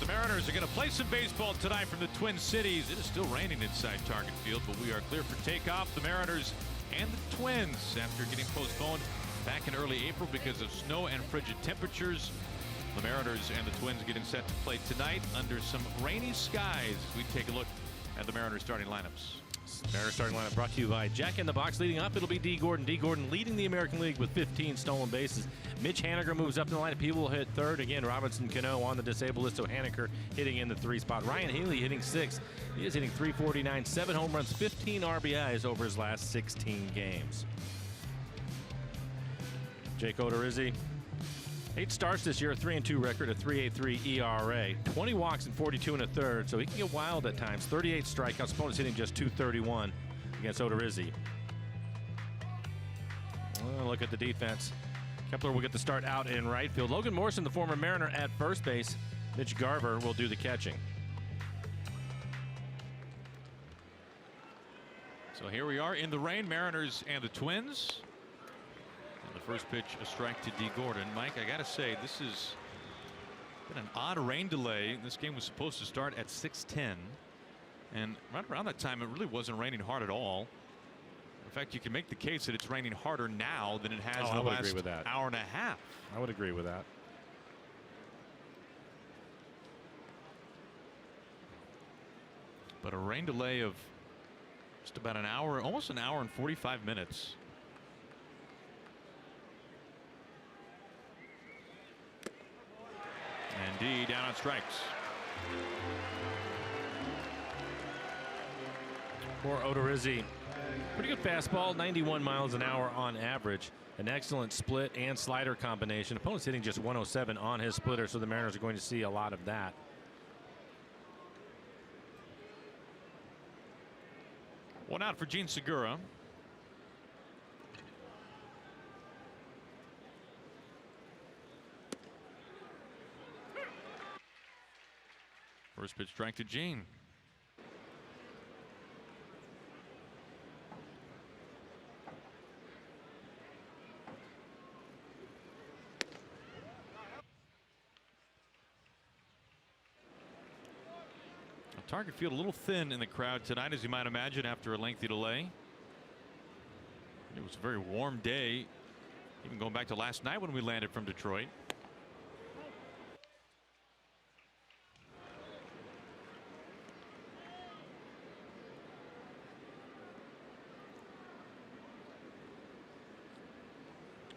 The Mariners are going to play some baseball tonight from the Twin Cities. It is still raining inside Target Field, but we are clear for takeoff. The Mariners and the Twins, after getting postponed back in early April because of snow and frigid temperatures. The Mariners and the Twins getting set to play tonight under some rainy skies. We take a look at the Mariners starting lineups. Mariners starting lineup brought to you by Jack in the Box. Leading up, it'll be D. Gordon. D. Gordon leading the American League with 15 stolen bases. Mitch Haniger moves up in the lineup. He will hit third. Again, Robinson Cano on the disabled list, so Haniger hitting in the 3 spot. Ryan Healy hitting 6th. He is hitting .349, 7 home runs, 15 RBIs over his last 16 games. Jake Odorizzi, 8 starts this year, a 3-2 record, a 3.83 ERA, 20 walks and 42 1/3, so he can get wild at times. 38 strikeouts, opponents hitting just .231 against Odorizzi. Well, look at the defense. Kepler will get the start out in right field. Logan Morrison, the former Mariner, at first base. Mitch Garver will do the catching. So here we are in the rain, Mariners and the Twins. And the first pitch, a strike to D. Gordon. Mike, I got to say, this has been an odd rain delay. This game was supposed to start at 6:10. And right around that time, it really wasn't raining hard at all. In fact, you can make the case that it's raining harder now than it has in the last hour and a half. I would agree with that. But a rain delay of just about an hour, almost an hour and 45 minutes. And D down on strikes. For Odorizzi, pretty good fastball, 91 miles an hour on average. An excellent split and slider combination. Opponent's hitting just 107 on his splitter, so the Mariners are going to see a lot of that. One out for Gene Segura. First pitch strike to Gene. Target Field a little thin in the crowd tonight, as you might imagine, after a lengthy delay. It was a very warm day, even going back to last night when we landed from Detroit.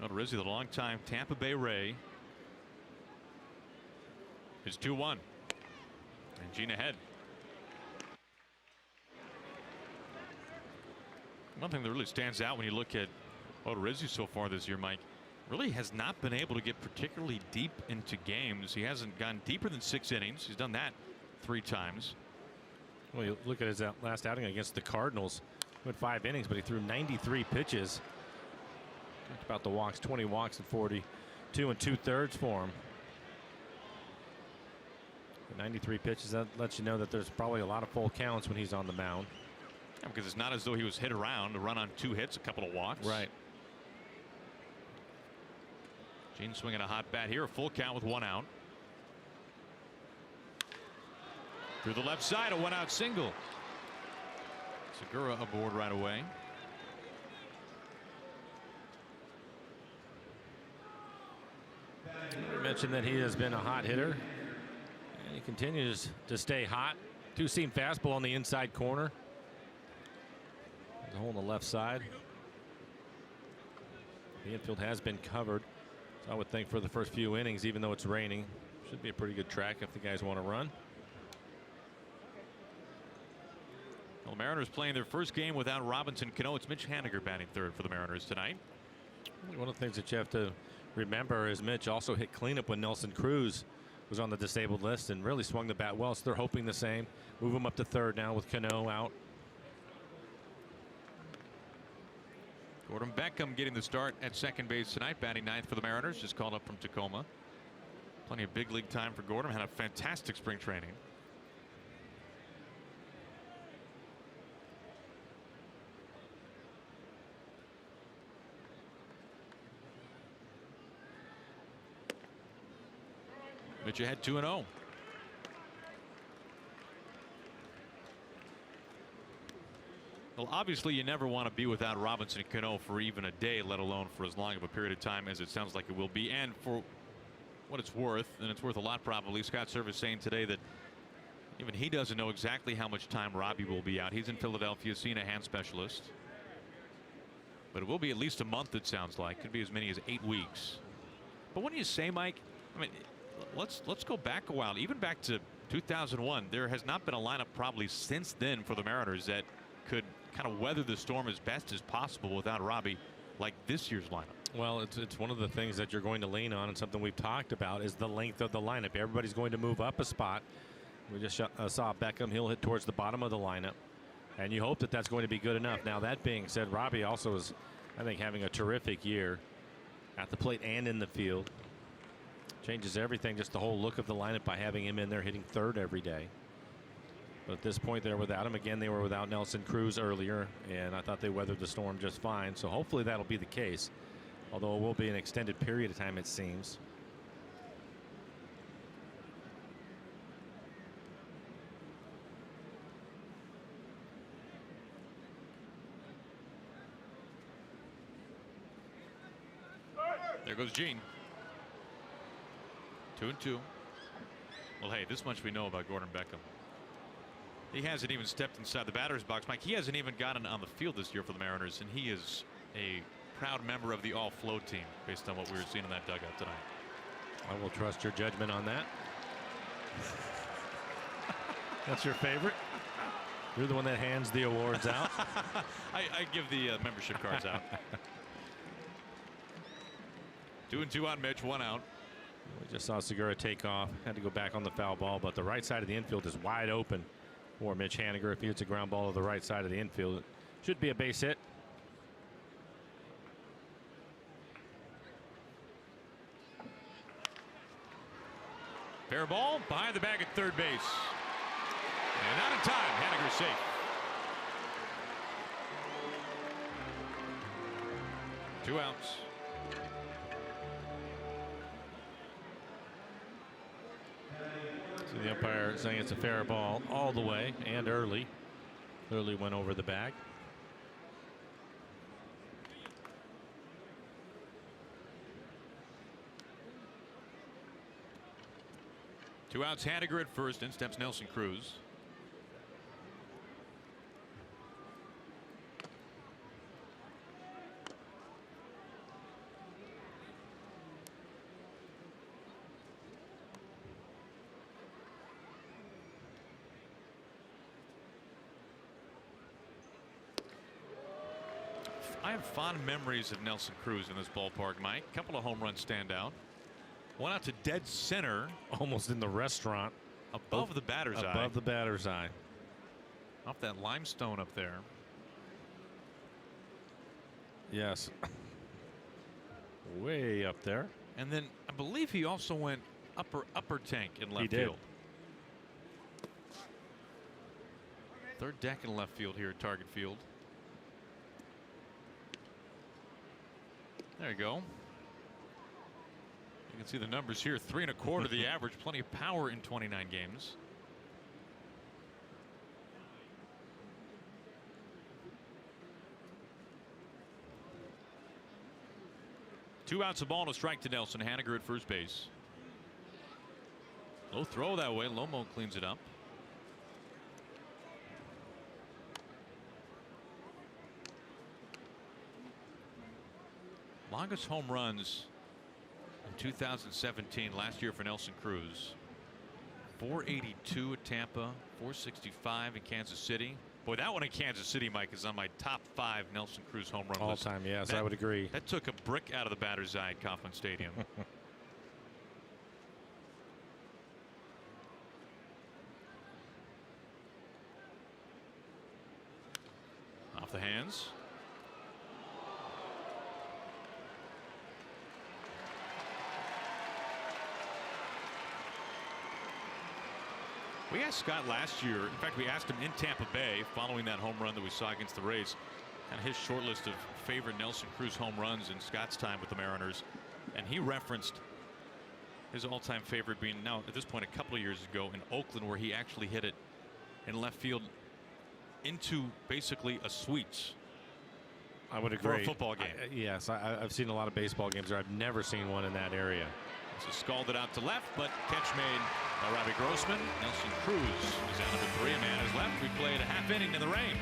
Odorizzi, the longtime Tampa Bay Ray, is 2-1. And Gene ahead. One thing that really stands out when you look at Odorizzi so far this year, Mike, really has not been able to get particularly deep into games. He hasn't gone deeper than 6 innings. He's done that 3 times. Well, you look at his last outing against the Cardinals. Went 5 innings, but he threw 93 pitches. Talked about the walks, 20 walks and 42 2/3 for him. 93 pitches, that lets you know that there's probably a lot of full counts when he's on the mound. Yeah, because it's not as though he was hit around, a run on 2 hits, a couple of walks. Right. Gene swinging a hot bat here, a full count with 1 out. Through the left side, a 1-out single. Segura aboard right away. I mentioned that he has been a hot hitter, and he continues to stay hot. 2-seam fastball on the inside corner. There's a hole on the left side. The infield has been covered, so I would think for the first few innings, even though it's raining, should be a pretty good track if the guys want to run. Well, the Mariners playing their first game without Robinson Cano. It's Mitch Haniger batting third for the Mariners tonight. One of the things that you have to remember is Mitch also hit cleanup when Nelson Cruz was on the disabled list and really swung the bat well, so they're hoping the same. Move him up to third now with Cano out. Gordon Beckham getting the start at second base tonight, batting 9th for the Mariners, just called up from Tacoma. Plenty of big league time for Gordon. Had a fantastic spring training. Mitch ahead 2-0. Well, obviously you never want to be without Robinson Cano for even a day, let alone for as long of a period of time as it sounds like it will be. And for what it's worth, and it's worth a lot probably, Scott Service saying today that even he doesn't know exactly how much time Robbie will be out. He's in Philadelphia seeing a hand specialist. But it will be at least a month, it sounds like. Could be as many as 8 weeks. But what do you say, Mike? I mean, let's go back a while. Even back to 2001, there has not been a lineup probably since then for the Mariners that could kind of weather the storm as best as possible without Robbie like this year's lineup. Well, it's one of the things that you're going to lean on, and something we've talked about is the length of the lineup. Everybody's going to move up a spot. We just saw Beckham. He'll hit towards the bottom of the lineup, and you hope that that's going to be good enough. Now, that being said, Robbie also is, I think, having a terrific year at the plate and in the field. Changes everything, just the whole look of the lineup by having him in there hitting third every day. But at this point, they're without him. Again, they were without Nelson Cruz earlier, and I thought they weathered the storm just fine. So hopefully that'll be the case, although it will be an extended period of time, it seems. There goes Gene. 2-2. Well, hey, this much we know about Gordon Beckham. He hasn't even stepped inside the batter's box, Mike. He hasn't even gotten on the field this year for the Mariners, and he is a proud member of the all-flow team based on what we were seeing in that dugout tonight. I will trust your judgment on that. That's your favorite? You're the one that hands the awards out. I give the membership cards out. 2-2 on Mitch, 1 out. We just saw Segura take off. Had to go back on the foul ball, but the right side of the infield is wide open for Mitch Haniger. If he hits a ground ball to the right side of the infield, it should be a base hit. Fair ball behind the bag at third base. And not in time. Haniger safe. Two outs. So the umpire saying it's a fair ball all the way and early. Clearly went over the bag. Two outs. Haniger at first. In steps Nelson Cruz. I have fond memories of Nelson Cruz in this ballpark, Mike. A couple of home runs stand out. One out to dead center. Almost in the restaurant. Above the batter's eye. Above the batter's eye. Off that limestone up there. Yes. Way up there. And then I believe he also went upper tank in left He did. field. Third deck in left field here at Target Field. There you go. You can see the numbers here. 3 1/4 the average. Plenty of power in 29 games. Two outs, a ball and a strike to Nelson. Haniger at first base. Low throw that way. Lomo cleans it up. Longest home runs in 2017, last year for Nelson Cruz. 482 at Tampa, 465 in Kansas City. Boy, that one in Kansas City, Mike, is on my top 5 Nelson Cruz home run All list. time, yes, I would agree. That took a brick out of the batter's eye at Kauffman Stadium. Off the hands. We asked Scott last year. In fact, we asked him in Tampa Bay following that home run that we saw against the Rays, and his short list of favorite Nelson Cruz home runs in Scott's time with the Mariners, and he referenced his all-time favorite being, now at this point, a couple of years ago in Oakland, where he actually hit it in left field into basically a suites. I would For agree. a football game. Yes, I've seen a lot of baseball games there. I've never seen one in that area. So scalded out to left, but catch made by Robbie Grossman. Nelson Cruz is out of the 3. A man is left. We played a half inning in the rain.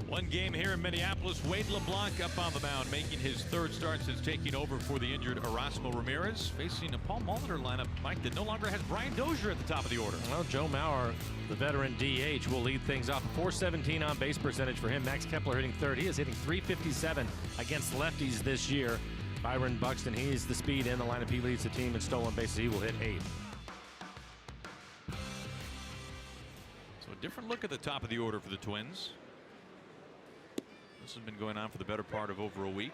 One game here in Minneapolis. Wade LeBlanc up on the mound, making his 3rd start since taking over for the injured Erasmo Ramirez, facing a Paul Molitor lineup, Mike, that no longer has Brian Dozier at the top of the order. Well, Joe Mauer, the veteran DH, will lead things off. 417 on base percentage for him. Max Kepler hitting 3rd. He is hitting 357 against lefties this year. Byron Buxton, he's the speed in the lineup. He leads the team in stolen bases. He will hit 8th. So a different look at the top of the order for the Twins. This has been going on for the better part of over a week.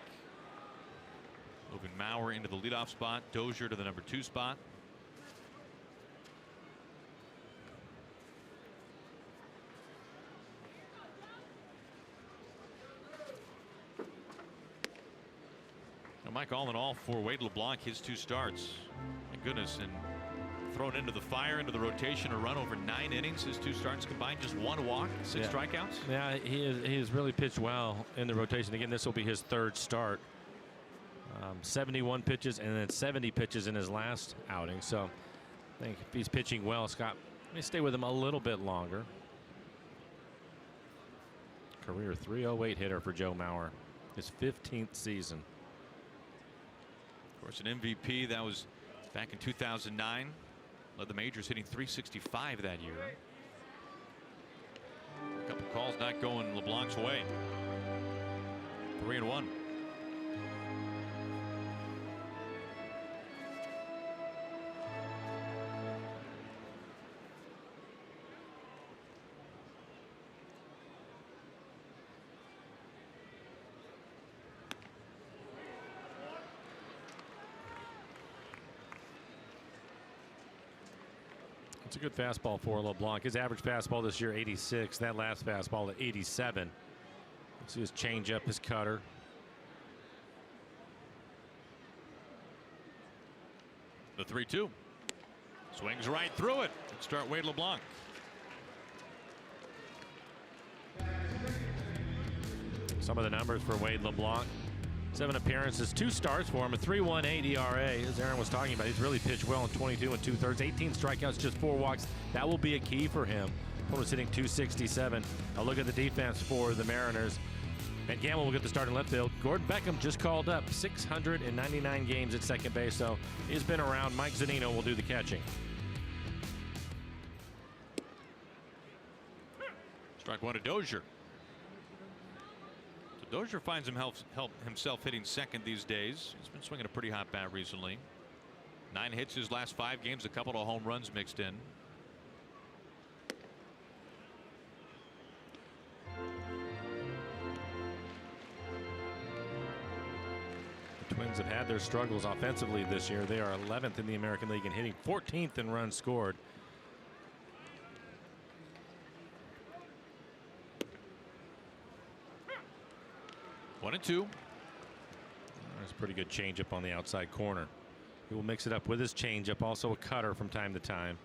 Moving Mauer into the leadoff spot, Dozier to the number 2 spot. Now, Mike, all in all, for Wade LeBlanc, his 2 starts, my goodness, and thrown into the fire, into the rotation, a run over 9 innings. His 2 starts combined, just 1 walk, 6 strikeouts. Yeah, he has really pitched well in the rotation. Again, this will be his 3rd start. 71 pitches and then 70 pitches in his last outing. So I think if he's pitching well, Scott may stay with him a little bit longer. Career .308 hitter for Joe Mauer, his 15th season. Of course, an MVP that was back in 2009. Led the majors, hitting .365 that year. A couple calls not going LeBlanc's way. 3-1. It's a good fastball for LeBlanc. His average fastball this year, 86. That last fastball at 87. See his changeup, his cutter. The 3-2. Swings right through it. Let's start Wade LeBlanc. Some of the numbers for Wade LeBlanc. 7 appearances, 2 starts for him, a 3.18 ERA. As Aaron was talking about, he's really pitched well in 22 2/3, 18 strikeouts, just 4 walks. That will be a key for him. Opponent's hitting .267. A look at the defense for the Mariners. And Gamble will get the start in left field. Gordon Beckham just called up 699 games at second base, so he's been around. Mike Zunino will do the catching. Strike 1 to Dozier. Dozier finds himself hitting second these days. He's been swinging a pretty hot bat recently. 9 hits his last 5 games, a couple of home runs mixed in. Twins have had their struggles offensively this year. They are 11th in the American League and hitting 14th in runs scored. One and two. There's a pretty good changeup on the outside corner. He will mix it up with his changeup, also a cutter from time to time.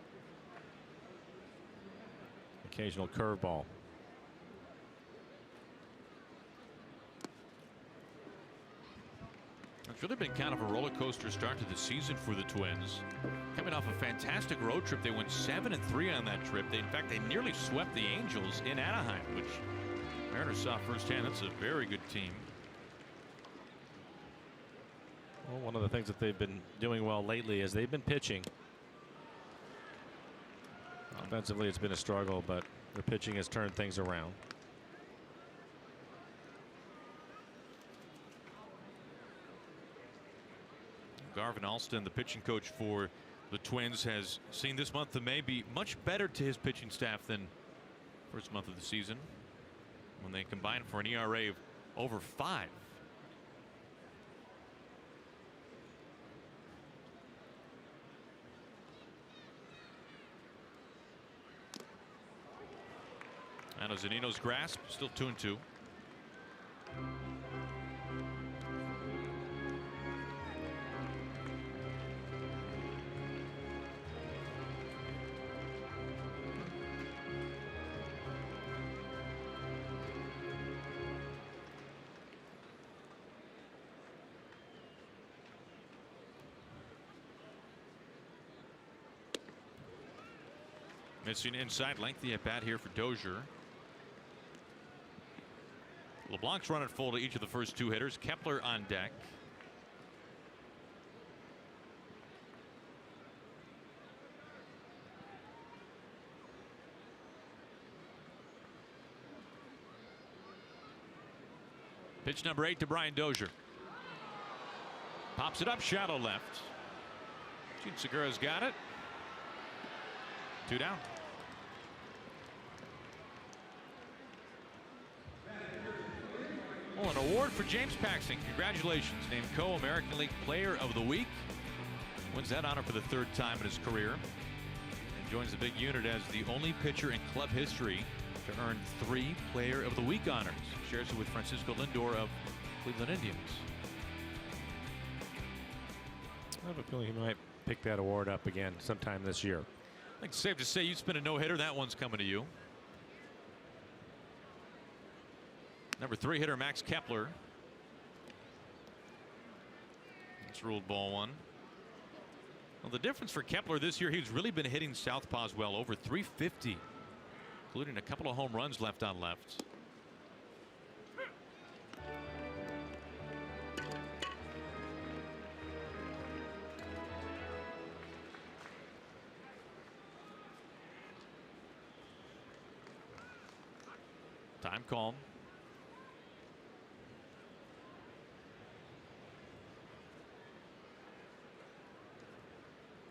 Occasional curveball. It's really been kind of a roller coaster start to the season for the Twins. Coming off a fantastic road trip, they went 7-3 on that trip. In fact, they nearly swept the Angels in Anaheim, which Mariners saw firsthand. That's a very good team. Well, one of the things that they've been doing well lately is they've been pitching. Offensively, it's been a struggle, but their pitching has turned things around. Garvin Alston, the pitching coach for the Twins, has seen this month of May be much better to his pitching staff than first month of the season, when they combined for an ERA of over 5. And Zunino's grasp still 2-2. Missing inside, lengthy at bat here for Dozier. LeBlanc's run it full to each of the first 2 hitters. Kepler on deck. Pitch number 8 to Brian Dozier. Pops it up, shallow left. Gene Segura's got it. 2 down. Well, an award for James Paxton. Congratulations. Named Co-American League Player of the Week. Wins that honor for the 3rd time in his career. And joins the big unit as the only pitcher in club history to earn 3 Player of the Week honors. Shares it with Francisco Lindor of Cleveland Indians. I have a feeling he might pick that award up again sometime this year. I think it's safe to say you spin a no-hitter. That one's coming to you. Number 3 hitter Max Kepler. It's ruled ball 1. Well, the difference for Kepler this year, he's really been hitting southpaws well, over 350, including a couple of home runs left on left. Time calm.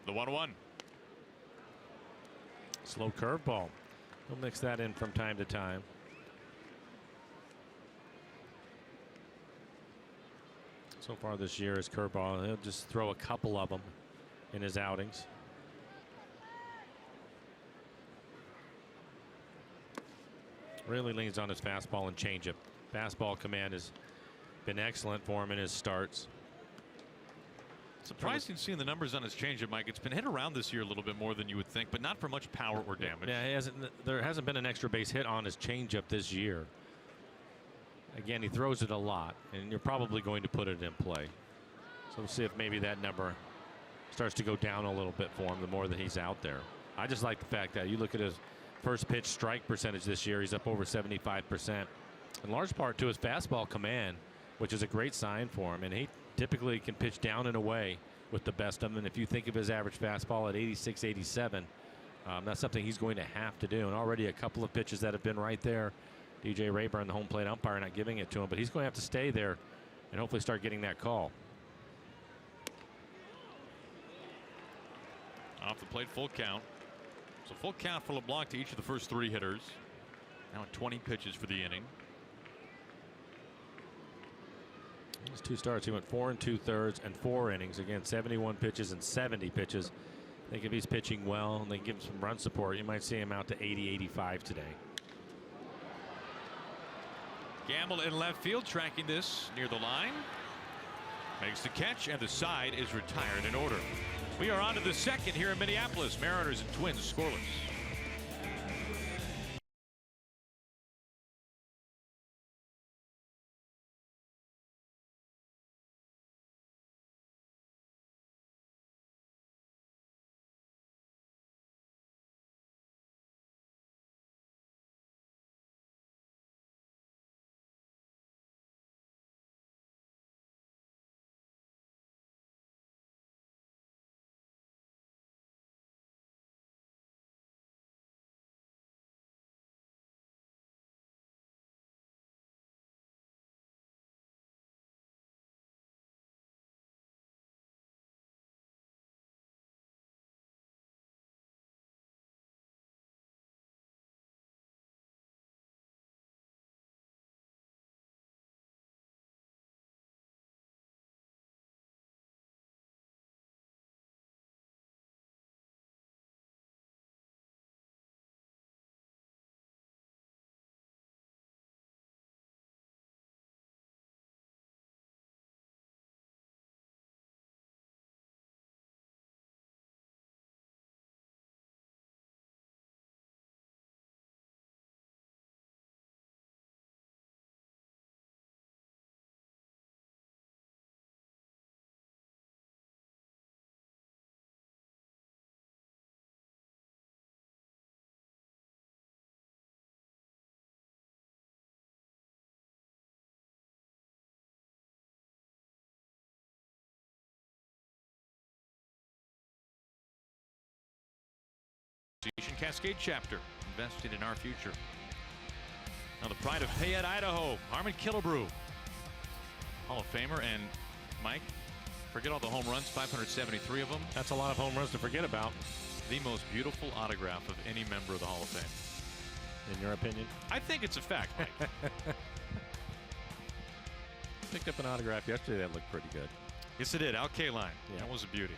The 1-1. Slow curveball. He'll mix that in from time to time. So far this year, his curveball, he'll just throw a couple of them in his outings. Really leans on his fastball and changeup. Fastball command has been excellent for him in his starts. Surprising seeing the numbers on his changeup, Mike. It's been hit around this year a little bit more than you would think, but not for much power or damage. Yeah, there hasn't been an extra base hit on his changeup this year. Again, he throws it a lot, and you're probably going to put it in play. So we'll see if maybe that number starts to go down a little bit for him the more that he's out there. I just like the fact that you look at his first pitch strike percentage this year, he's up over 75%. In large part to his fastball command, which is a great sign for him. And he typically can pitch down and away with the best of them. And if you think of his average fastball at 86, 87, that's something he's going to have to do. And already a couple of pitches that have been right there. DJ Rayburn, the home plate umpire, not giving it to him, but he's going to have to stay there and hopefully start getting that call. Off the plate, full count. So full count for LeBlanc to each of the first 3 hitters. Now 20 pitches for the inning. His 2 starts, he went 4 2/3 and 4 innings. Again, 71 pitches and 70 pitches. I think if he's pitching well and they give him some run support, you might see him out to 80-85 today. Gamble in left field, tracking this near the line. Makes the catch, and the side is retired in order. We are on to the second here in Minneapolis. Mariners and Twins scoreless. Cascade chapter invested in our future. Now the pride of Payette, Idaho, Harmon Killebrew, Hall of Famer. And Mike, forget all the home runs, 573 of them. That's a lot of home runs to forget about. The most beautiful autograph of any member of the Hall of Fame. In your opinion? I think it's a fact, Mike. Picked up an autograph yesterday that looked pretty good. Yes, it did. Al Kaline. Yeah. That was a beauty.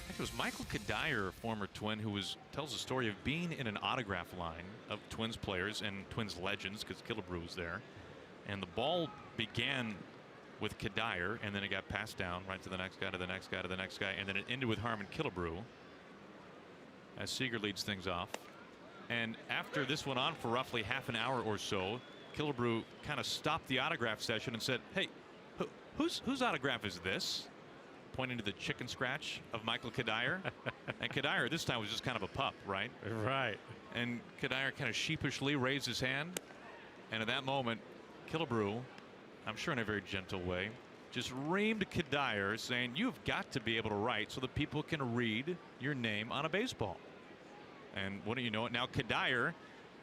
It was Michael Kadire, former Twin, who tells the story of being in an autograph line of Twins players and Twins legends, because Killebrew was there. And the ball began with Kadire, and then it got passed down right to the next guy, to the next guy, to the next guy, and then it ended with Harmon Killebrew as Seager leads things off. And after this went on for roughly half an hour or so, Killebrew kind of stopped the autograph session and said, "Hey, whose autograph is this?" Pointing to the chicken scratch of Michael Kadire. And Kadire this time was just kind of a pup, right? Right. And Kadire kind of sheepishly raised his hand. And at that moment, Killebrew, I'm sure in a very gentle way, just reamed Kadire, saying, "You've got to be able to write so that people can read your name on a baseball." And wouldn't you know it, now Kadire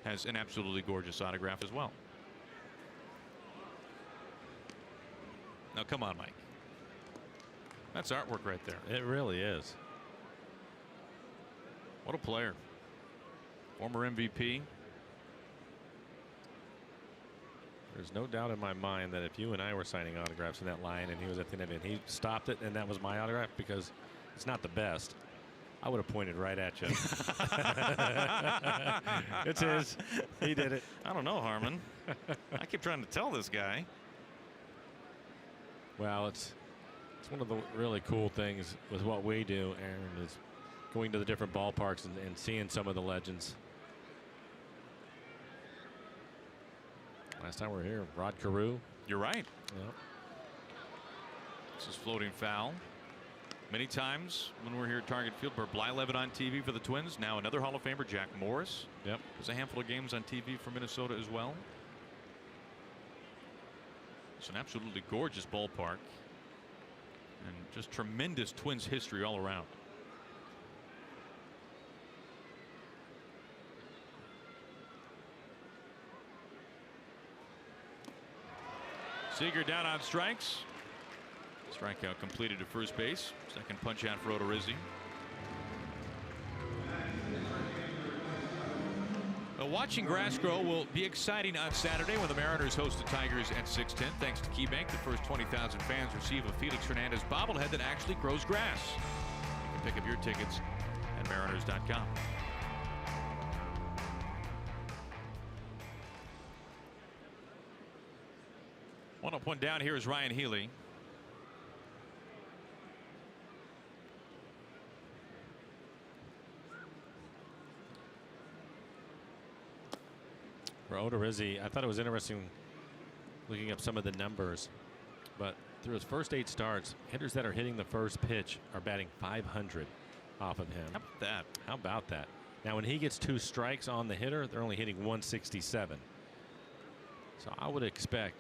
has an absolutely gorgeous autograph as well. Now come on, Mike. That's artwork right there. It really is. What a player. Former MVP. There's no doubt in my mind that if you and I were signing autographs in that line and he was at the end and he stopped it and that was my autograph, because it's not the best, I would have pointed right at you. It's his. He did it. I don't know, Harmon. I keep trying to tell this guy. Well, it's one of the really cool things with what we do, Aaron, is going to the different ballparks and seeing some of the legends. Last time we were here, Rod Carew. You're right. Yep. This is floating foul. Many times when we're here at Target Field, Bert Blyleven on TV for the Twins. Now another Hall of Famer, Jack Morris. Yep. There's a handful of games on TV for Minnesota as well. It's an absolutely gorgeous ballpark. And just tremendous Twins history all around. Seager down on strikes. Strikeout completed to first base. Second punch out for Odorizzi. watching grass grow will be exciting on Saturday when the Mariners host the Tigers at 6:10. Thanks to KeyBank, the first 20,000 fans receive a Felix Hernandez bobblehead that actually grows grass. You can pick up your tickets at Mariners.com. One up, one down. Here is Ryan Healy. For Odorizzi, I thought it was interesting looking up some of the numbers, but through his first 8 starts, hitters that are hitting the first pitch are batting .500 off of him. How about that? How about that? Now, when he gets 2 strikes on the hitter, they're only hitting .167. So I would expect,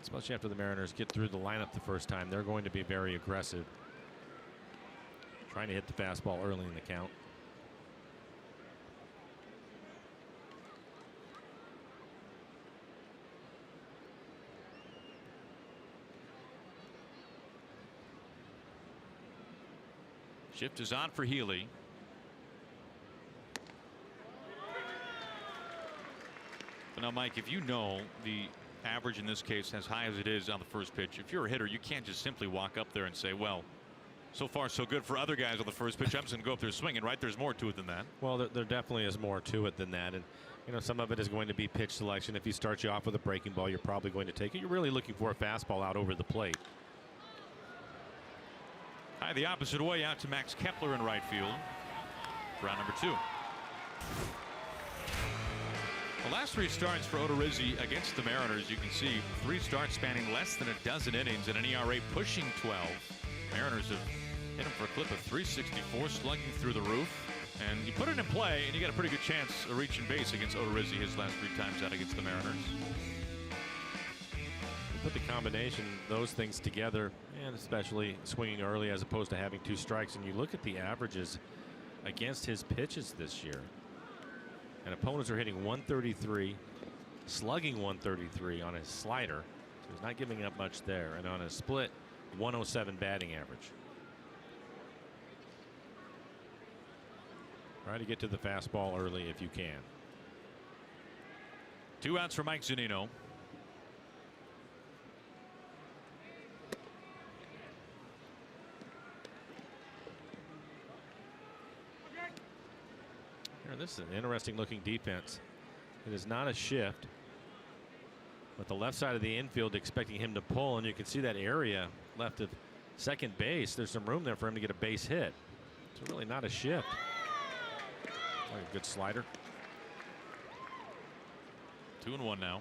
especially after the Mariners get through the lineup the first time, they're going to be very aggressive, trying to hit the fastball early in the count. Shift is on for Healy. But now, Mike, if you know the average in this case, as high as it is on the first pitch, if you're a hitter, you can't just simply walk up there and say, well, so far so good for other guys on the first pitch. I'm just going to go up there swinging, right? There's more to it than that. Well, there definitely is more to it than that. And, you know, some of it is going to be pitch selection. If he starts you off with a breaking ball, you're probably going to take it. You're really looking for a fastball out over the plate. High the opposite way out to Max Kepler in right field. Round number 2. The last 3 starts for Odorizzi against the Mariners, you can see 3 starts spanning less than a dozen innings and an ERA pushing 12. Mariners have hit him for a clip of .364, slugging through the roof. And you put it in play, and you got a pretty good chance of reaching base against Odorizzi his last 3 times out against the Mariners. Put the combination, those things together, and especially swinging early as opposed to having 2 strikes, and you look at the averages against his pitches this year, and opponents are hitting .133, slugging .133 on his slider, so he's not giving up much there, and on a split, .107 batting average. Try to get to the fastball early if you can. 2 outs for Mike Zunino. This is an interesting looking defense. It is not a shift, but the left side of the infield expecting him to pull, and you can see that area left of second base. There's some room there for him to get a base hit. It's really not a shift. Oh, a good slider. 2-1 now.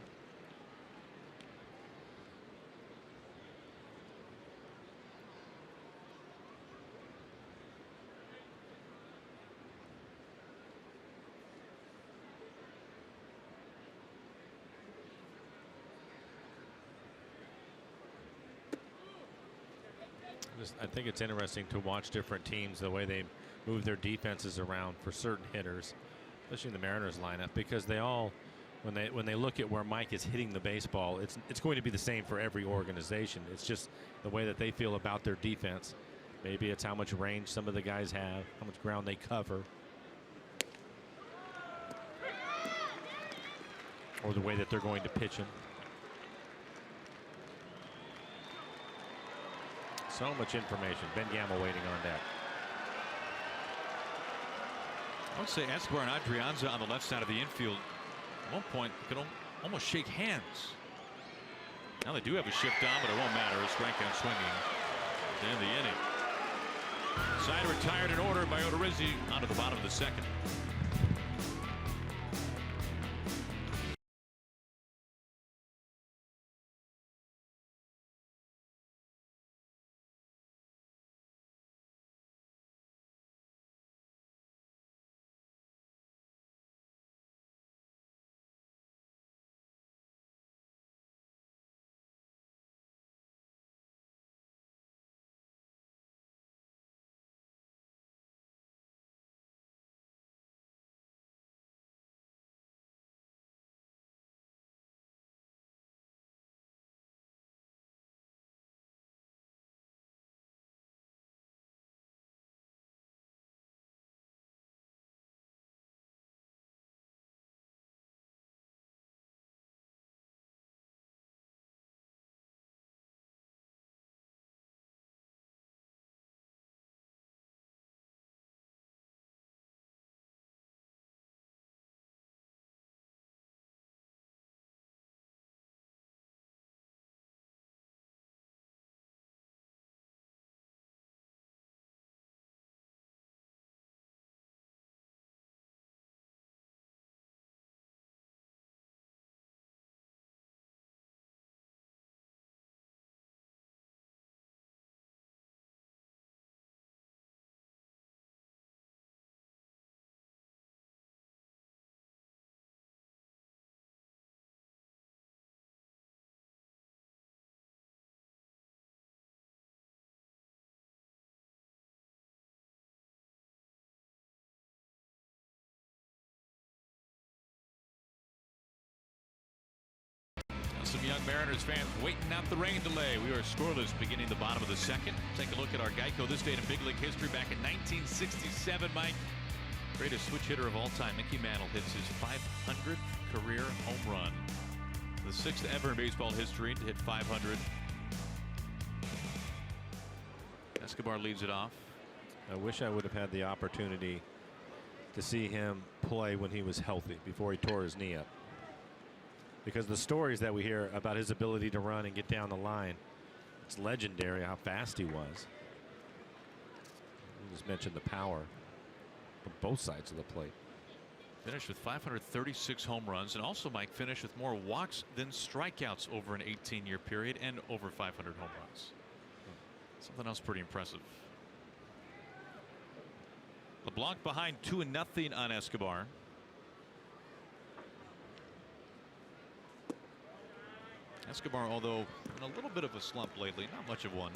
I think it's interesting to watch different teams, the way they move their defenses around for certain hitters, especially in the Mariners lineup, because they all, when they look at where Mike is hitting the baseball, it's going to be the same for every organization. It's just the way that they feel about their defense. Maybe it's how much range some of the guys have, how much ground they cover, or the way that they're going to pitch him. So much information. Ben Gamble waiting on deck. I would say Escobar and Adrianza on the left side of the infield at one point could almost shake hands. Now they do have a shift on, but it won't matter. A strikeout swinging in the inning. Side retired in order by Odorizzi onto the bottom of the 2nd. Mariners fans waiting out the rain delay. We are scoreless beginning the bottom of the second. Take a look at our Geico this date in big league history back in 1967, Mike. Greatest switch hitter of all time, Mickey Mantle, hits his 500th career home run. The 6th ever in baseball history to hit 500. Escobar leads it off. I wish I would have had the opportunity to see him play when he was healthy before he tore his knee up. Because the stories that we hear about his ability to run and get down the line, it's legendary how fast he was. You just mentioned the power from both sides of the plate. Finished with 536 home runs, and also Mike finished with more walks than strikeouts over an 18-year period and over 500 home runs. Something else pretty impressive. LeBlanc behind 2-0 on Escobar. Escobar, although in a little bit of a slump lately, not much of one.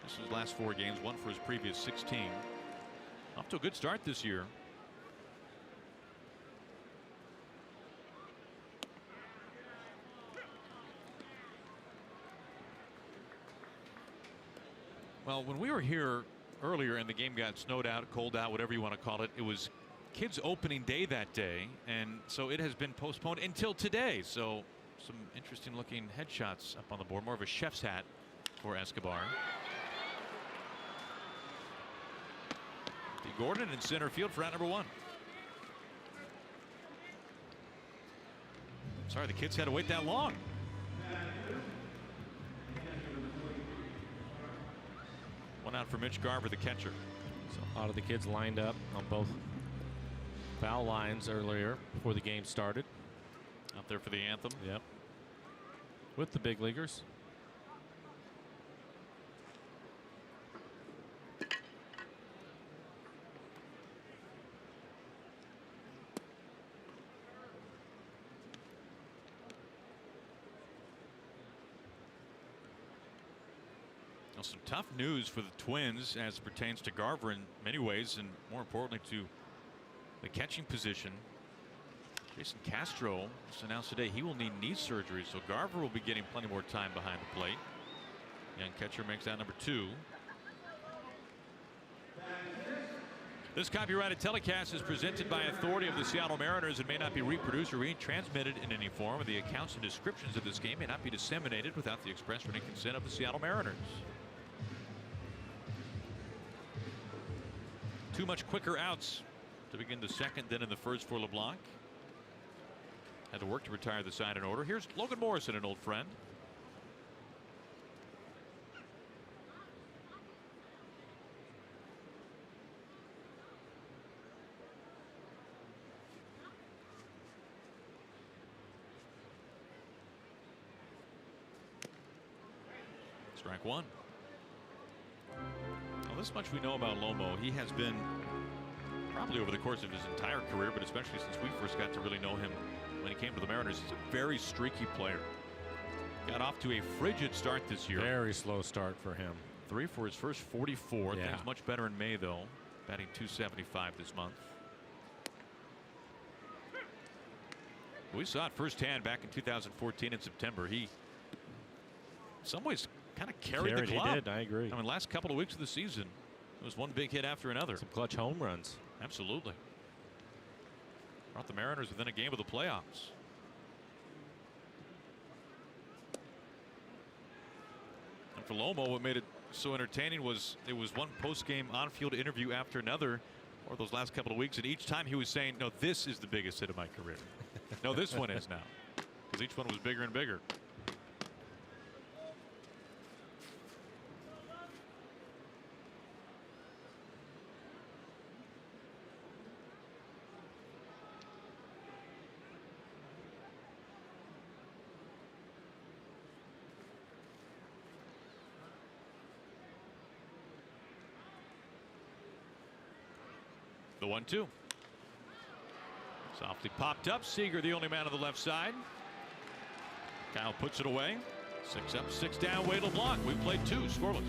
This is his last 4 games, one for his previous 16. Off to a good start this year. Well, when we were here earlier and the game got snowed out, cold out, whatever you want to call it, it was kids' opening day that day, and so it has been postponed until today. So some interesting looking headshots up on the board, more of a chef's hat for Escobar. Gordon in center field for out number 1. Sorry, the kids had to wait that long. One out for Mitch Garver, the catcher. So a lot of the kids lined up on both foul lines earlier before the game started. Out there for the anthem. Yep. With the big leaguers. Well, some tough news for the Twins as pertains to Garver in many ways, and more importantly to the catching position. Jason Castro just announced today he will need knee surgery, so Garver will be getting plenty more time behind the plate. Young catcher makes that number 2. This copyrighted telecast is presented by authority of the Seattle Mariners and may not be reproduced or retransmitted in any form. The accounts and descriptions of this game may not be disseminated without the express written consent of the Seattle Mariners. Too much quicker outs to begin the second than in the first for LeBlanc. Had to work to retire the side in order. Here's Logan Morrison, an old friend. Strike 1. Well, this much we know about Lomo. He has been, probably over the course of his entire career, but especially since we first got to really know him when he came to the Mariners, he's a very streaky player. Got off to a frigid start this year. Very slow start for him. 3 for his first 44. Yeah. Things much better in May, though. Batting .275 this month. We saw it firsthand back in 2014 in September. He, in some ways, kind of carried the club. He did. I agree. I mean, last couple of weeks of the season, it was one big hit after another. Some clutch home runs. Absolutely. Brought the Mariners within a game of the playoffs. And for Lomo, what made it so entertaining was it was one post-game on-field interview after another over those last couple of weeks, and each time he was saying, no, this is the biggest hit of my career. No, this one is now. Because each one was bigger and bigger. The 1-2. Softly popped up. Seager, the only man on the left side. Kyle puts it away. 6 up, 6 down. Wade LeBlanc. We played 2 scoreless.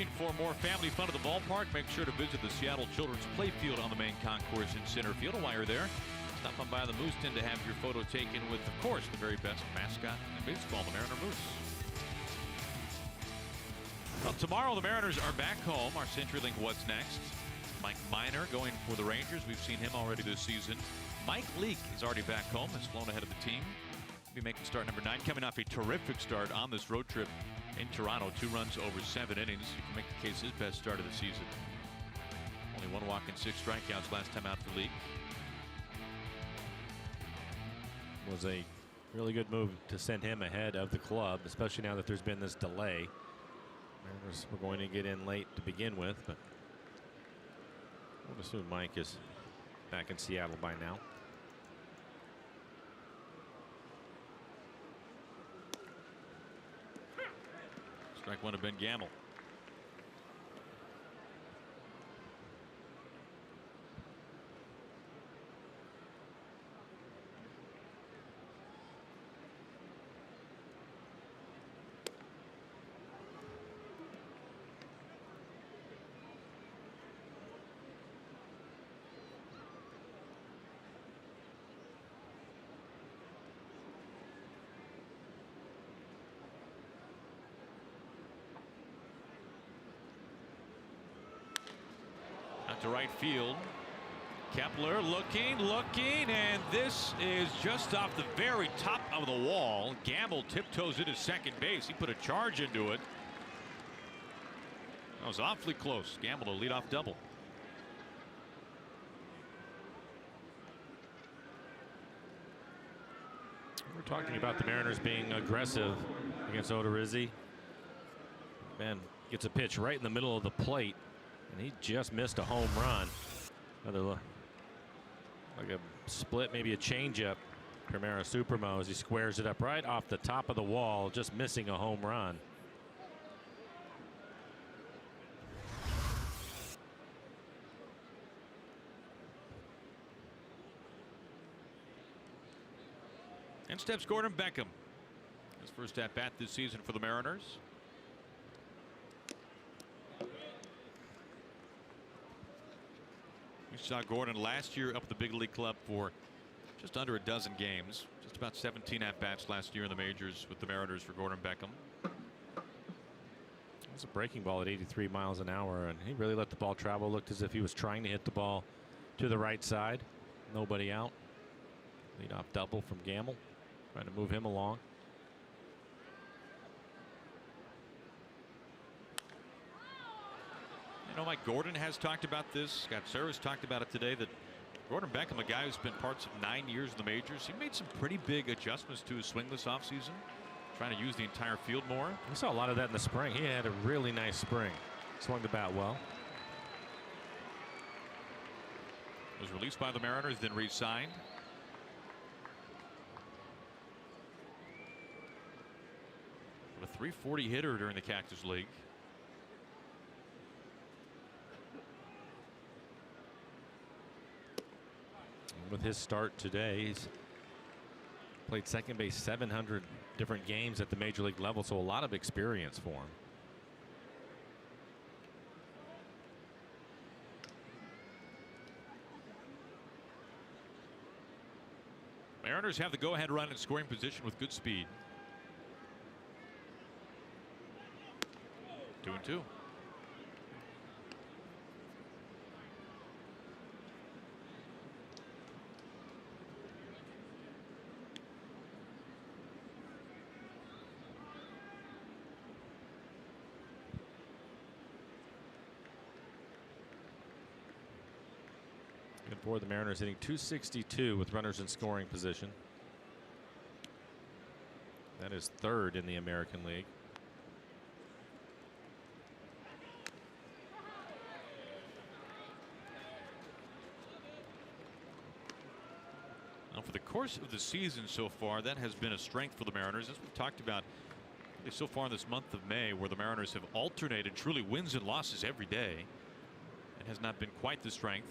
Looking for more family fun at the ballpark? Make sure to visit the Seattle Children's Playfield on the main concourse in center field. And while you're there, stop on by the Moose Den to have your photo taken with, of course, the very best mascot in baseball, the Mariner Moose. Well, tomorrow the Mariners are back home. Our CenturyLink What's Next? Mike Minor going for the Rangers. We've seen him already this season. Mike Leake is already back home, has flown ahead of the team. He'll be making start number 9, coming off a terrific start on this road trip in Toronto. 2 runs over 7 innings. You can make the case his best start of the season. Only 1 walk and 6 strikeouts last time out for Leake. Was a really good move to send him ahead of the club, especially now that there's been this delay. Mariners were going to get in late to begin with, but I would assume Mike is back in Seattle by now. Strike 1 to Ben Gamble. To right field. Kepler looking, and this is just off the very top of the wall. Gamble tiptoes into second base. He put a charge into it. That was awfully close. Gamble to lead off double. We're talking about the Mariners being aggressive against Odorizzi. Man gets a pitch right in the middle of the plate. And he just missed a home run. Another like a split, maybe a changeup. Primera Supermo as he squares it up right off the top of the wall, just missing a home run. And steps Gordon Beckham. His first at bat this season for the Mariners. We saw Gordon last year up at the big league club for just under a dozen games. Just about 17 at-bats last year in the majors with the Mariners for Gordon Beckham. It was a breaking ball at 83 miles an hour, and he really let the ball travel. Looked as if he was trying to hit the ball to the right side. Nobody out. Leadoff double from Gamble, trying to move him along. You know, Mike Gordon has talked about this. Scott Servais talked about it today, that Gordon Beckham, a guy who's been parts of 9 years in the majors, he made some pretty big adjustments to his swing this offseason, trying to use the entire field more. We saw a lot of that in the spring. He had a really nice spring. Swung the bat well. Was released by the Mariners, then re-signed. A .340 hitter during the Cactus League. With his start today, he's played second base 700 different games at the major league level, so a lot of experience for him. Mariners have the go-ahead run in scoring position with good speed. 2-2. For the Mariners, hitting .262 with runners in scoring position. That is 3rd in the American League. Now, for the course of the season so far, that has been a strength for the Mariners, as we've talked about so far in this month of May, where the Mariners have alternated truly wins and losses every day. It has not been quite the strength.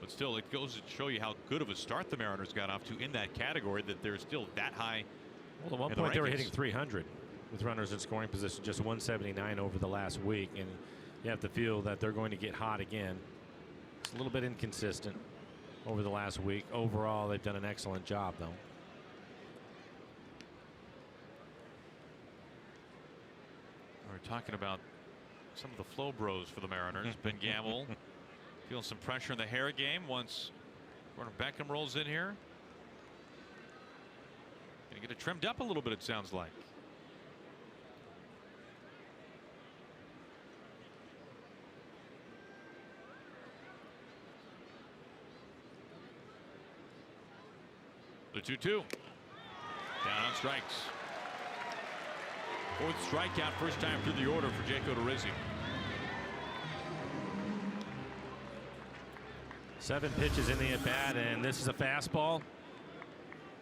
But still, it goes to show you how good of a start the Mariners got off to in that category, that they're still that high. Well, at one point they were hitting .300 with runners in scoring position, just 179 over the last week, and you have to feel that they're going to get hot again. It's a little bit inconsistent over the last week. Overall, they've done an excellent job, though. We're talking about some of the flow bros for the Mariners. Ben Gamble feeling some pressure in the hair game once Gordon Beckham rolls in here. Gonna get it trimmed up a little bit, it sounds like. The 2-2. Down on strikes. Fourth strikeout, first time through the order for Jake Odorizzi. 7 pitches in the at bat, and this is a fastball.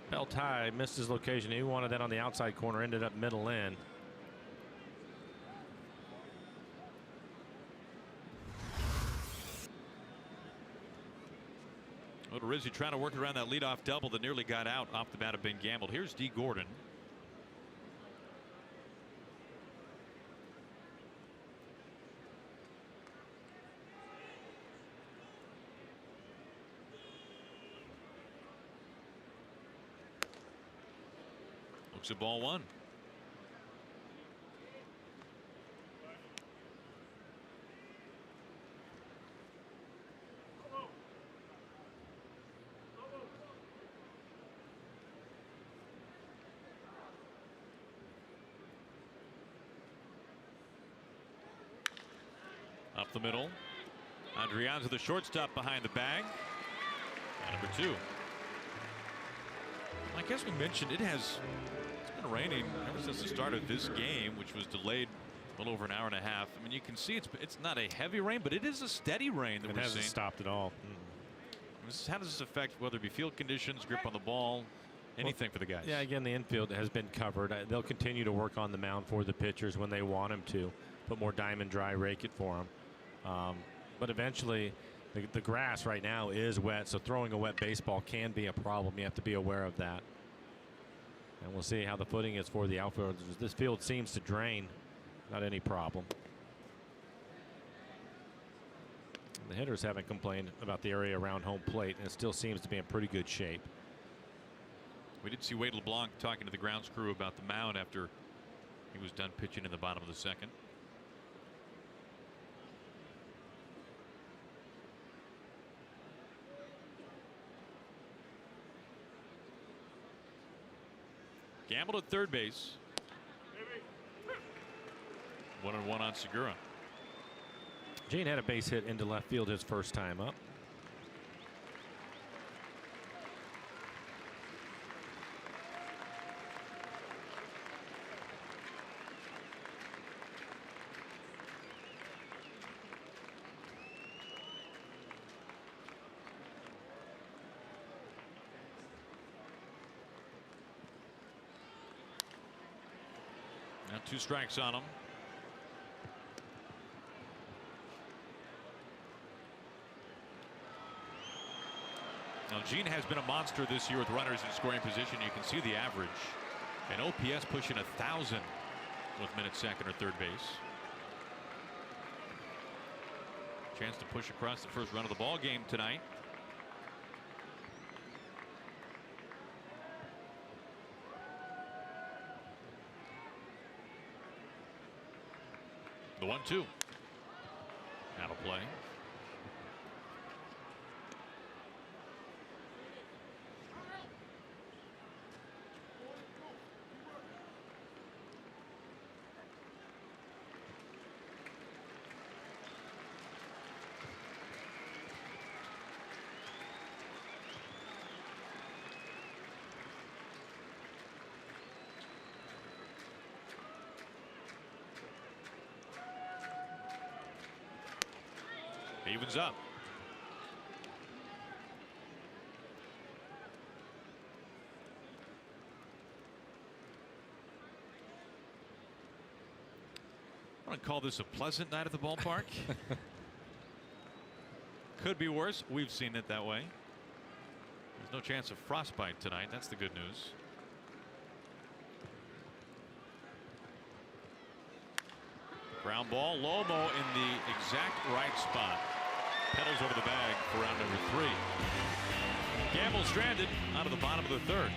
Belt high, missed his location. He wanted that on the outside corner, ended up middle in. Odorizzi trying to work around that leadoff double that nearly got out off the bat of Ben Gamble. Here's D. Gordon. Looks at ball one. Up the middle. Adrianza, the shortstop, behind the bag. And number 2. I guess we mentioned it's been raining ever since the start of this game, which was delayed a little over an hour and a half. I mean, you can see it's not a heavy rain, but it is a steady rain that It we're hasn't seeing. stopped at all. How does this affect whether it be field conditions, grip on the ball, anything for the guys? Yeah, again, the infield has been covered. They'll continue to work on the mound for the pitchers when they want them to. Put more diamond dry, rake it for them. But eventually, the grass right now is wet, so throwing a wet baseball can be a problem. You have to be aware of that. And we'll see how the footing is for the outfielders. This field seems to drain, not any problem. The hitters haven't complained about the area around home plate, and it still seems to be in pretty good shape. We did see Wade LeBlanc talking to the grounds crew about the mound after he was done pitching in the bottom of the second. Gamble at third base. 1-1 on Segura. Gene had a base hit into left field his first time up. Now 2 strikes on him. Now Gene has been a monster this year with runners in scoring position. You can see the average. And OPS pushing 1,000 with men at second or third base. Chance to push across the first run of the ball game tonight. The 1-2. That'll play. Evens up. I want to call this a pleasant night at the ballpark. Could be worse. We've seen it that way. There's no chance of frostbite tonight. That's the good news. Ground ball, Lomo in the exact right spot. Pedals over the bag for round number 3. Gamble stranded out of the bottom of the 3rd.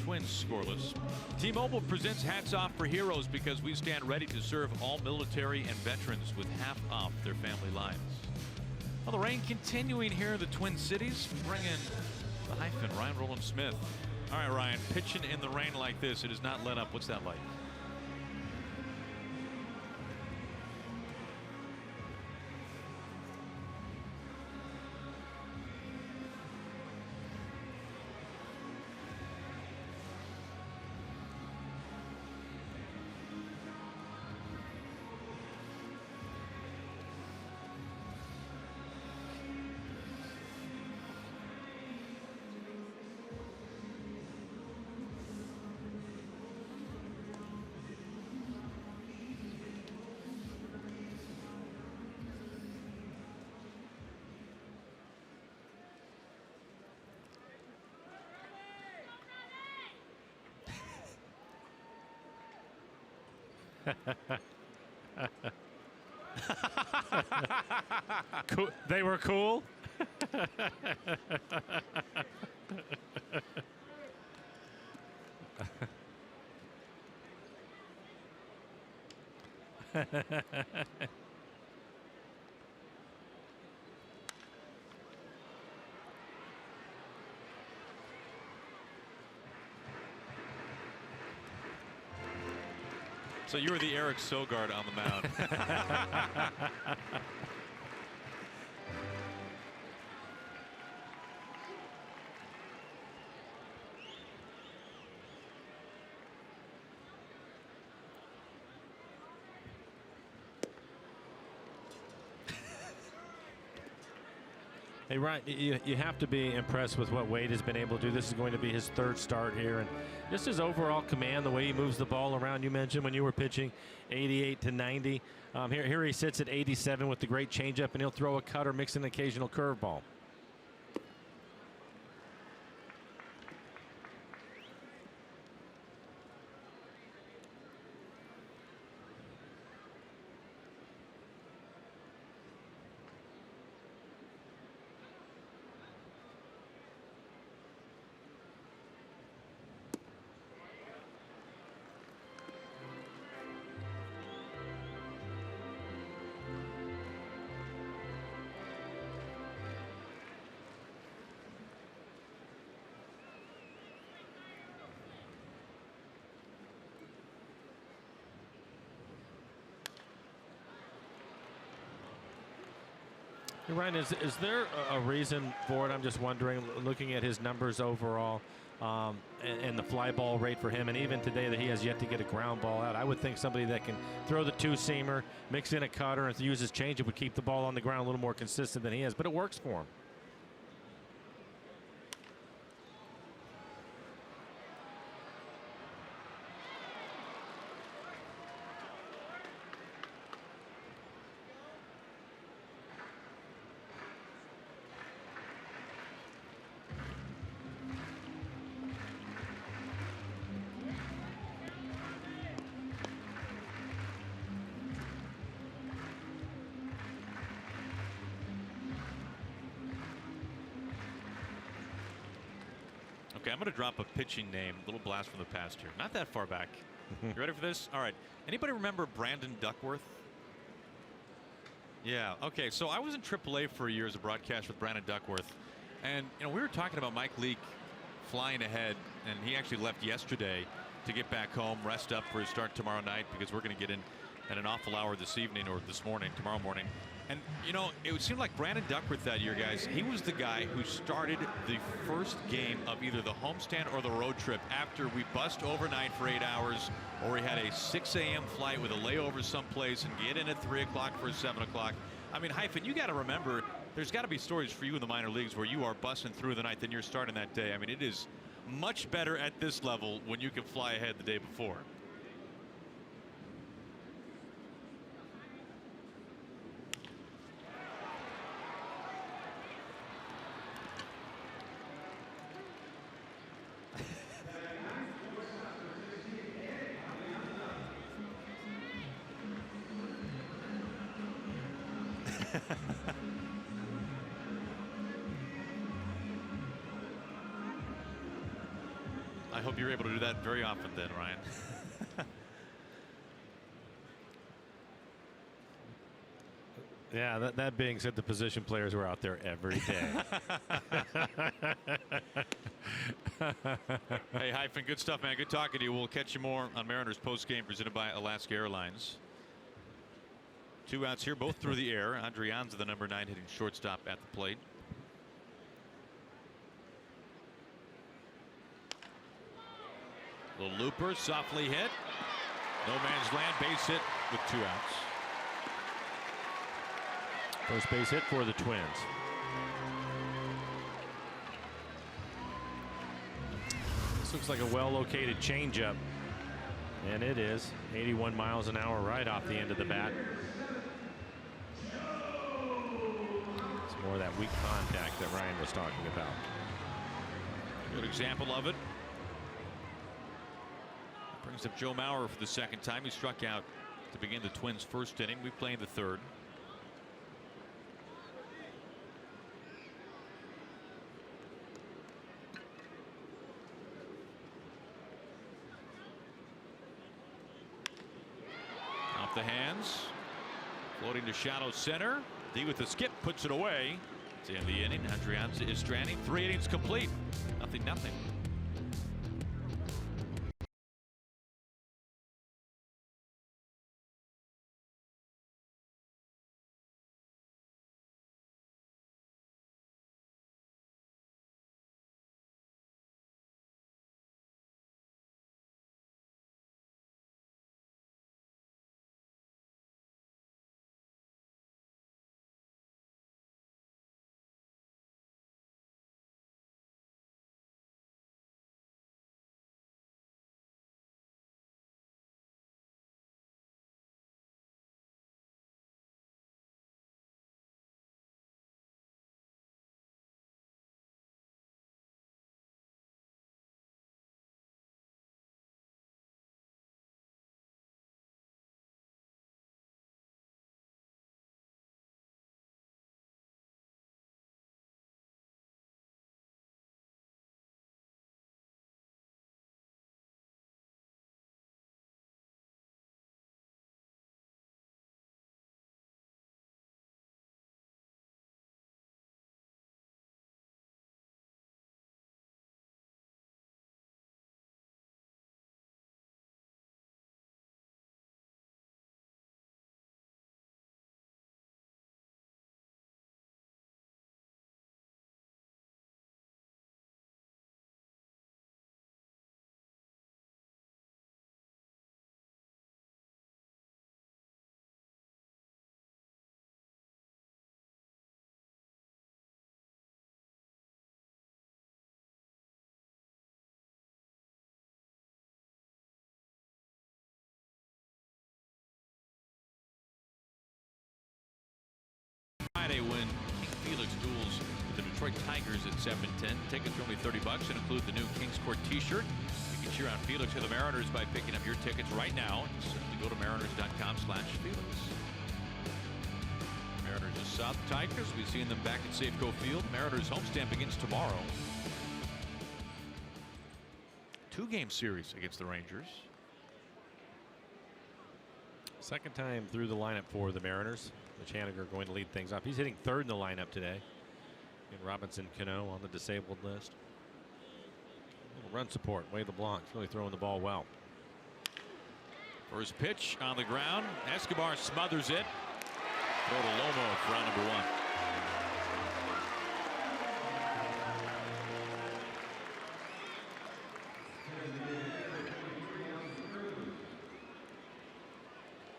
Twins scoreless. T-Mobile presents Hats Off for Heroes because we stand ready to serve all military and veterans with half off their family lines. Well, the rain continuing here in the Twin Cities. We bring in the hyphen, Ryan Roland Smith. All right, Ryan, pitching in the rain like this, it has not let up. What's that like? Cool. They were cool. So you were the Eric Sogard on the mound. Hey, Ryan, you have to be impressed with what Wade has been able to do. This is going to be his 3rd start here. And just his overall command, the way he moves the ball around. You mentioned when you were pitching 88 to 90. Here he sits at 87 with the great changeup, and he'll throw a cutter, mix an occasional curveball. Ryan, is there a reason for it? I'm just wondering, looking at his numbers overall, and the fly ball rate for him, and even today that he has yet to get a ground ball out. I would think somebody that can throw the two-seamer, mix in a cutter, and use his changeup would keep the ball on the ground a little more consistent than he is, but it works for him. Okay, I'm going to drop a pitching name, a little blast from the past here. Not that far back. You ready for this? All right. Anybody remember Brandon Duckworth? Yeah. Okay. So I was in AAA for a year as a broadcast with Brandon Duckworth, and we were talking about Mike Leake flying ahead, and he actually left yesterday to get back home, rest up for his start tomorrow night, because we're going to get in at an awful hour this evening, or this morning, tomorrow morning. And it would seem like Brandon Duckworth that year, guys, he was the guy who started the first game of either the homestand or the road trip after we bussed overnight for 8 hours, or we had a 6 a.m. flight with a layover someplace and get in at 3 o'clock for 7 o'clock. I mean, Hyphen, you got to remember, there's got to be stories for you in the minor leagues where you are bussing through the night, then you're starting that day. I mean, it is much better at this level when you can fly ahead the day before. I hope you're able to do that very often then, Ryan. Yeah, that being said, the position players were out there every day. Hey, Hyphen, good stuff, man. Good talking to you. We'll catch you more on Mariners post-game presented by Alaska Airlines. 2 outs here, both through the air. Adrianza, the number 9, hitting shortstop at the plate. Little looper, softly hit. No man's land, base hit with 2 outs. First base hit for the Twins. This looks like a well-located changeup, and it is 81 miles an hour right off the end of the bat. It's more of that weak contact that Ryan was talking about. Good example of it. Brings up Joe Mauer for the second time. He struck out to begin the Twins' first inning. We play in the third. Off the hands. Floating to shallow center. D with the skip puts it away. It's the end of the inning. Adrianza is stranding. 3 innings complete. Nothing. Detroit Tigers at 7:10. Tickets are only $30 and include the new Kings Court t-shirt. You can cheer on Felix or the Mariners by picking up your tickets right now. Just simply go to mariners.com/Felix. Mariners is South Tigers. We've seen them back at Safeco Field. Mariners homestand begins tomorrow. 2-game series against the Rangers. Second time through the lineup for the Mariners. Mitch Haniger going to lead things off. He's hitting third in the lineup today. And Robinson Cano on the disabled list. Little run support. Wade LeBlanc's really throwing the ball well. First pitch on the ground. Escobar smothers it. Throw to Lomo for round number 1.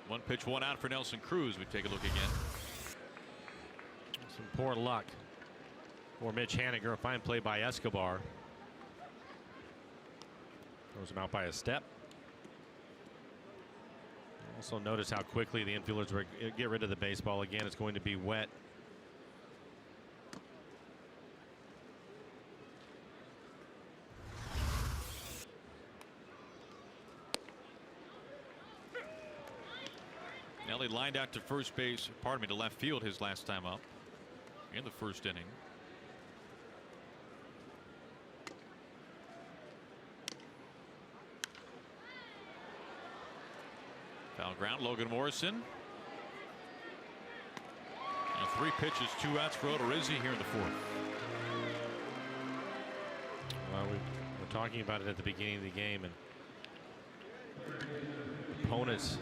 One pitch, one out for Nelson Cruz. We take a look again. Some poor luck for Mitch Haniger. A fine play by Escobar. Throws him out by a step. Also notice how quickly the infielders get rid of the baseball. Again, it's going to be wet. Nelly lined out to first base, pardon me, to left field his last time up in the first inning. Foul ground, Logan Morrison. And 3 pitches, 2 outs for Odorizzi here in the 4th. Well, we were talking about it at the beginning of the game, and opponents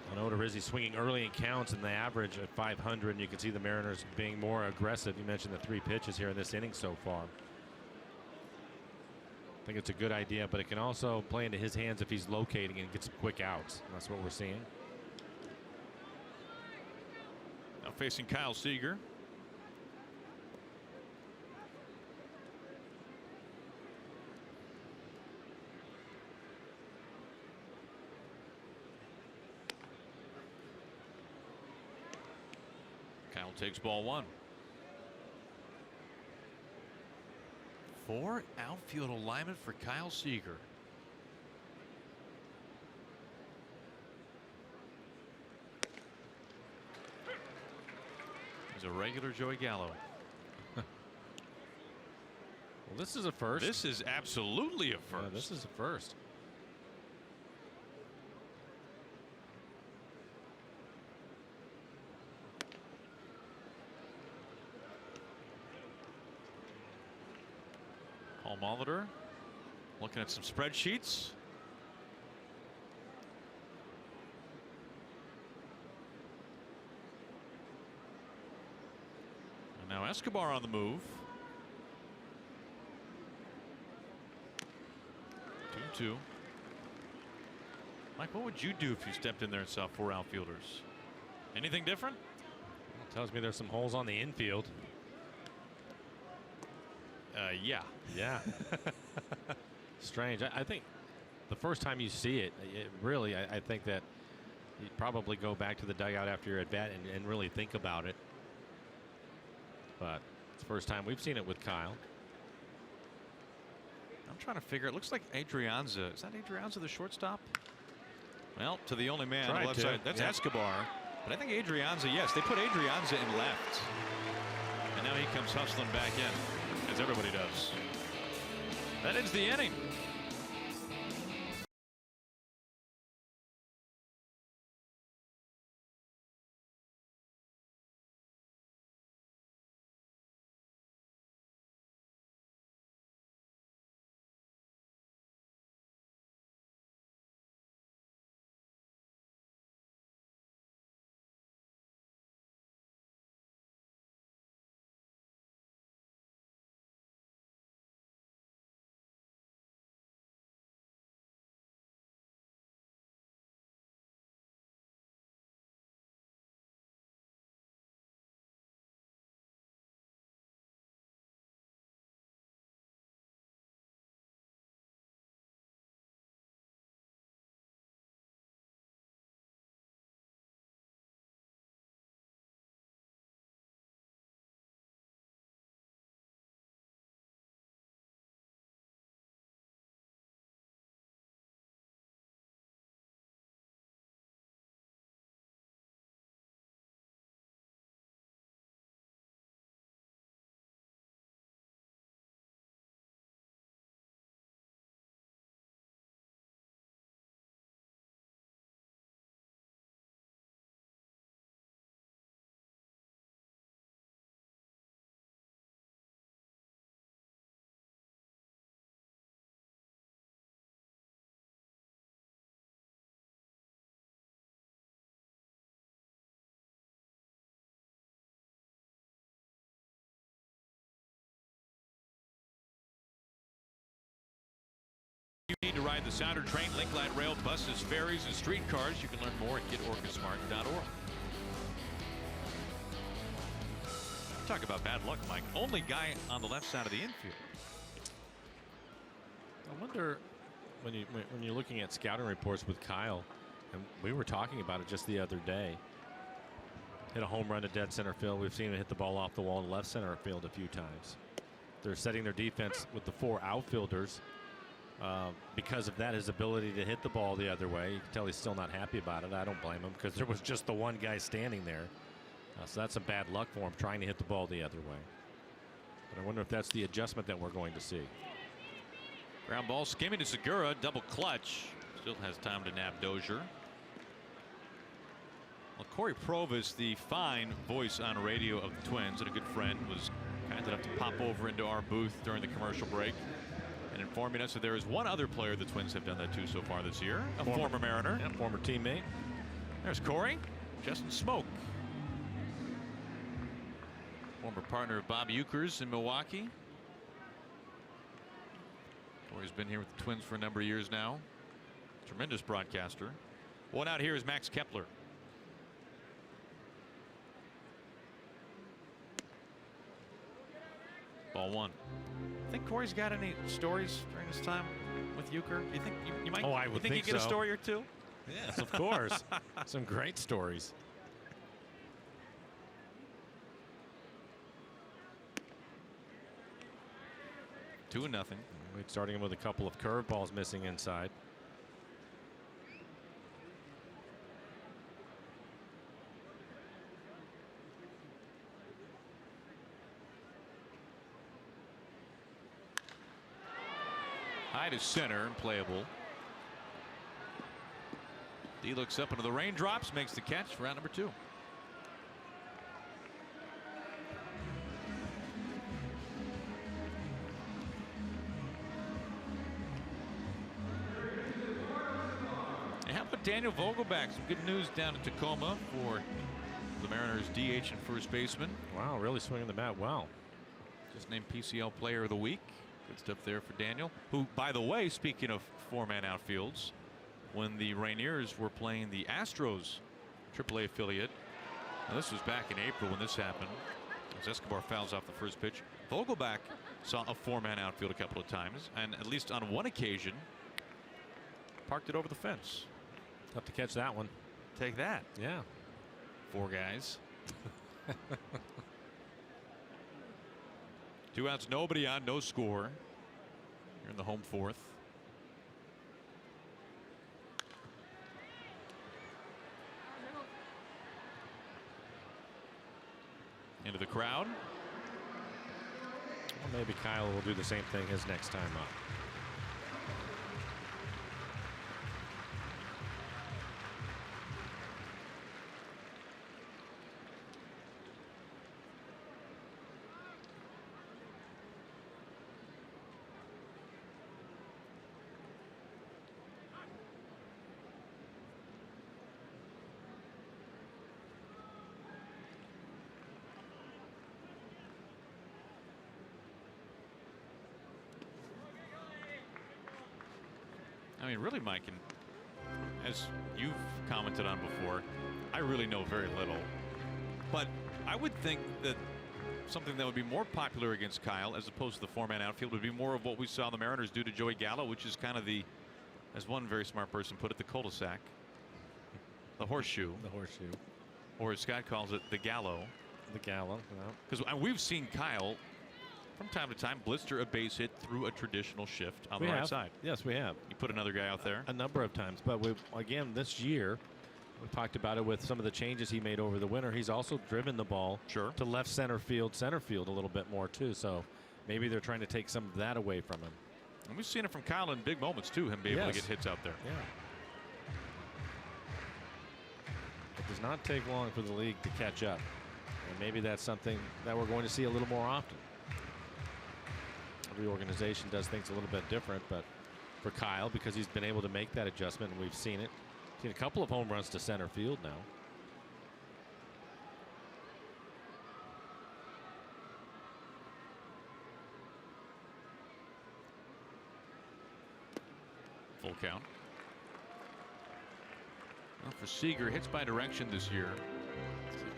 on Odorizzi swinging early in counts, and the average at 500. And you can see the Mariners being more aggressive. You mentioned the 3 pitches here in this inning so far. I think it's a good idea, but it can also play into his hands if he's locating and get some quick outs. And that's what we're seeing. Now facing Kyle Seager. Kyle takes ball 1. 4 outfield alignment for Kyle Seager. He's a regular Joey Gallo. Well, this is a first. This is absolutely a first. Yeah, this is a first. Paul Molitor looking at some spreadsheets. And now Escobar on the move. 2-2. Mike, what would you do if you stepped in there and saw 4 outfielders? Anything different? It tells me there's some holes on the infield. Yeah. Yeah. Strange. I think the first time you see it, really, I think that you'd probably go back to the dugout after your at bat and really think about it. But it's the first time we've seen it with Kyle. I'm trying to figure. It looks like Adrianza. Is that Adrianza, the shortstop? Well, to the only man on the left side. That's Escobar. But I think Adrianza, yes, they put Adrianza in left. And now he comes hustling back in, as everybody does. That ends the inning. ride the Sounder train, link light rail, buses, ferries, and streetcars. You can learn more at getorcasmart.org. Talk about bad luck, Mike. Only guy on the left side of the infield. I wonder when you're looking at scouting reports with Kyle, and we were talking about it just the other day. Hit a home run to dead center field. We've seen him hit the ball off the wall to left center field a few times. They're setting their defense with the 4 outfielders. Because of that, his ability to hit the ball the other way. You can tell he's still not happy about it. I don't blame him because there was just the one guy standing there. So that's some bad luck for him trying to hit the ball the other way. But I wonder if that's the adjustment that we're going to see. Ground ball skimming to Segura. Double clutch. Still has time to nab Dozier. Well, Corey Provis, the fine voice on radio of the Twins and a good friend, was kind enough to pop over into our booth during the commercial break and informing us that there is one other player the Twins have done that to so far this year, a former Mariner. Yeah, former teammate. There's Corey. Justin Smoke. Former partner of Bob Ueckers in Milwaukee. Corey's been here with the Twins for a number of years now. Tremendous broadcaster. One out here is Max Kepler. Ball 1. Think Corey's got any stories during his time with Uecker? You think you might? Oh, I would think you get so. A story or two? Yes, of course. Some great stories. Two and nothing. We're starting him with a couple of curveballs missing inside. High to center and playable. D looks up into the raindrops, makes the catch for round number 2. And how about Daniel Vogelback? Some good news down in Tacoma for the Mariners DH and first baseman. Wow, really swinging the bat well. Just named PCL Player of the Week. Good stuff there for Daniel, who, by the way, speaking of 4-man outfields, when the Rainiers were playing the Astros AAA affiliate, now this was back in April when this happened, as Escobar fouls off the first pitch. Vogelback saw a 4-man outfield a couple of times, and at least on one occasion parked it over the fence. Tough to catch that one. Take that. Yeah. 4 guys. 2 outs, nobody on, no score. You're in the home 4th. Into the crowd. Well, maybe Kyle will do the same thing his next time up. I mean, really, Mike, and as you've commented on before, I really know very little. But I would think that something that would be more popular against Kyle, as opposed to the 4-man outfield, would be more of what we saw the Mariners do to Joey Gallo, which is kind of the, as one very smart person put it, the cul-de-sac, the horseshoe. The horseshoe. Or as Scott calls it, the Gallo. The Gallo. Because we've seen Kyle from time to time blister a base hit through a traditional shift on the right side. Yes, we have. You put another guy out there a number of times, but again this year we talked about it with some of the changes he made over the winter. He's also driven the ball to left center field a little bit more too. So maybe they're trying to take some of that away from him. And we've seen it from Kyle in big moments too, him be able to get hits out there. Yeah. It does not take long for the league to catch up, and maybe that's something that we're going to see a little more often. Every organization does things a little bit different, but for Kyle, because he's been able to make that adjustment, and we've seen it. Seen a couple of home runs to center field now. Full count. Well, for Seager, hits by direction this year.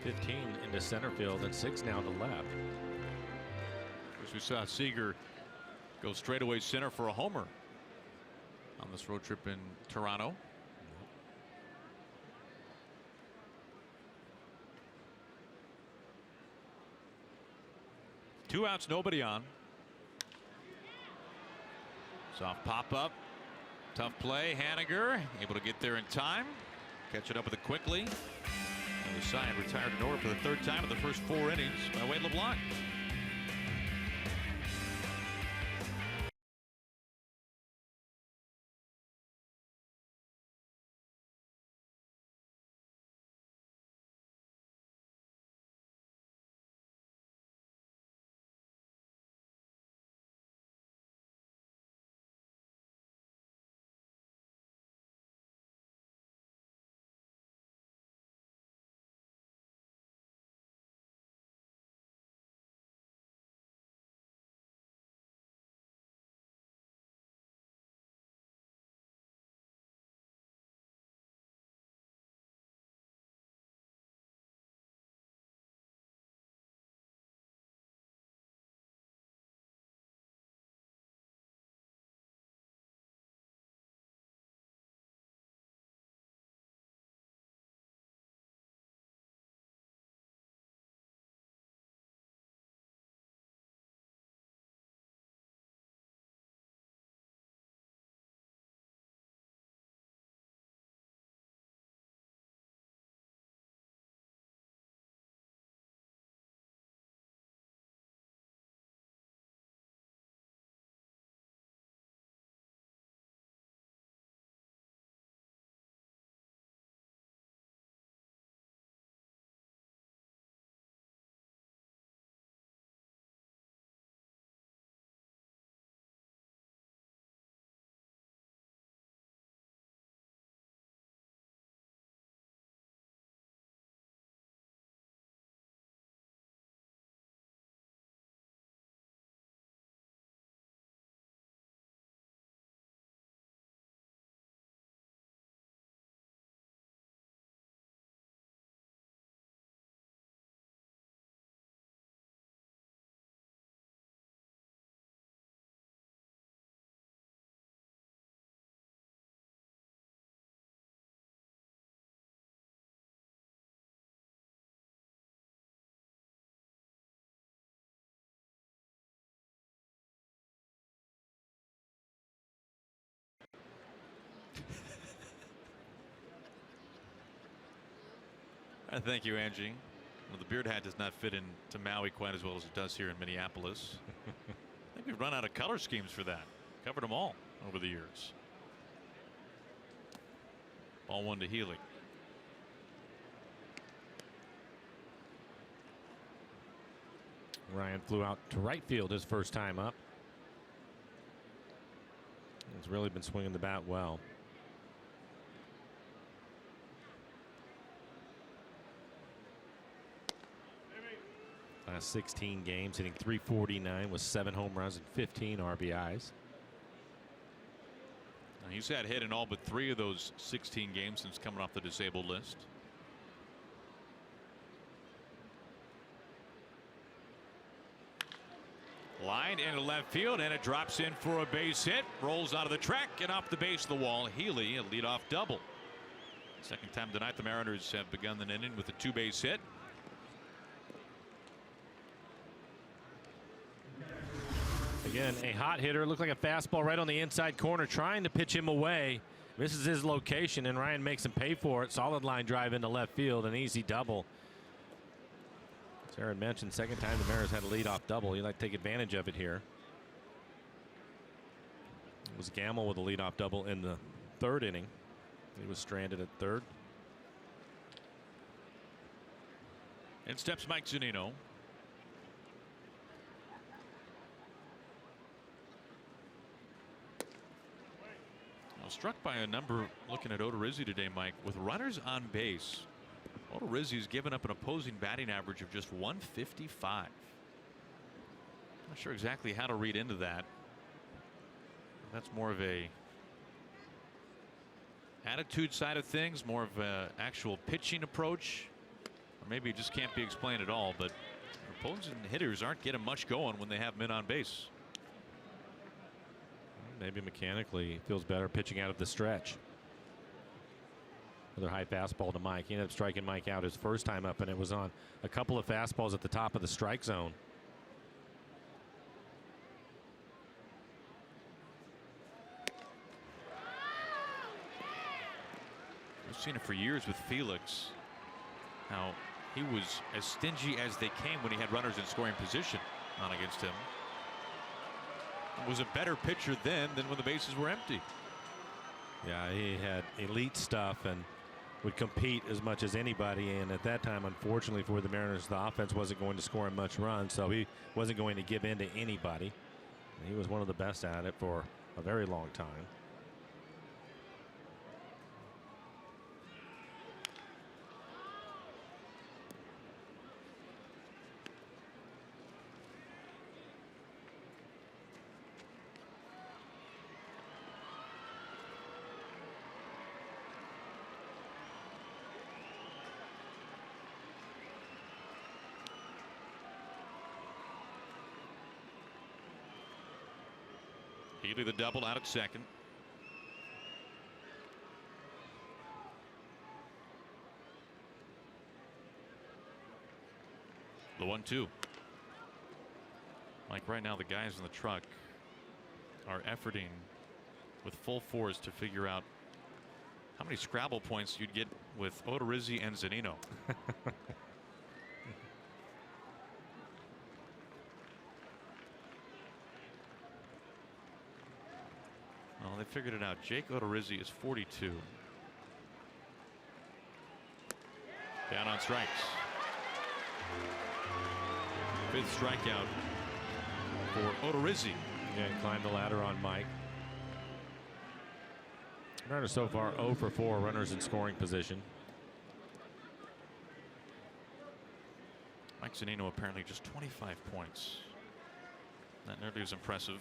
15 into center field and 6 now to left. As we saw Seager go straightaway center for a homer on this road trip in Toronto. Two outs, nobody on. Soft pop up. Tough play. Haniger able to get there in time. Catch it up with it quickly. And the side retired in order for the third time in the first 4 innings by Wade LeBlanc. Thank you, Angie. Well, the beard hat does not fit into Maui quite as well as it does here in Minneapolis. I think we've run out of color schemes for that. Covered them all over the years. Ball 1 to Healy. Ryan flew out to right field his first time up. He's really been swinging the bat well. Last 16 games, hitting .349 with 7 home runs and 15 RBIs. He's had hit in all but 3 of those 16 games since coming off the disabled list. Lined into left field, and it drops in for a base hit. Rolls out of the track and off the base of the wall. Healy, a leadoff double. Second time tonight the Mariners have begun the inning with a 2-base hit. Again, a hot hitter. Looked like a fastball right on the inside corner, trying to pitch him away. Misses his location, and Ryan makes him pay for it. Solid line drive into left field, an easy double. As Aaron mentioned, second time the Mariners had a leadoff double. He'd like to take advantage of it here. It was Gamble with a leadoff double in the 3rd inning. He was stranded at 3rd. In steps Mike Zunino. Struck by a number looking at Odorizzi today, Mike, with runners on base. Odorizzi's given up an opposing batting average of just 155. Not sure exactly how to read into that. That's more of a attitude side of things, more of an actual pitching approach, or maybe it just can't be explained at all. But opposing hitters aren't getting much going when they have men on base. Maybe mechanically feels better pitching out of the stretch. Another high fastball to Mike. He ended up striking Mike out his first time up, and it was on a couple of fastballs at the top of the strike zone. We've seen it for years with Felix, how he was as stingy as they came when he had runners in scoring position on against him. Was a better pitcher then than when the bases were empty. Yeah, he had elite stuff and would compete as much as anybody. And at that time, unfortunately for the Mariners, the offense wasn't going to score him much runs, so he wasn't going to give in to anybody. And he was one of the best at it for a very long time. Healy the double out at second. The 1-2. Like right now, the guys in the truck are efforting with full force to figure out how many Scrabble points you'd get with Odorizzi and Zunino. Well, they figured it out. Jake Odorizzi is 42. Down on strikes. Fifth strikeout for Odorizzi. Yeah, he climbed the ladder on Mike. Mariners so far 0 for 4 runners in scoring position. Mike Zunino apparently just 25 points. Not nearly as impressive.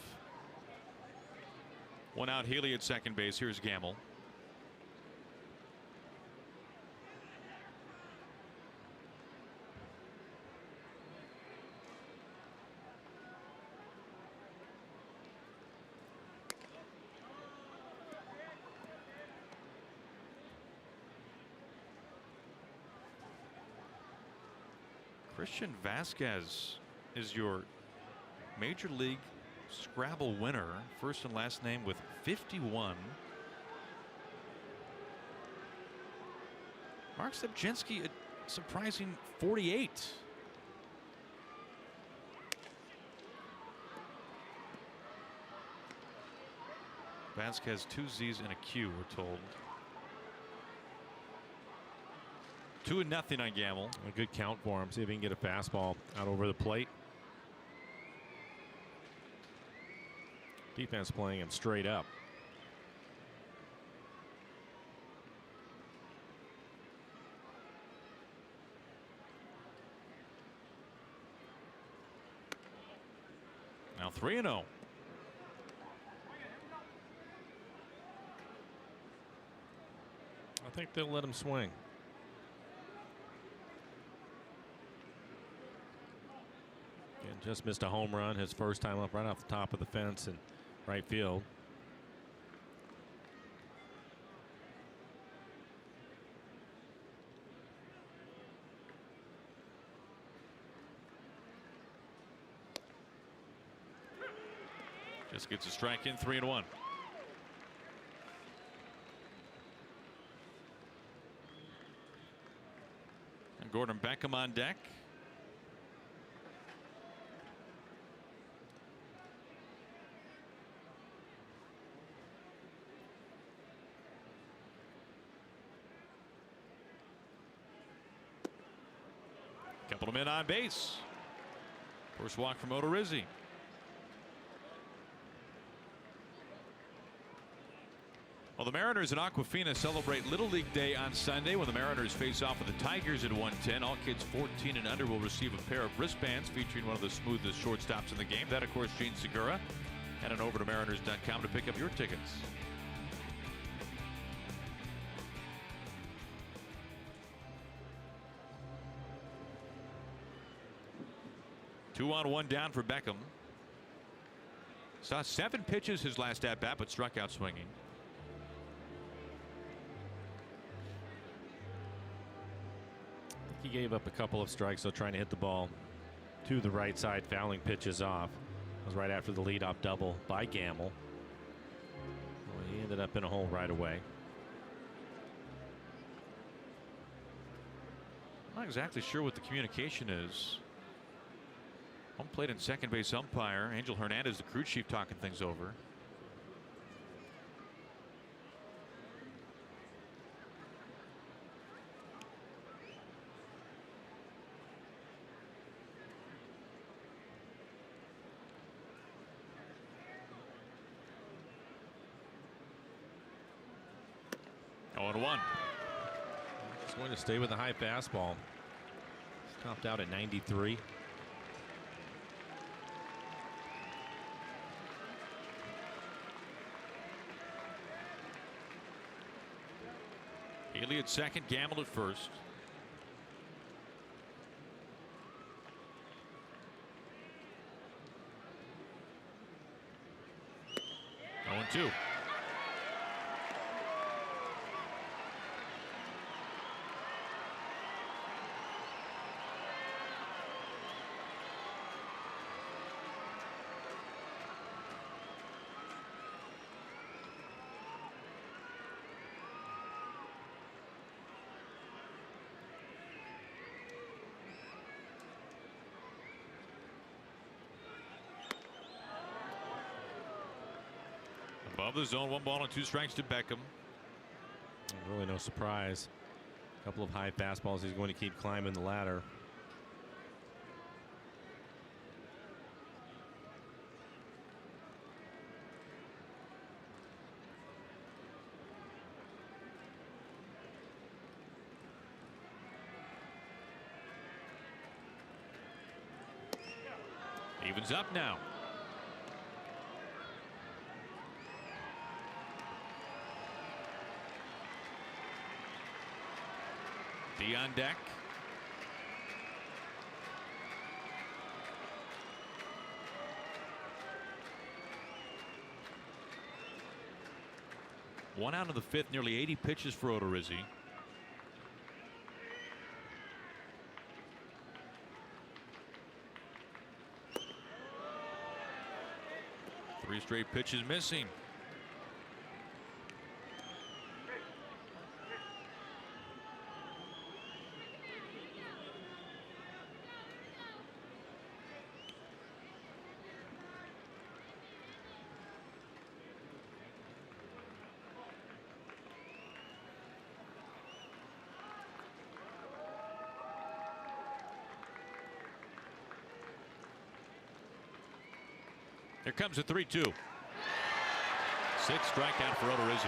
One out, Healy at second base. Here's Gamble. Christian Vasquez is your Major League Scrabble winner, first and last name with 51. Mark Stepczynski a surprising 48. Vasquez 2 Z's and a Q, we're told. 2-0 on Gamble. A good count for him. See if he can get a fastball out over the plate. Defense playing him straight up. Now 3-0. I think they'll let him swing. And just missed a home run his first time up, right off the top of the fence in right field. Just gets a strike in, 3-1. And Gordon Beckham on deck. Couple of men on base. First walk from Odorizzi. Well, the Mariners and Aquafina celebrate Little League Day on Sunday when the Mariners face off with the Tigers at 1:10. All kids 14 and under will receive a pair of wristbands featuring one of the smoothest shortstops in the game. That, of course, Gene Segura. Head on over to Mariners.com to pick up your tickets. 2 on 1 down for Beckham. Saw 7 pitches his last at bat, but struck out swinging. He gave up a couple of strikes, so trying to hit the ball to the right side, fouling pitches off. It was right after the leadoff double by Gamble. Well, he ended up in a hole right away. Not exactly sure what the communication is. Home plate and second base umpire Angel Hernandez, the crew chief, talking things over. Oh, and 1. He's going to stay with the high fastball. He's topped out at 93. Haley at second, Gamble at first. 0-2. Above the zone, 1 ball and 2 strikes to Beckham. Really no surprise. A couple of high fastballs. He's going to keep climbing the ladder. Evens up now. D on deck. One out of the 5th, nearly 80 pitches for Odorizzi. Three straight pitches missing. Here comes a 3-2. 6 strikeout for Odorizzi.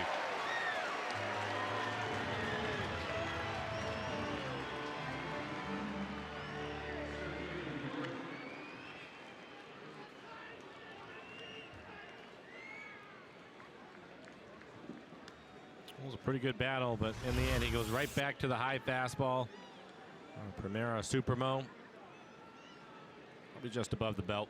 It was a pretty good battle, but in the end, he goes right back to the high fastball. Primera Supermo. Probably just above the belt.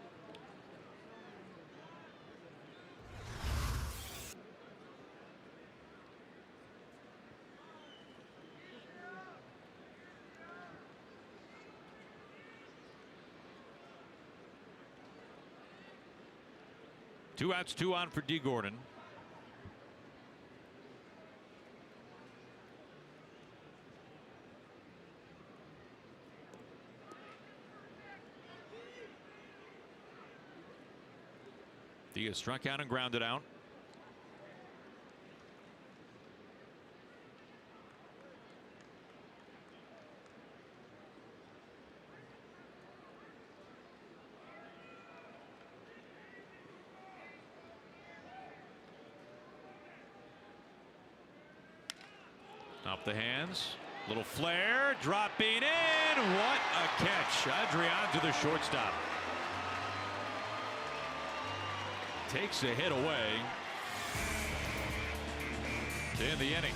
Two outs, 2 on for D. Gordon. Diaz struck out and grounded out. Off the hands, little flare, dropping in. What a catch! Adrian to the shortstop. Takes a hit away to end the inning.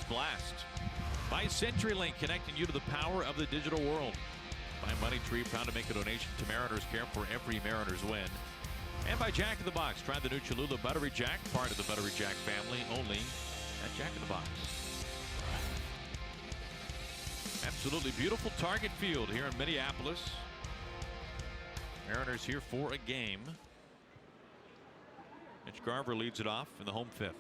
Blast by CenturyLink, connecting you to the power of the digital world. By Money Tree, proud to make a donation to Mariners Care for every Mariners win. And by Jack in the Box. Try the new Cholula Buttery Jack, part of the Buttery Jack family, only at Jack in the Box. Absolutely beautiful Target Field here in Minneapolis. Mariners here for a game. Mitch Garver leads it off in the home fifth.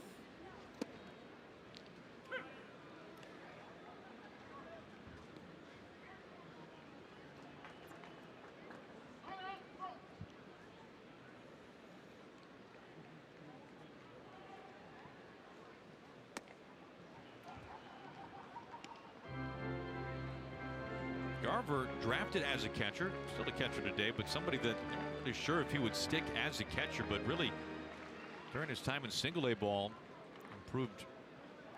Garver drafted as a catcher, still a catcher today, but somebody that not really sure if he would stick as a catcher, but really during his time in single A ball improved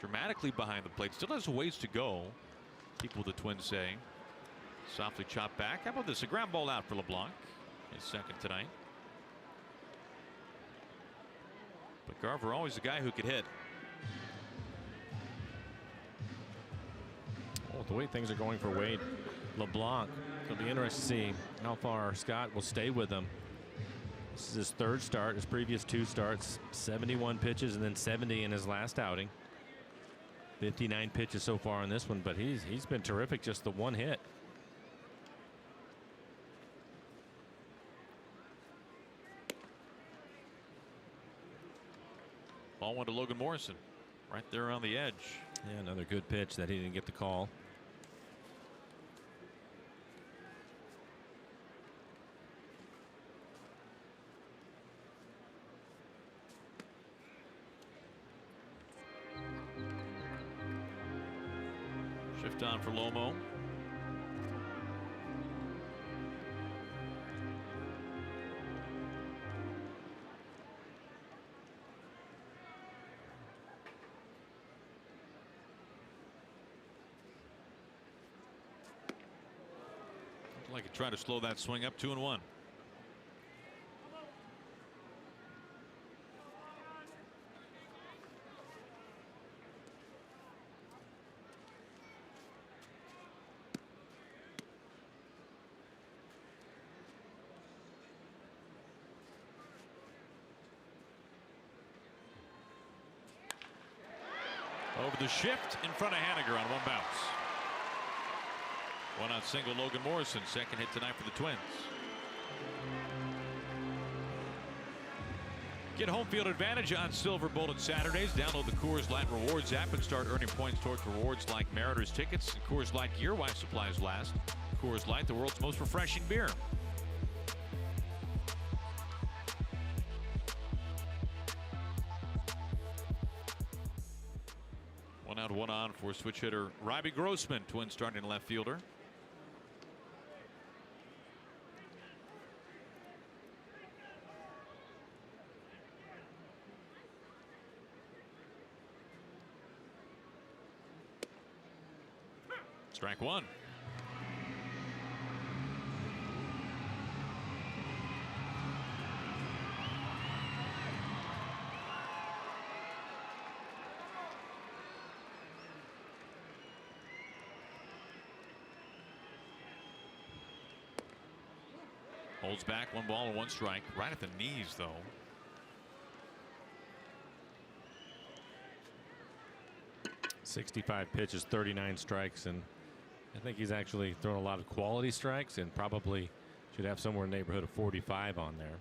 dramatically behind the plate. Still has a ways to go, people the Twins say. Softly chopped back. How about this? A ground ball out for LeBlanc, his second tonight. But Garver always the guy who could hit. Oh, the way things are going for Wade LeBlanc, it'll be interesting to see how far Scott will stay with him. This is his third start. His previous two starts, 71 pitches and then 70 in his last outing. 59 pitches so far on this one, but he's been terrific. Just the one hit. Ball went to Logan Morrison, right there on the edge. Yeah, another good pitch that he didn't get the call. Shift on for Lomo. Like he tried to slow that swing up. 2-1. Over the shift in front of Haniger on one bounce. One out single, Logan Morrison. Second hit tonight for the Twins. Get home field advantage on Silver Bullet Saturdays. Download the Coors Light Rewards app and start earning points towards rewards like Mariners tickets and Coors Light gear while supplies last. Coors Light, the world's most refreshing beer. One out, one on for switch hitter Robbie Grossman, Twins starting left fielder. Strike one. Holds back, 1 ball and 1 strike. Right at the knees, though. .65 pitches, 39 strikes, and I think he's actually thrown a lot of quality strikes and probably should have somewhere in the neighborhood of 45 on there.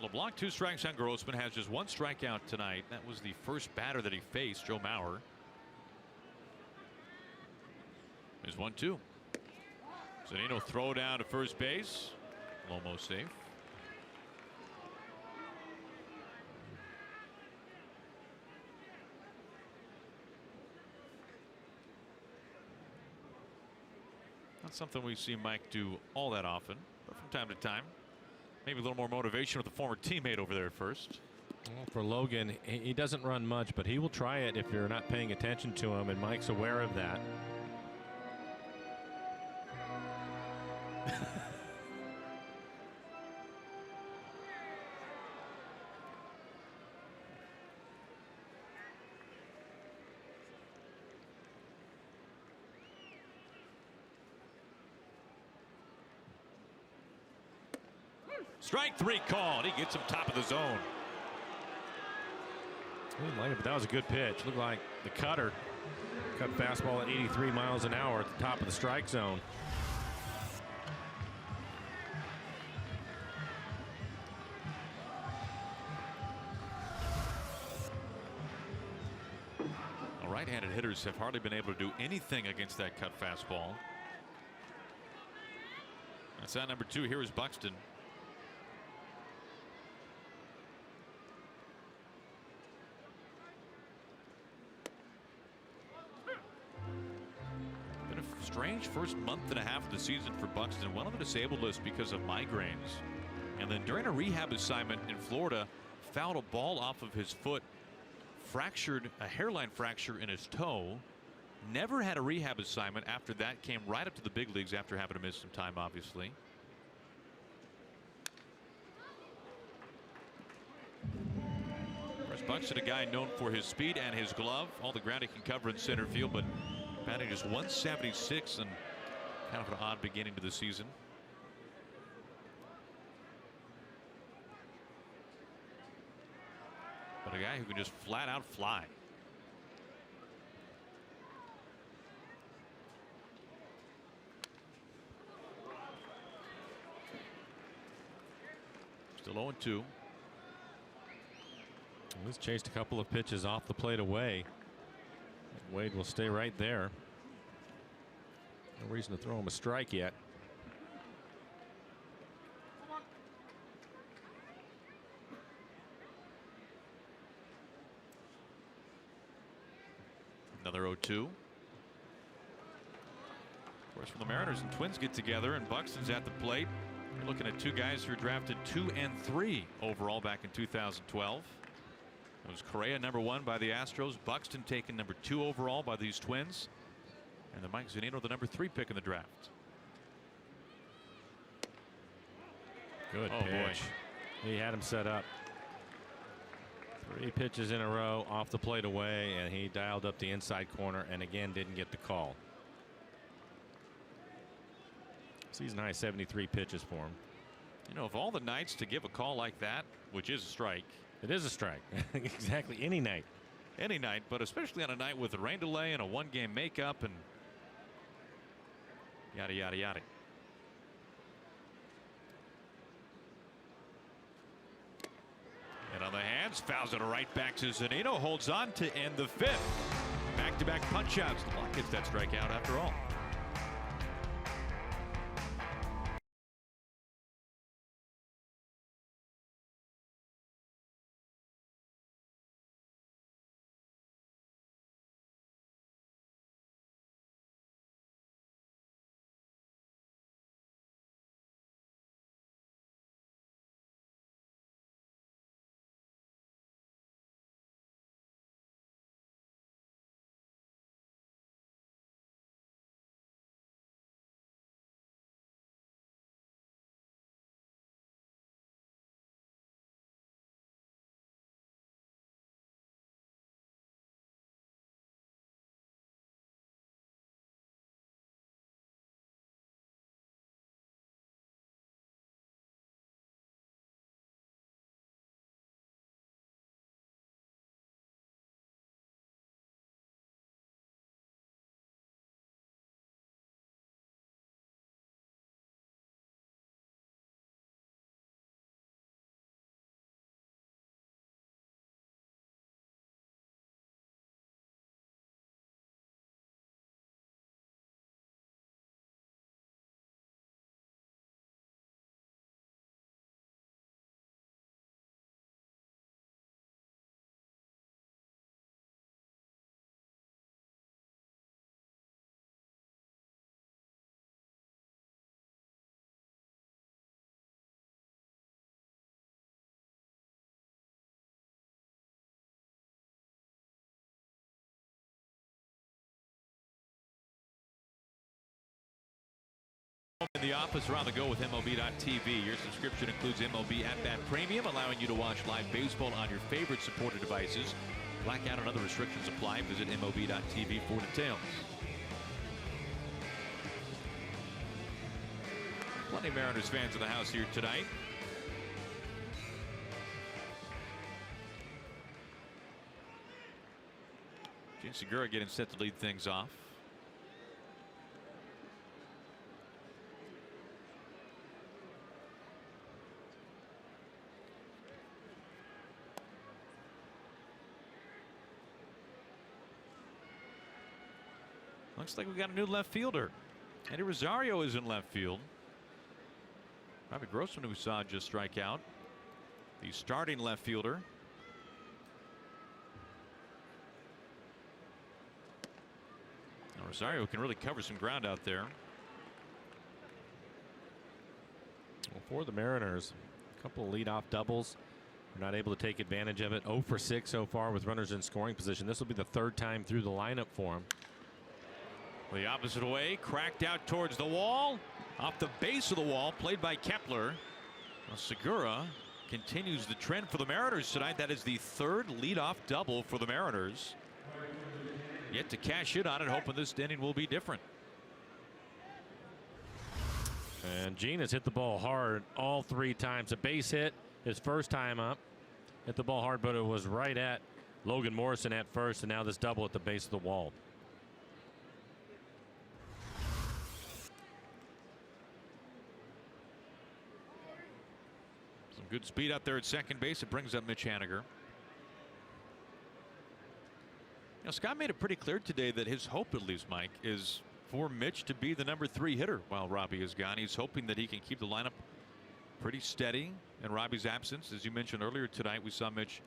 LeBlanc 2 strikes on Grossman, has just 1 strikeout tonight. That was the first batter that he faced, Joe Mauer. There's 1-2. Zunino throw down to first base. Lomo safe. Not something we see Mike do all that often, but from time to time. Maybe a little more motivation with the former teammate over there first. Well, for Logan, he doesn't run much, but he will try it if you're not paying attention to him, and Mike's aware of that. Strike 3 called. He gets him top of the zone. I didn't like it, but that was a good pitch. Looked like the cutter cut fastball at 83 miles an hour at the top of the strike zone. Well, right-handed hitters have hardly been able to do anything against that cut fastball. That's out number 2. Here is Buxton. Strange first month and a half of the season for Buxton. Went on the disabled list because of migraines, and then during a rehab assignment in Florida, fouled a ball off of his foot, fractured a hairline fracture in his toe. Never had a rehab assignment after that. Came right up to the big leagues after having to miss some time, obviously. Chris Buxton, a guy known for his speed and his glove, all the ground he can cover in center field, but batting just 176 and kind of an odd beginning to the season. But a guy who can just flat out fly. Still 0-2. He's chased a couple of pitches off the plate away. Wade will stay right there. No reason to throw him a strike yet. Another 0-2. Of course, when the Mariners and Twins get together and Buxton's at the plate, you're looking at 2 guys who were drafted 2 and 3 overall back in 2012. It was Correa number 1 by the Astros, Buxton taken number 2 overall by these Twins, and then Mike Zunino the number 3 pick in the draft. Good pitch. Boy. He had him set up. 3 pitches in a row off the plate away, and he dialed up the inside corner and again didn't get the call. Season high 73 pitches for him. You know, of all the nights to give a call like that, which is a strike. It is a strike. Exactly, any night. Any night, but especially on a night with a rain delay and a 1-game makeup and yada yada yada. And on the hands, fouls it right back to Zunino, holds on to end the 5th. Back-to-back punch-outs. The block gets that strikeout after all. In the office or on the go with MLB.tv. Your subscription includes MLB At Bat Premium, allowing you to watch live baseball on your favorite supported devices. Blackout and other restrictions apply. Visit MLB.tv for details. Plenty of Mariners fans in the house here tonight. Gene Segura getting set to lead things off. Looks like we got a new left fielder. Eddie Rosario is in left field. Robbie Grossman, who we saw just strike out, the starting left fielder. Now Rosario can really cover some ground out there. Well, for the Mariners, a couple of leadoff doubles. They're not able to take advantage of it. 0 for 6 so far with runners in scoring position. This will be the third time through the lineup for him. The opposite way, cracked out towards the wall, off the base of the wall, played by Kepler. Well, Segura continues the trend for the Mariners tonight. That is the third leadoff double for the Mariners. Yet to cash in on it, hoping this inning will be different. And Gene has hit the ball hard all 3 times. A base hit his first time up. Hit the ball hard, but it was right at Logan Morrison at first, and now this double at the base of the wall. Good speed out there at second base. It brings up Mitch Haniger. Now, Scott made it pretty clear today that his hope, at least, Mike, is for Mitch to be the number 3 hitter while Robbie is gone. He's hoping that he can keep the lineup pretty steady in Robbie's absence. As you mentioned earlier tonight, we saw Mitch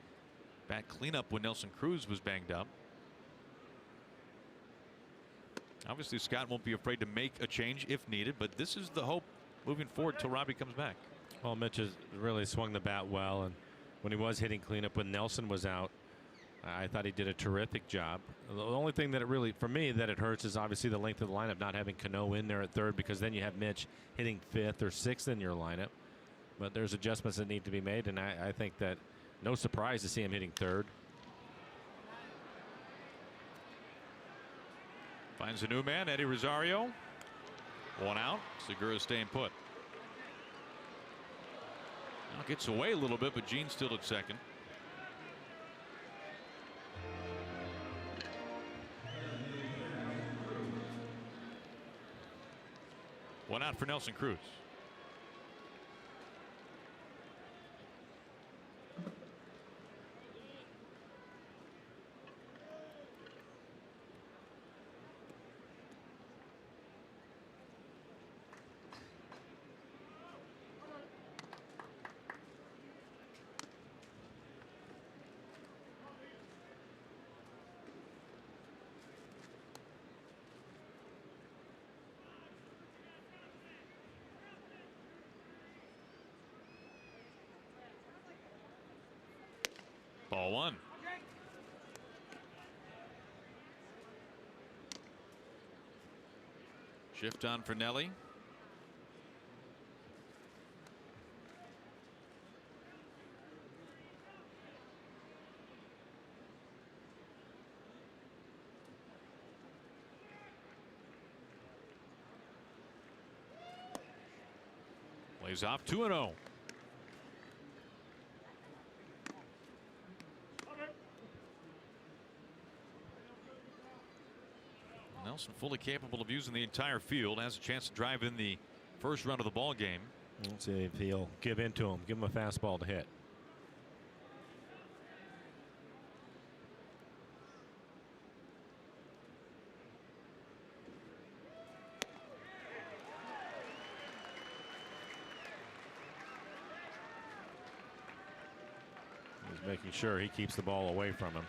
bat cleanup when Nelson Cruz was banged up. Obviously, Scott won't be afraid to make a change if needed, but this is the hope moving forward till Robbie comes back. Well, Mitch has really swung the bat well, and when he was hitting cleanup when Nelson was out, I thought he did a terrific job. The only thing that it really, for me, that it hurts is obviously the length of the lineup, not having Cano in there at third, because then you have Mitch hitting 5th or 6th in your lineup. But there's adjustments that need to be made, and I think that no surprise to see him hitting 3rd. Finds a new man, Eddie Rosario. 1 out. Segura staying put. Now gets away a little bit, but Gene's still at second. One out for Nelson Cruz. Ball 1. Shift on for Nelly. Plays off 2-0. Nelson fully capable of using the entire field, has a chance to drive in the first run of the ball game. Let's see if he'll give in to him, give him a fastball to hit. He's making sure he keeps the ball away from him.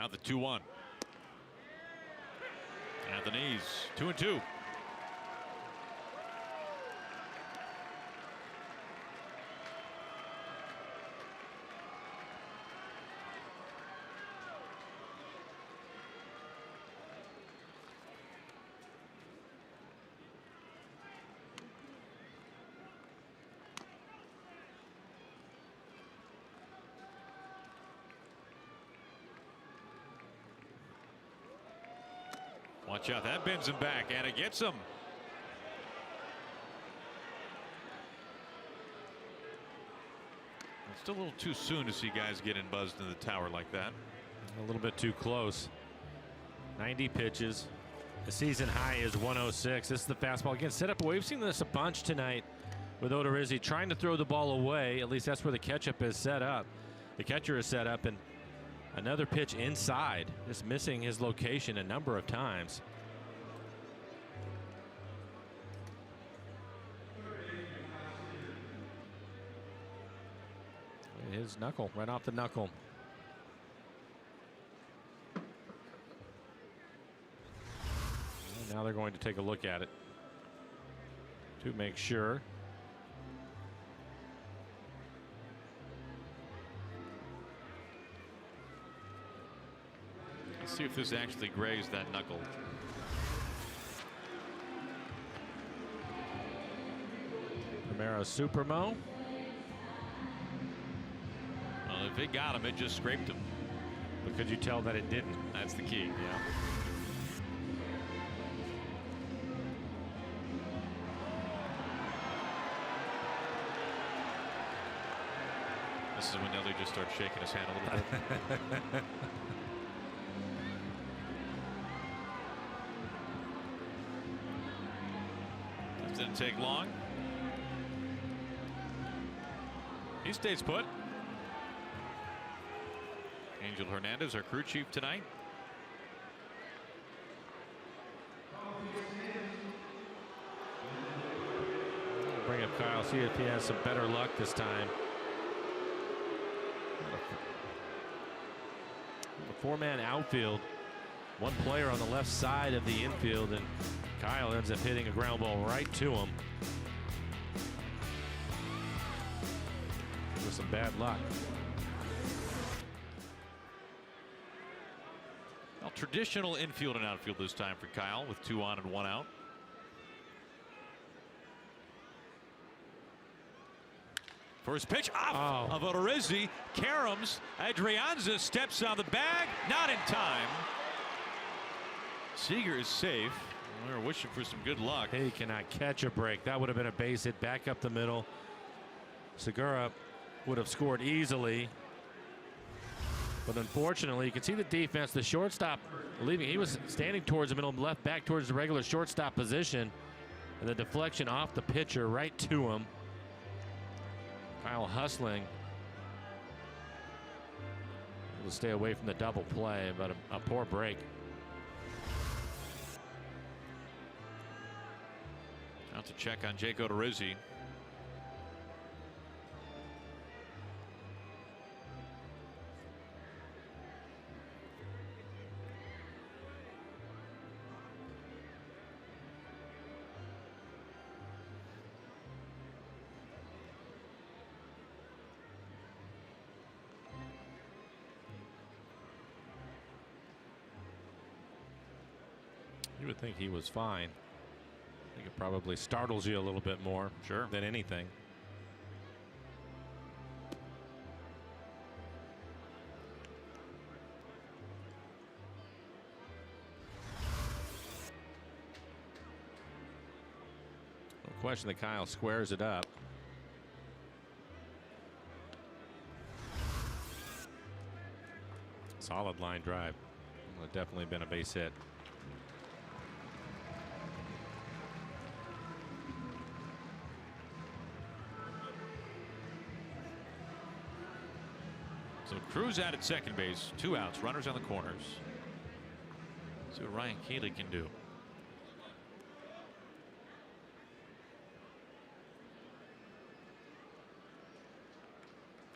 Now the 2-1. At the knees, 2-2. Watch out, that bends him back, and it gets him. It's still a little too soon to see guys getting buzzed in the tower like that. A little bit too close. 90 pitches. The season high is 106. This is the fastball. Again, set up away. We've seen this a bunch tonight with Odorizzi trying to throw the ball away. At least that's where the catch-up is set up. The catcher is set up, and another pitch inside, just missing his location a number of times. His knuckle, right off the knuckle. And now they're going to take a look at it to make sure. Let's see if this actually grazed that knuckle. Romero Supermo. Well, if it got him, it just scraped him. But could you tell that it didn't? That's the key. Yeah. This is when Nelly just starts shaking his hand a little bit. This didn't take long. He stays put. Angel Hernandez, our crew chief tonight. Bring up Kyle, see if he has some better luck this time. A four-man outfield. One player on the left side of the infield, and Kyle ends up hitting a ground ball right to him. With some bad luck. Well, traditional infield and outfield this time for Kyle with 2 on and 1 out. First pitch off of Odorizzi. Karams. Adrianza steps on the bag. Not in time. Seager is safe. We were wishing for some good luck. He cannot catch a break. That would have been a base hit back up the middle. Segura would have scored easily. But unfortunately, you can see the defense, the shortstop leaving. He was standing towards the middle, left back towards the regular shortstop position. And the deflection off the pitcher right to him. Kyle hustling. Able to stay away from the double play, but a poor break. Out to check on Jake Odorizzi. You would think he was fine. I think it probably startles you a little bit more than anything. No question that Kyle squares it up. Solid line drive. Would have definitely been a base hit. So Cruz out at second base, 2 outs, runners on the corners. See what Ryan Keeley can do.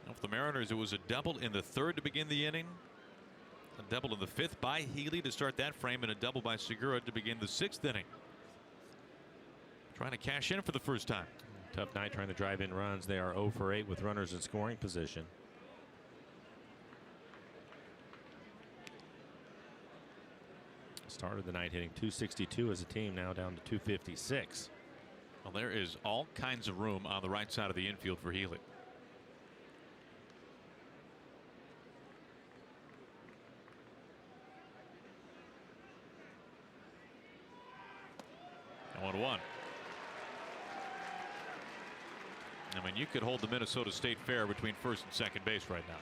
Now for the Mariners, it was a double in the 3rd to begin the inning, a double in the 5th by Healy to start that frame, and a double by Segura to begin the 6th inning. Trying to cash in for the first time. Tough night trying to drive in runs. They are 0 for 8 with runners in scoring position. Started the night hitting .262 as a team, now down to .256. Well, there is all kinds of room on the right side of the infield for Healy. 1-1. I mean, you could hold the Minnesota State Fair between first and second base right now.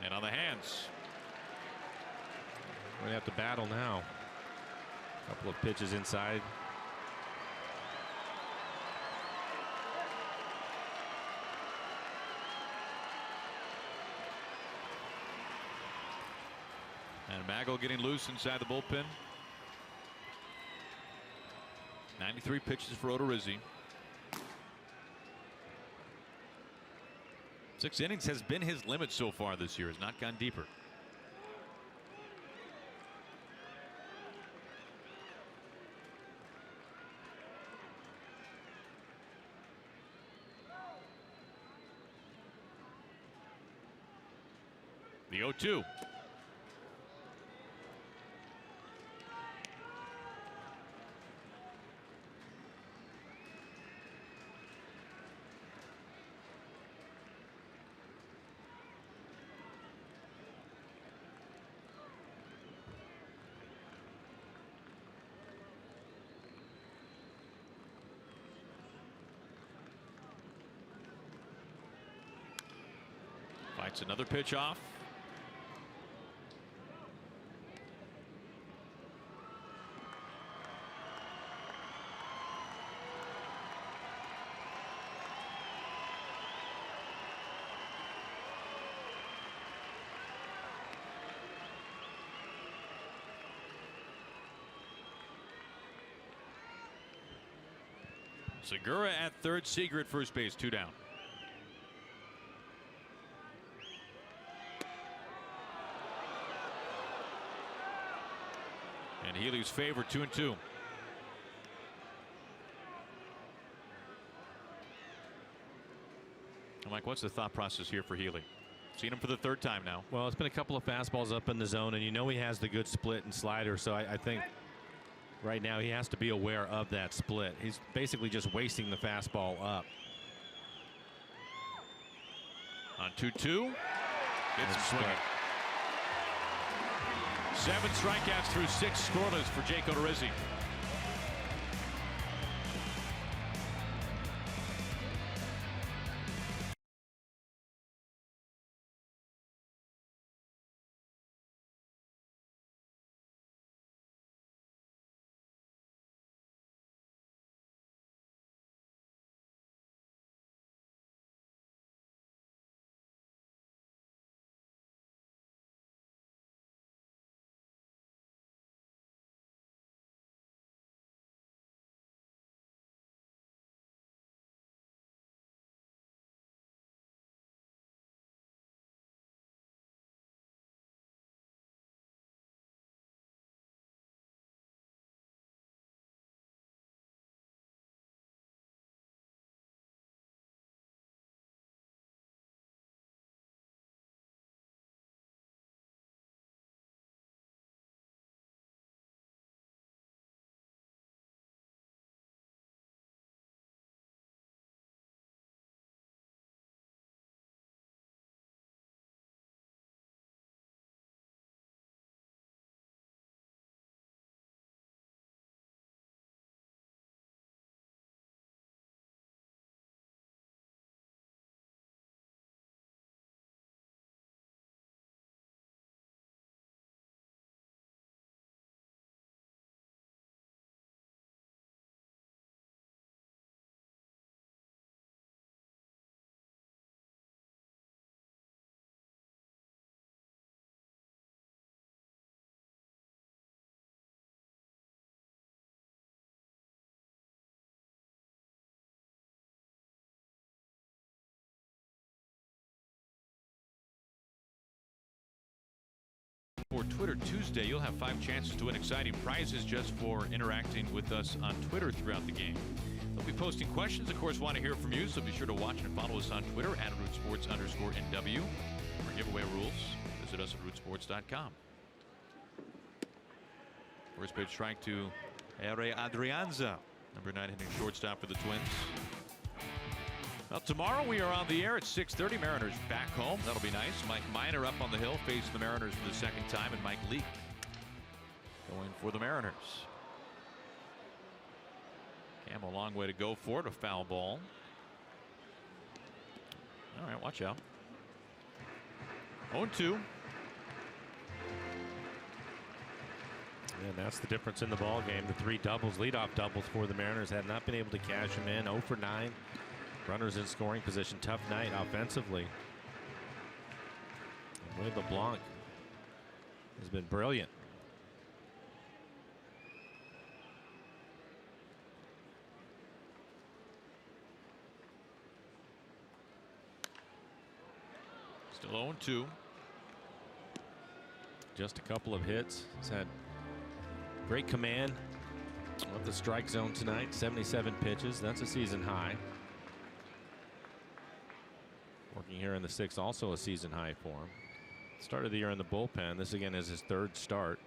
And on the hands. We have to battle now. A couple of pitches inside. And Magel getting loose inside the bullpen. 93 pitches for Odorizzi. 6 innings has been his limit so far this year. Has not gone deeper. The 0-2. Fights another pitch off. Segura at third, Seager at first base, 2 down. And Healy's favor, 2-2. Mike, what's the thought process here for Healy? Seen him for the 3rd time now. Well, it's been a couple of fastballs up in the zone, and you know he has the good split and slider, so I think right now he has to be aware of that split. He's basically just wasting the fastball up. On 2-2. Gets him swinging. 7 strikeouts through 6 scoreless for Jake Odorizzi. For Twitter Tuesday, you'll have 5 chances to win exciting prizes just for interacting with us on Twitter throughout the game. We'll be posting questions. Of course, want to hear from you, so be sure to watch and follow us on Twitter at @RootSports_NW. For giveaway rules, visit us at rootsports.com. First pitch strike to Adrianza, number 9 hitting shortstop for the Twins. Well, tomorrow we are on the air at 6:30. Mariners back home. That'll be nice. Mike Minor up on the hill facing the Mariners for the second time, and Mike Leake going for the Mariners. Cam a long way to go for it. A foul ball. All right, watch out. 0-2. And that's the difference in the ball game. The 3 doubles, leadoff doubles for the Mariners, had not been able to cash them in. 0 for 9. Runners in scoring position. Tough night offensively. Wade LeBlanc has been brilliant. Still 0-2. Just a couple of hits. He's had great command of the strike zone tonight. 77 pitches. That's a season high. Working here in the 6th, also a season high for him. Started the year in the bullpen. This again is his 3rd start.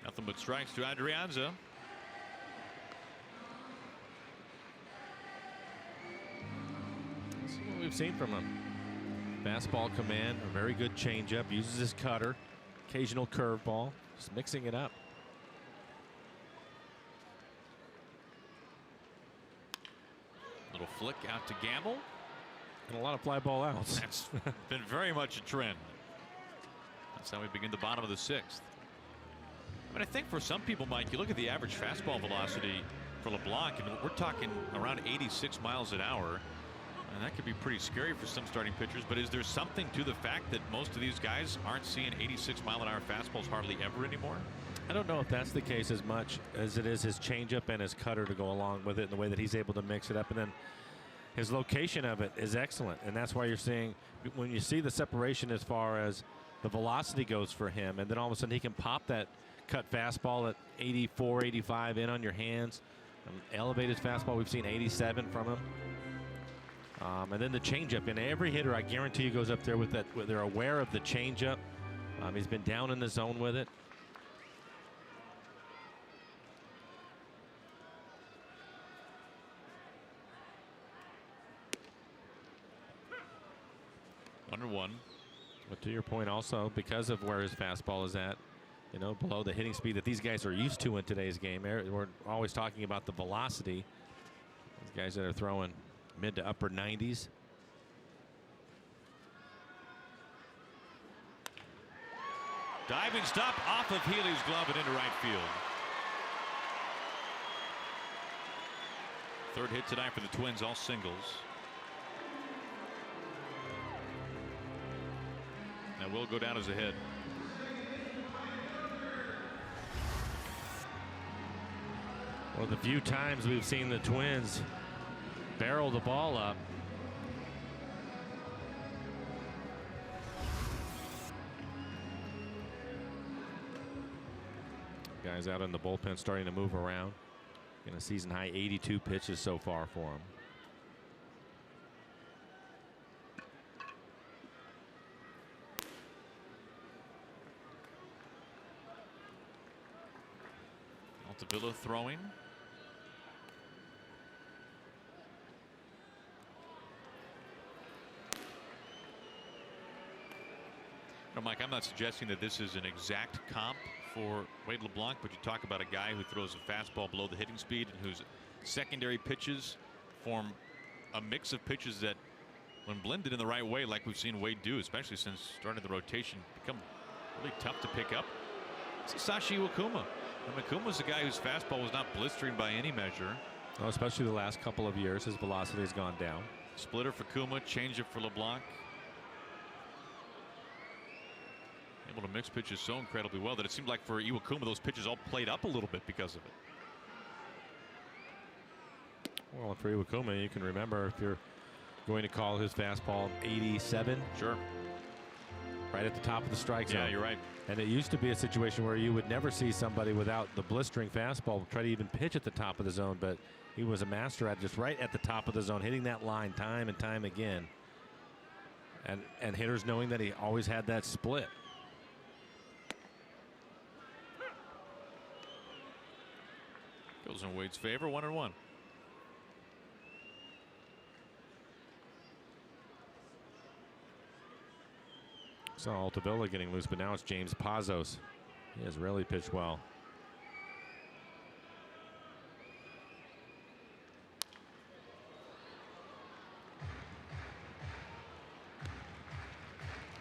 Nothing but strikes to Adrianza. This is what we've seen from him. Fastball command, a very good changeup, uses his cutter, occasional curveball, just mixing it up. Little flick out to Gamble. And a lot of fly ball outs. That's been very much a trend. That's how we begin the bottom of the 6th. I mean, I think for some people, Mike, you look at the average fastball velocity for LeBlanc, and we're talking around 86 miles an hour. And that could be pretty scary for some starting pitchers. But is there something to the fact that most of these guys aren't seeing 86-mile-an-hour fastballs hardly ever anymore? I don't know if that's the case as much as it is his changeup and his cutter to go along with it, and the way that he's able to mix it up. And then his location of it is excellent. And that's why you're seeing, when you see the separation as far as the velocity goes for him, and then all of a sudden he can pop that cut fastball at 84, 85 in on your hands. Elevated fastball, we've seen 87 from him. And then the changeup, and every hitter, I guarantee you, goes up there with that. They're aware of the changeup. He's been down in the zone with it. Under 1. But to your point, also because of where his fastball is at, you know, below the hitting speed that these guys are used to in today's game. We're always talking about the velocity. These guys that are throwing mid to upper 90s. Diving stop off of Healy's glove and into right field. 3rd hit tonight for the Twins, all singles. Now will go down as a hit. One of the few times we've seen the Twins barrel the ball up. Guys out in the bullpen starting to move around. In a season high 82 pitches so far for him. Altavilla throwing. No, Mike, I'm not suggesting that this is an exact comp for Wade LeBlanc, but you talk about a guy who throws a fastball below the hitting speed and whose secondary pitches form a mix of pitches that, when blended in the right way, like we've seen Wade do, especially since starting the rotation, become really tough to pick up. It's Sashi Iwakuma. And Akuma's a guy whose fastball was not blistering by any measure. Oh, especially the last couple of years, his velocity has gone down. Splitter for Kuma, changeup for LeBlanc. Able to mix pitches so incredibly well that it seemed like for Iwakuma those pitches all played up a little bit because of it. Well, for Iwakuma, you can remember if you're going to call his fastball 87. Sure. right at the top of the strike zone. Yeah, you're right. And it used to be a situation where you would never see somebody without the blistering fastball try to even pitch at the top of the zone, but he was a master at just right at the top of the zone, hitting that line time and time again. And hitters knowing that he always had that split. Goes in Wade's favor, 1-1. Saw Altavilla getting loose, but now it's James Pazos. He has really pitched well.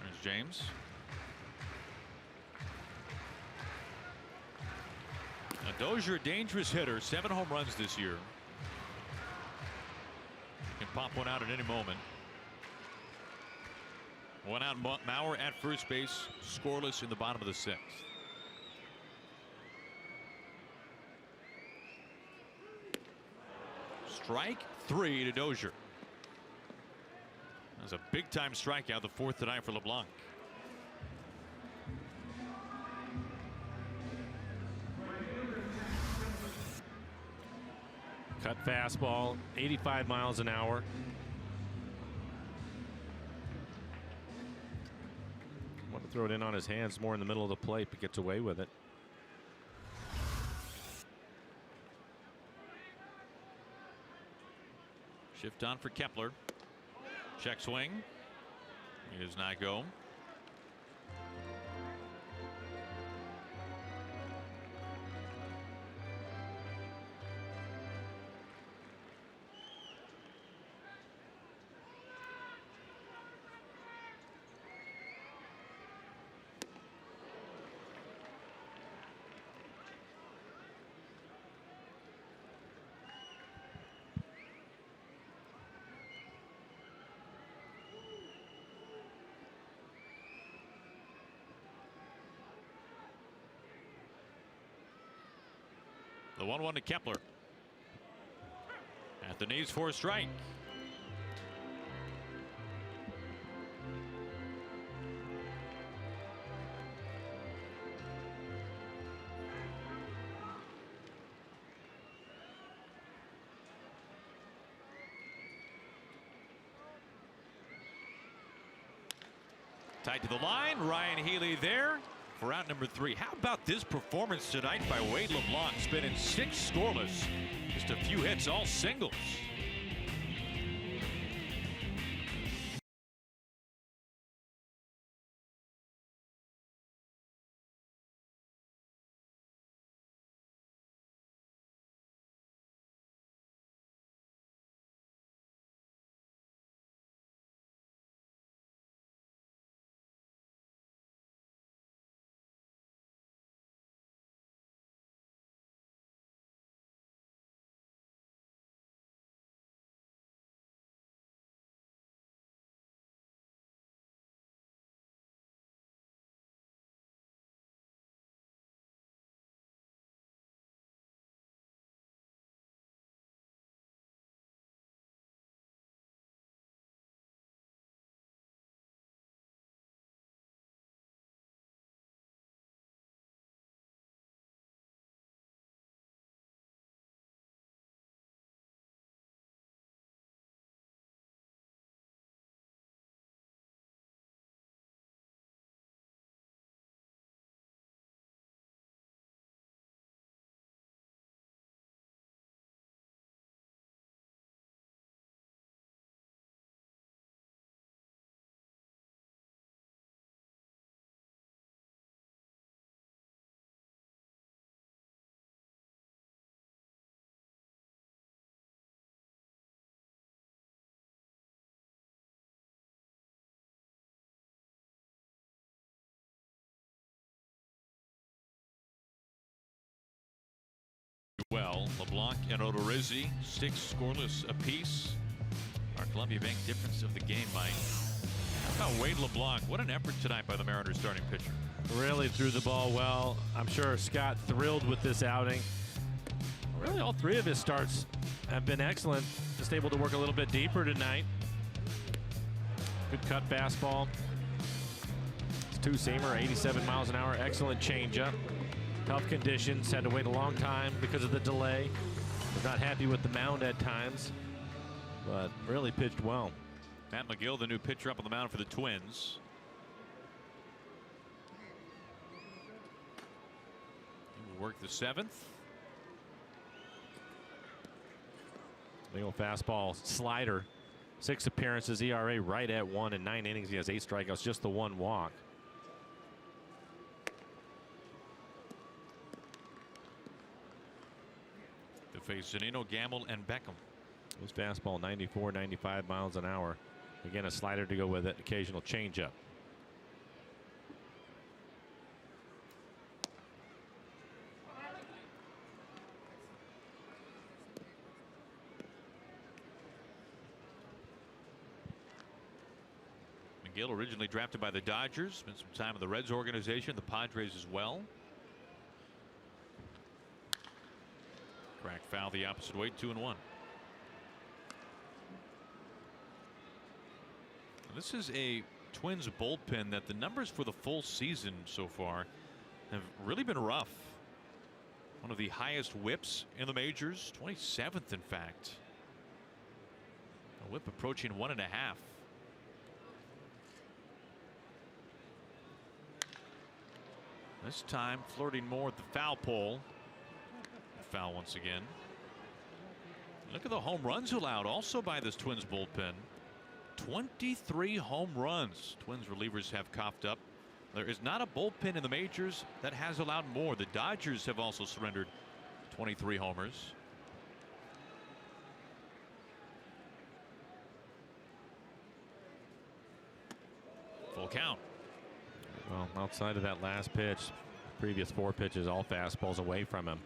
There's James. Now Dozier, a dangerous hitter, 7 home runs this year. Can pop one out at any moment. One out, Mauer at first base, scoreless in the bottom of the 6th. Strike 3 to Dozier. That was a big time strikeout, the 4th tonight for LeBlanc. Cut fastball, 85 miles an hour. Want to throw it in on his hands more in the middle of the plate, but gets away with it. Shift on for Kepler. Check swing. He does not go. The 1-1 to Kepler. At the knees for a strike. Tied to the line. Ryan Healy there for out number 3. How about this performance tonight by Wade LeBlanc, spinning 6 scoreless, just a few hits, all singles. Well, LeBlanc and Odorizzi, 6 scoreless apiece. Our Columbia Bank difference of the game, Mike. How about Wade LeBlanc? What an effort tonight by the Mariners starting pitcher. Really threw the ball well. I'm sure Scott thrilled with this outing. Really, all 3 of his starts have been excellent. Just able to work a little bit deeper tonight. Good cut fastball. two-seamer, 87 miles an hour, excellent changeup. Tough conditions, had to wait a long time because of the delay. Was not happy with the mound at times, but really pitched well. Matt McGill, the new pitcher up on the mound for the Twins. He will work the 7th. Big old fastball slider. 6 appearances, ERA right at 1 in 9 innings. He has 8 strikeouts, just the 1 walk. To face Zunino, Gamble, and Beckham. His fastball 94, 95 miles an hour. Again, a slider to go with it, occasional changeup. McGill, originally drafted by the Dodgers, spent some time in the Reds organization, the Padres as well. Crack foul the opposite way, 2-1. This is a Twins bullpen that the numbers for the full season so far have really been rough. One of the highest whips in the majors, 27th in fact. A whip approaching 1.5. This time flirting more with the foul pole. Foul once again. Look at the home runs allowed also by this Twins bullpen. 23 home runs. Twins relievers have coughed up. There is not a bullpen in the majors that has allowed more. The Dodgers have also surrendered 23 homers. Full count. Well, outside of that last pitch, previous 4 pitches, all fastballs away from him.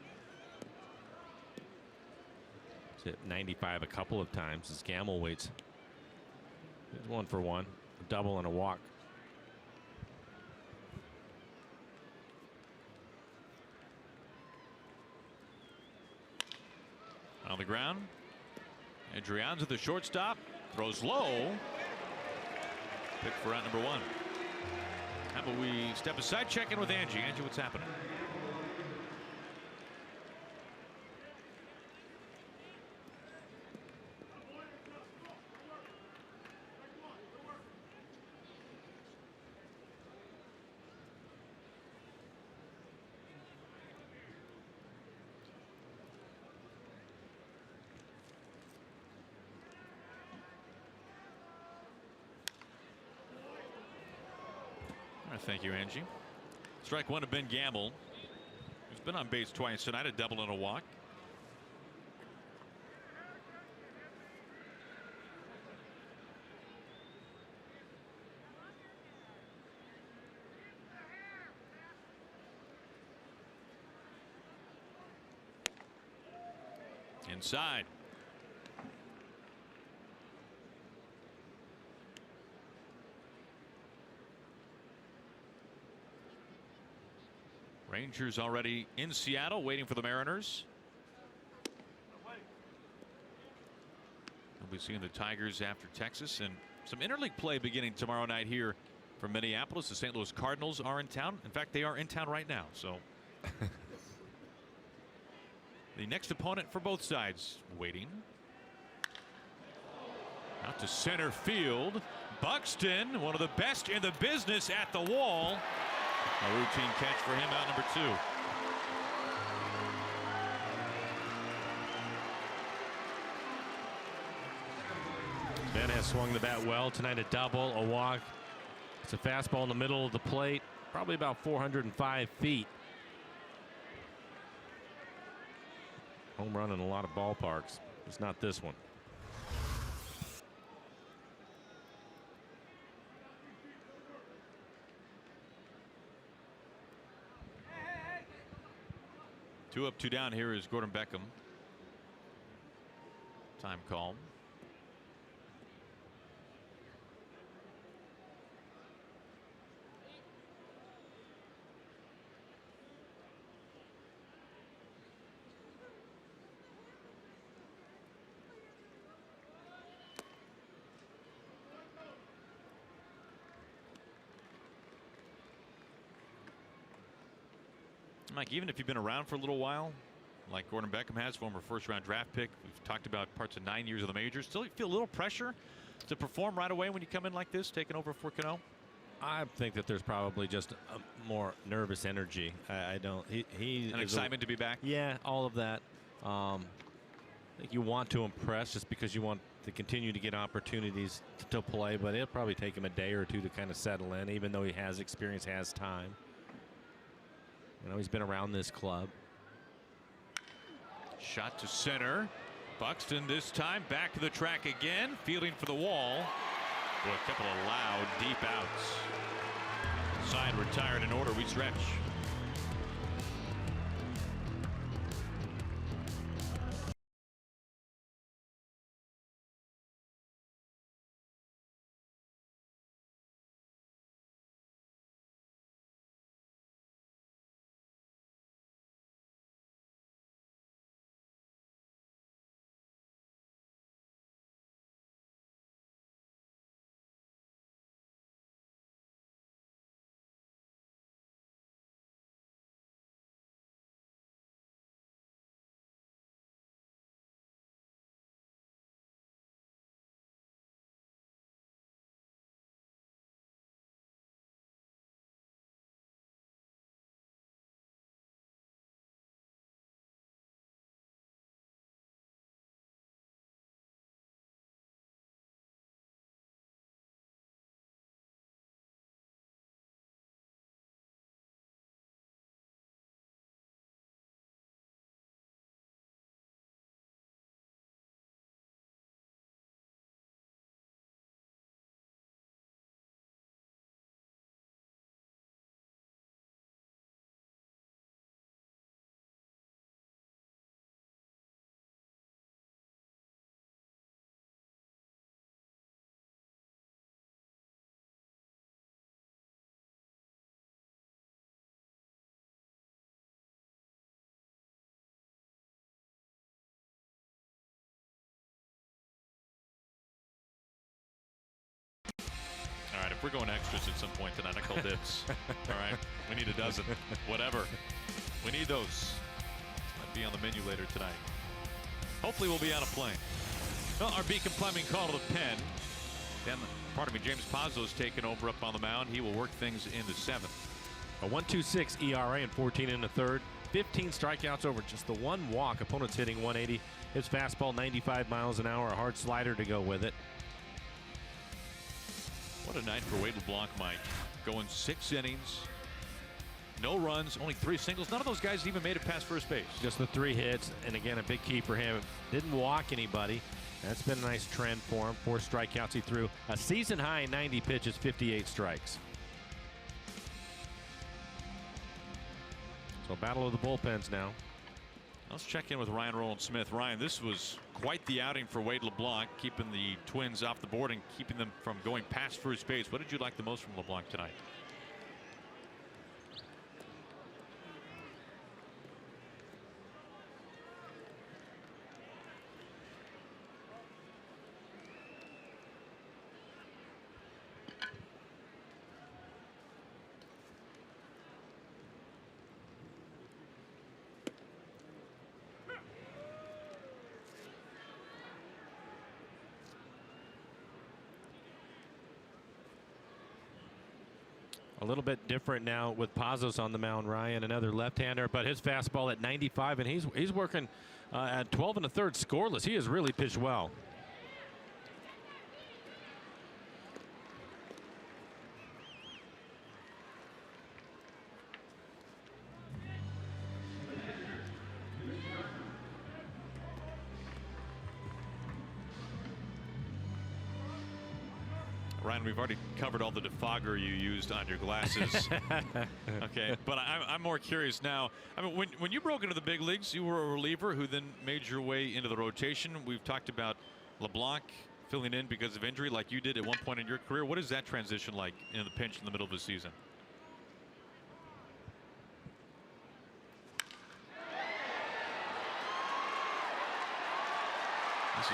He's hit 95 a couple of times as Gamble waits. He's 1 for 1, a double and a walk. On the ground, Adrianza, the shortstop, throws low. Pick for out number 1. How about we step aside, check in with Angie. Angie, what's happening? Thank you, Angie. Strike 1 to Ben Gamble, who's been on base twice tonight, a double and a walk. Inside. Rangers already in Seattle waiting for the Mariners. We'll be seeing the Tigers after Texas, and some interleague play beginning tomorrow night here from Minneapolis. The St. Louis Cardinals are in town. In fact, they are in town right now. So the next opponent for both sides waiting. Out to center field. Buxton, one of the best in the business, at the wall. A routine catch for him, out number 2. Ben has swung the bat well tonight. A double, a walk. It's a fastball in the middle of the plate, probably about 405 feet. Home run in a lot of ballparks. It's not this one. Two up, 2 down. Here is Gordon Beckham. Time call. Mike, even if you've been around for a little while, like Gordon Beckham has, former first-round draft pick, we've talked about parts of 9 years of the majors, still you feel a little pressure to perform right away when you come in like this, taking over for Cano? I think that there's probably just a more nervous energy. I don't. He An excitement to be back. Yeah, all of that. I think you want to impress just because you want to continue to get opportunities to play, but it'll probably take him a day or two to kind of settle in, even though he has experience, has time. You know, he's been around this club. Shot to center. Buxton this time back to the track again, fielding for the wall. Boy, a couple of loud, deep outs. Side retired in order. We stretch. All right, if we're going extras at some point tonight, I call dibs. All right, we need a dozen, whatever. We need those. Might be on the menu later tonight. Hopefully we'll be on a plane. Well, our Beacon Plumbing call to the pen. Then, pardon me, James Pazzo's taken over up on the mound. He will work things in the seventh. A 1.26 ERA and 14 in the third. 15 strikeouts over just the one walk. Opponents hitting 180. His fastball 95 miles an hour. A hard slider to go with it. What a night for Wade LeBlanc, Mike. Going 6 innings, no runs, only 3 singles. None of those guys even made it past first base. Just the 3 hits, and again, a big key for him. Didn't walk anybody. That's been a nice trend for him. 4 strikeouts he threw. A season high 90 pitches, 58 strikes. So battle of the bullpens now. Let's check in with Ryan Rowland-Smith. Ryan, this was quite the outing for Wade LeBlanc, keeping the Twins off the board and keeping them from going past first base. What did you like the most from LeBlanc tonight? A little bit different now with Pazos on the mound, Ryan, another left-hander, but his fastball at 95, and he's working at 12 1/3 scoreless. He has really pitched well. Ryan, we've already covered all the defogger you used on your glasses. Okay, but I'm more curious now. I mean, when you broke into the big leagues, you were a reliever who then made your way into the rotation. We've talked about LeBlanc filling in because of injury like you did at one point in your career. What is that transition like in the pinch in the middle of the season? This is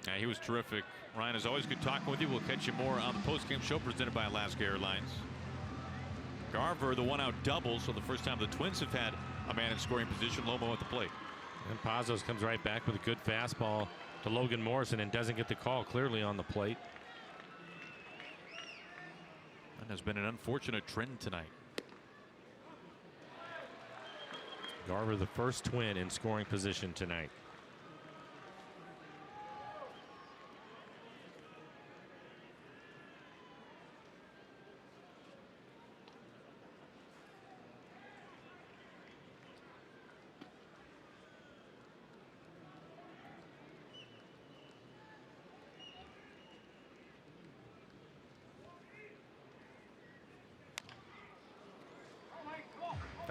Yeah, he was terrific. Ryan, is always good talking with you. We'll catch you more on the postgame show presented by Alaska Airlines. Garver, the one-out double, so the first time the Twins have had a man in scoring position. Lomo at the plate. And Pazos comes right back with a good fastball to Logan Morrison and doesn't get the call, clearly on the plate. That has been an unfortunate trend tonight. Garver, the first Twin in scoring position tonight.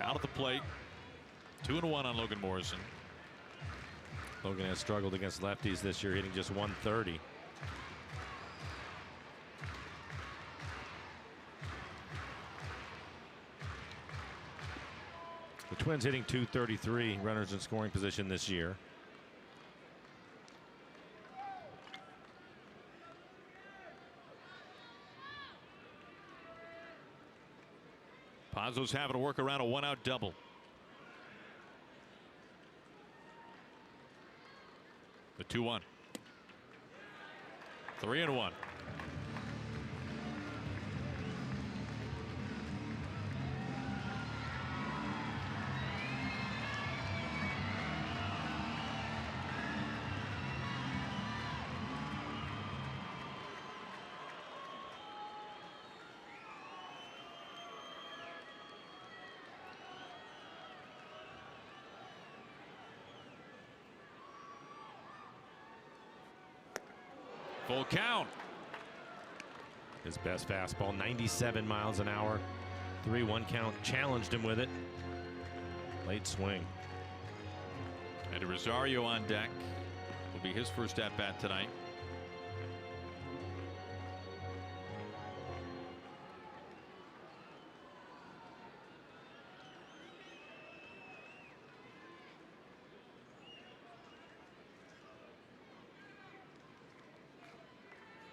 Out at the plate. 2-1 on Logan Morrison. Logan has struggled against lefties this year, hitting just 130. The Twins hitting 233, runners in scoring position this year. Pazos having to work around a one-out double. The 2-1. 3-1. Full count. His best fastball, 97 miles an hour. 3-1 count, challenged him with it. Late swing. And Rosario on deck. Will be his first at bat tonight.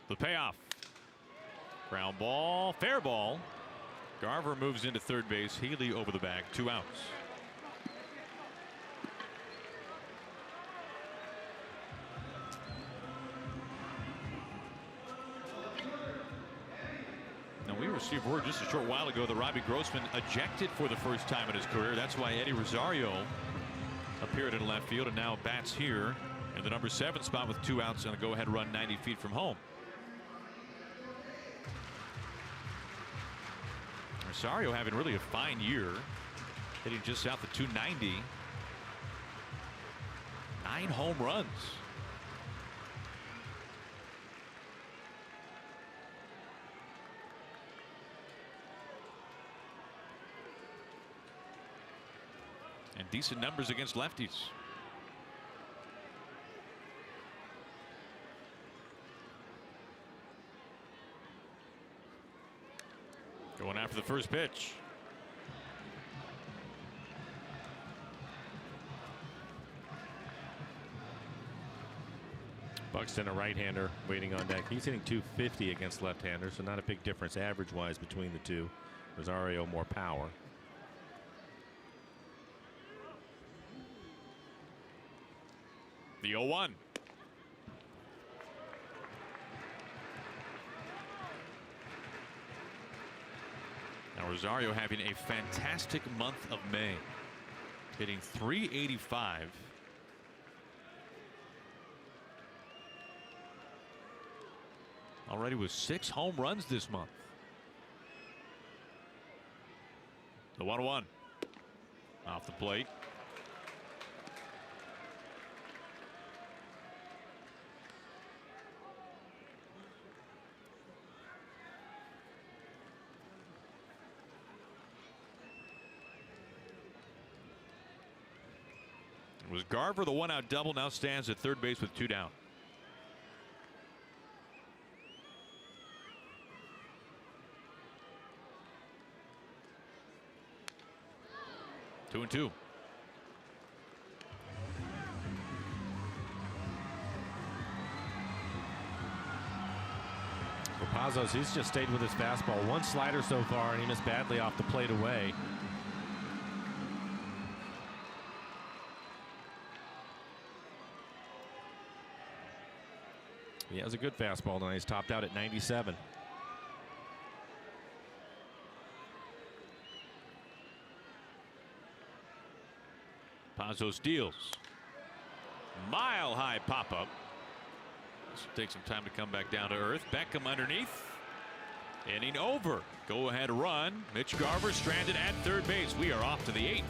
The payoff. Ground ball, fair ball. Garver moves into third base. Healy over the bag, 2 outs. Now we received word just a short while ago that Robbie Grossman ejected for the first time in his career. That's why Eddie Rosario appeared in left field and now bats here in the number 7 spot with 2 outs and a go-ahead run 90 feet from home. Rosario having really a fine year, hitting just south of 290. 9 home runs. And decent numbers against lefties. Going after the first pitch. Buxton, a right-hander, waiting on deck. He's hitting 250 against left-handers, so not a big difference average-wise between the two. Rosario more power. The 0-1. Now Rosario having a fantastic month of May, hitting .385. Already with 6 home runs this month. The 1-1 off the plate. It was Garver, the 1-out double, now stands at third base with 2 down. Two and 2. Pazos, he's just stayed with his fastball. One slider so far, and he missed badly off the plate away. He has a good fastball tonight. He's topped out at 97. Pazos deals. Mile high pop up. This will take some time to come back down to earth. Beckham underneath. Inning over. Go ahead run. Mitch Garver stranded at third base. We are off to the 8th.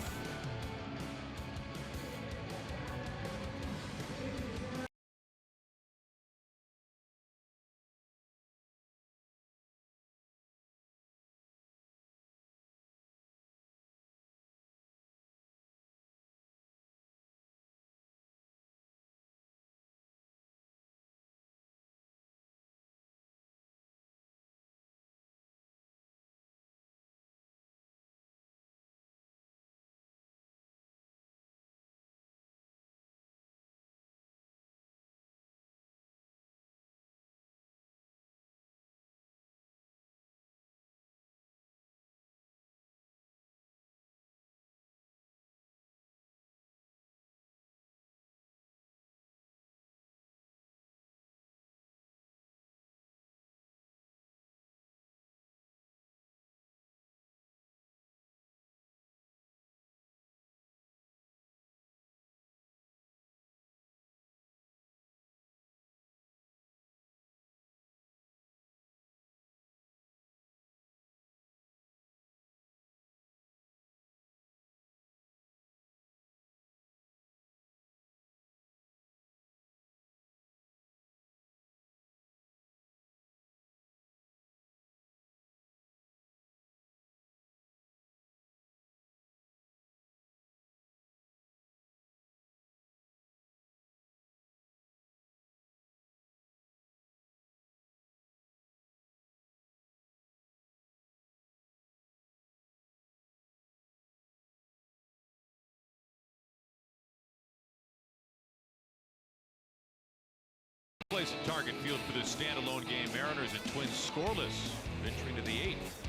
Place at Target Field for this standalone game. Mariners and Twins scoreless, venturing to the 8th.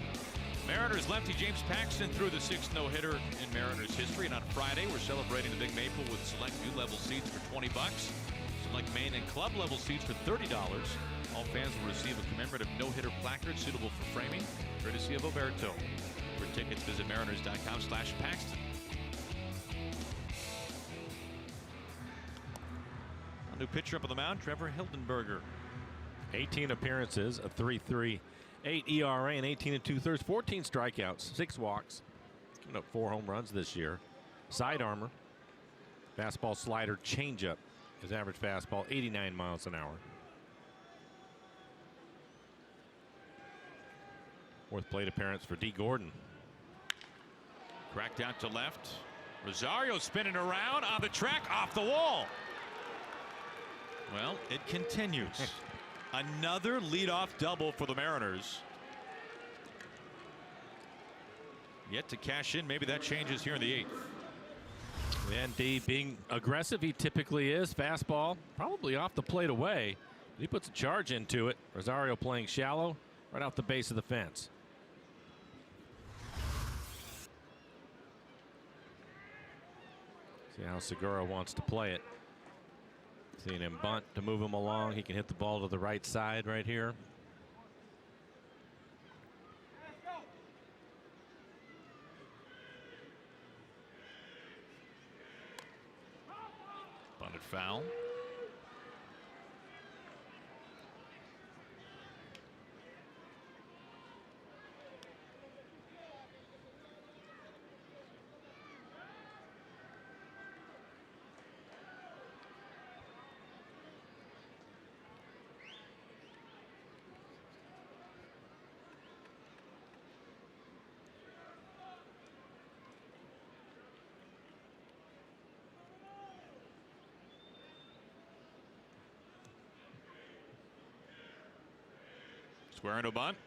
Mariners lefty James Paxton threw the 6th no-hitter in Mariners history, and on Friday we're celebrating the Big Maple with select new level seats for $20, select main and club level seats for $30. All fans will receive a commemorative no-hitter placard suitable for framing, courtesy of Oberto. For tickets, visit mariners.com/Paxton. New pitcher up on the mound, Trevor Hildenberger. 18 appearances, a 3.38 ERA, and 18 2/3, 14 strikeouts, 6 walks. Giving up 4 home runs this year. Side armor, fastball, slider, changeup. His average fastball, 89 miles an hour. Fourth plate appearance for D. Gordon. Cracked out to left. Rosario spinning around on the track, off the wall. Well, it continues. Another leadoff double for the Mariners. Yet to cash in. Maybe that changes here in the 8th. And D being aggressive, he typically is. Fastball, probably off the plate away. He puts a charge into it. Rosario playing shallow, right off the base of the fence. See how Segura wants to play it. Seeing him bunt to move him along. He can hit the ball to the right side right here. Bunted foul. Square and bunt.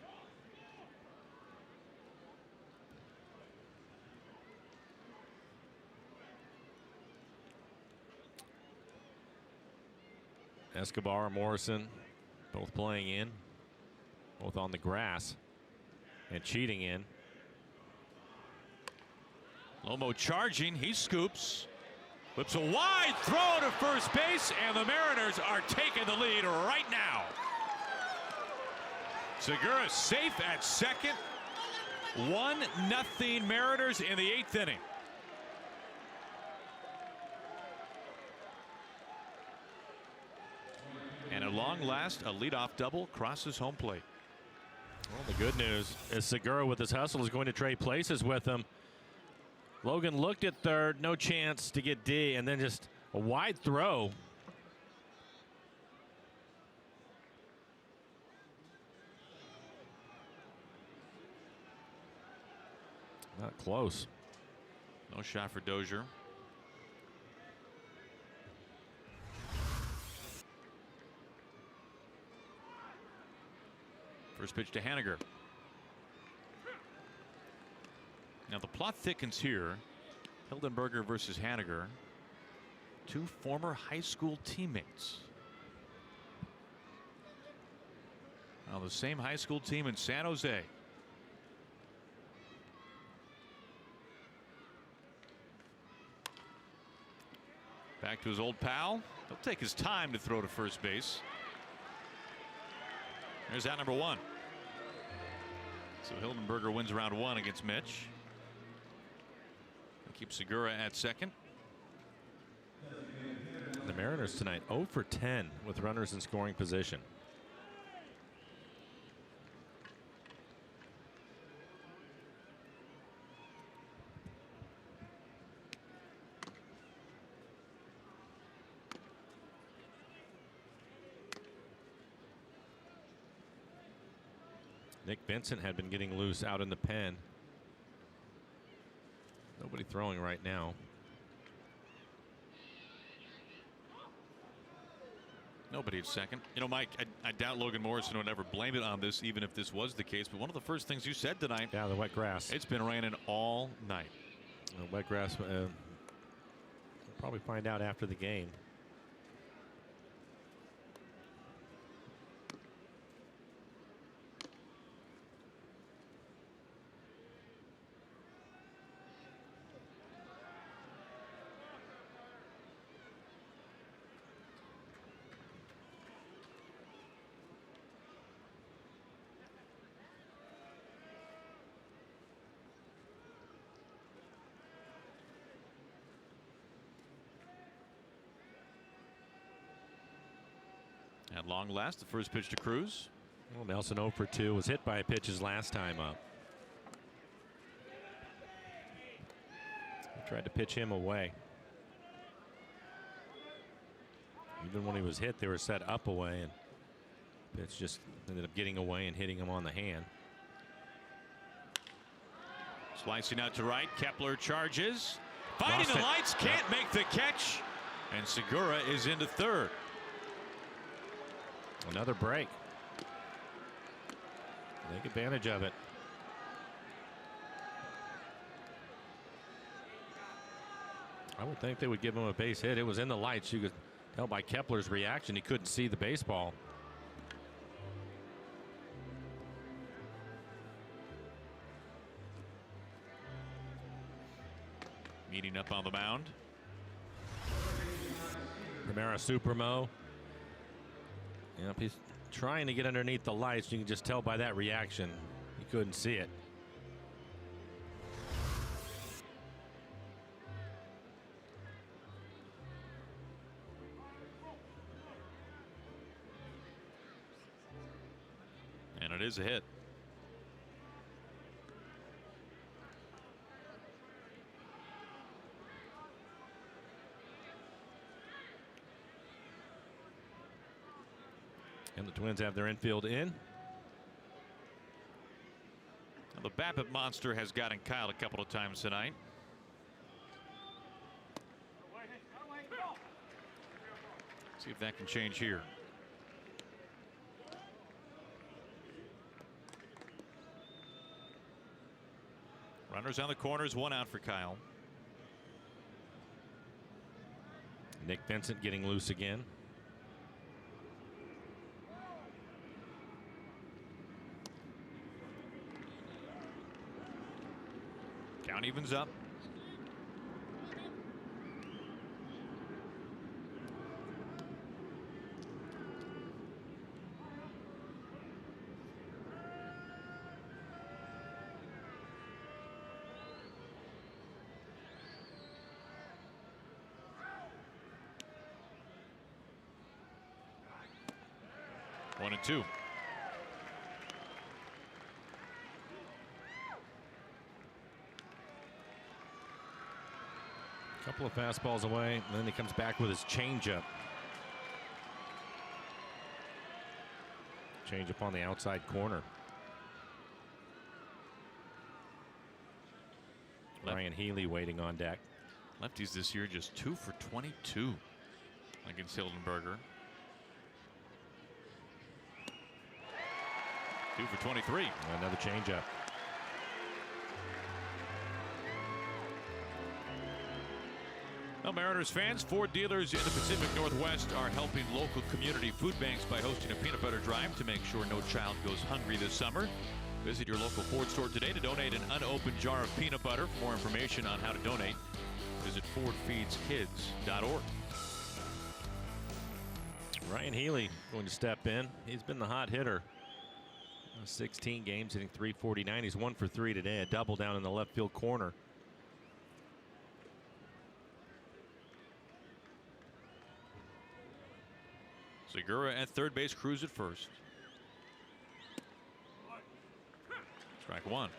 Escobar, Morrison, both playing in. both on the grass and cheating in. Lomo charging, he scoops. Whips a wide throw to first base, and the Mariners are taking the lead right now. Segura safe at second. 1-0 Mariners in the 8th inning. And at long last, a leadoff double crosses home plate. Well, the good news is Segura with his hustle is going to trade places with him. Logan looked at third, no chance to get D, and then just a wide throw. Not close. No shot for Dozier. First pitch to Haniger. Now the plot thickens here. Hildenberger versus Haniger. Two former high school teammates. Now the same high school team in San Jose. Back to his old pal. He'll take his time to throw to first base. There's out number 1. So Hildenberger wins round 1 against Mitch. Keep Segura at second. The Mariners tonight 0 for 10 with runners in scoring position. Nick Vincent had been getting loose out in the pen. Nobody throwing right now. Nobody at second. You know, Mike, I doubt Logan Morrison would ever blame it on this, even if this was the case. But one of the first things you said tonight. Yeah, the wet grass. It's been raining all night. Wet grass. We'll probably find out after the game. At long last, the first pitch to Cruz. Well, Nelson 0 for 2 was hit by pitches last time up. He tried to pitch him away. Even when he was hit, they were set up away, and pitch just ended up getting away and hitting him on the hand. Slicing out to right, Kepler charges. Finding the lights, can't make the catch. And Segura is into third. Another break. Take advantage of it. I would think they would give him a base hit. It was in the lights. You could tell by Kepler's reaction he couldn't see the baseball. Meeting up on the mound. Primera Supermo. Yep, he's trying to get underneath the lights. You can just tell by that reaction he couldn't see it. And it is a hit. And the Twins have their infield in. Now, the Babbitt monster has gotten Kyle a couple of times tonight. See if that can change here. Runners on the corners, 1 out for Kyle. Nick Vincent getting loose again. Count evens up. One and two. Couple of fastballs away, and then he comes back with his changeup. Changeup on the outside corner. Ryan Healy waiting on deck. Lefties this year just 2 for 22 against Hildenberger. 2 for 23. Another changeup. Well, Mariners fans, Ford dealers in the Pacific Northwest are helping local community food banks by hosting a peanut butter drive to make sure no child goes hungry this summer. Visit your local Ford store today to donate an unopened jar of peanut butter. For more information on how to donate, visit FordFeedsKids.org. Ryan Healy going to step in. He's been the hot hitter. 16 games, hitting .349. He's 1 for 3 today. A double down in the left field corner. Segura at third base, Cruz at first. Strike one.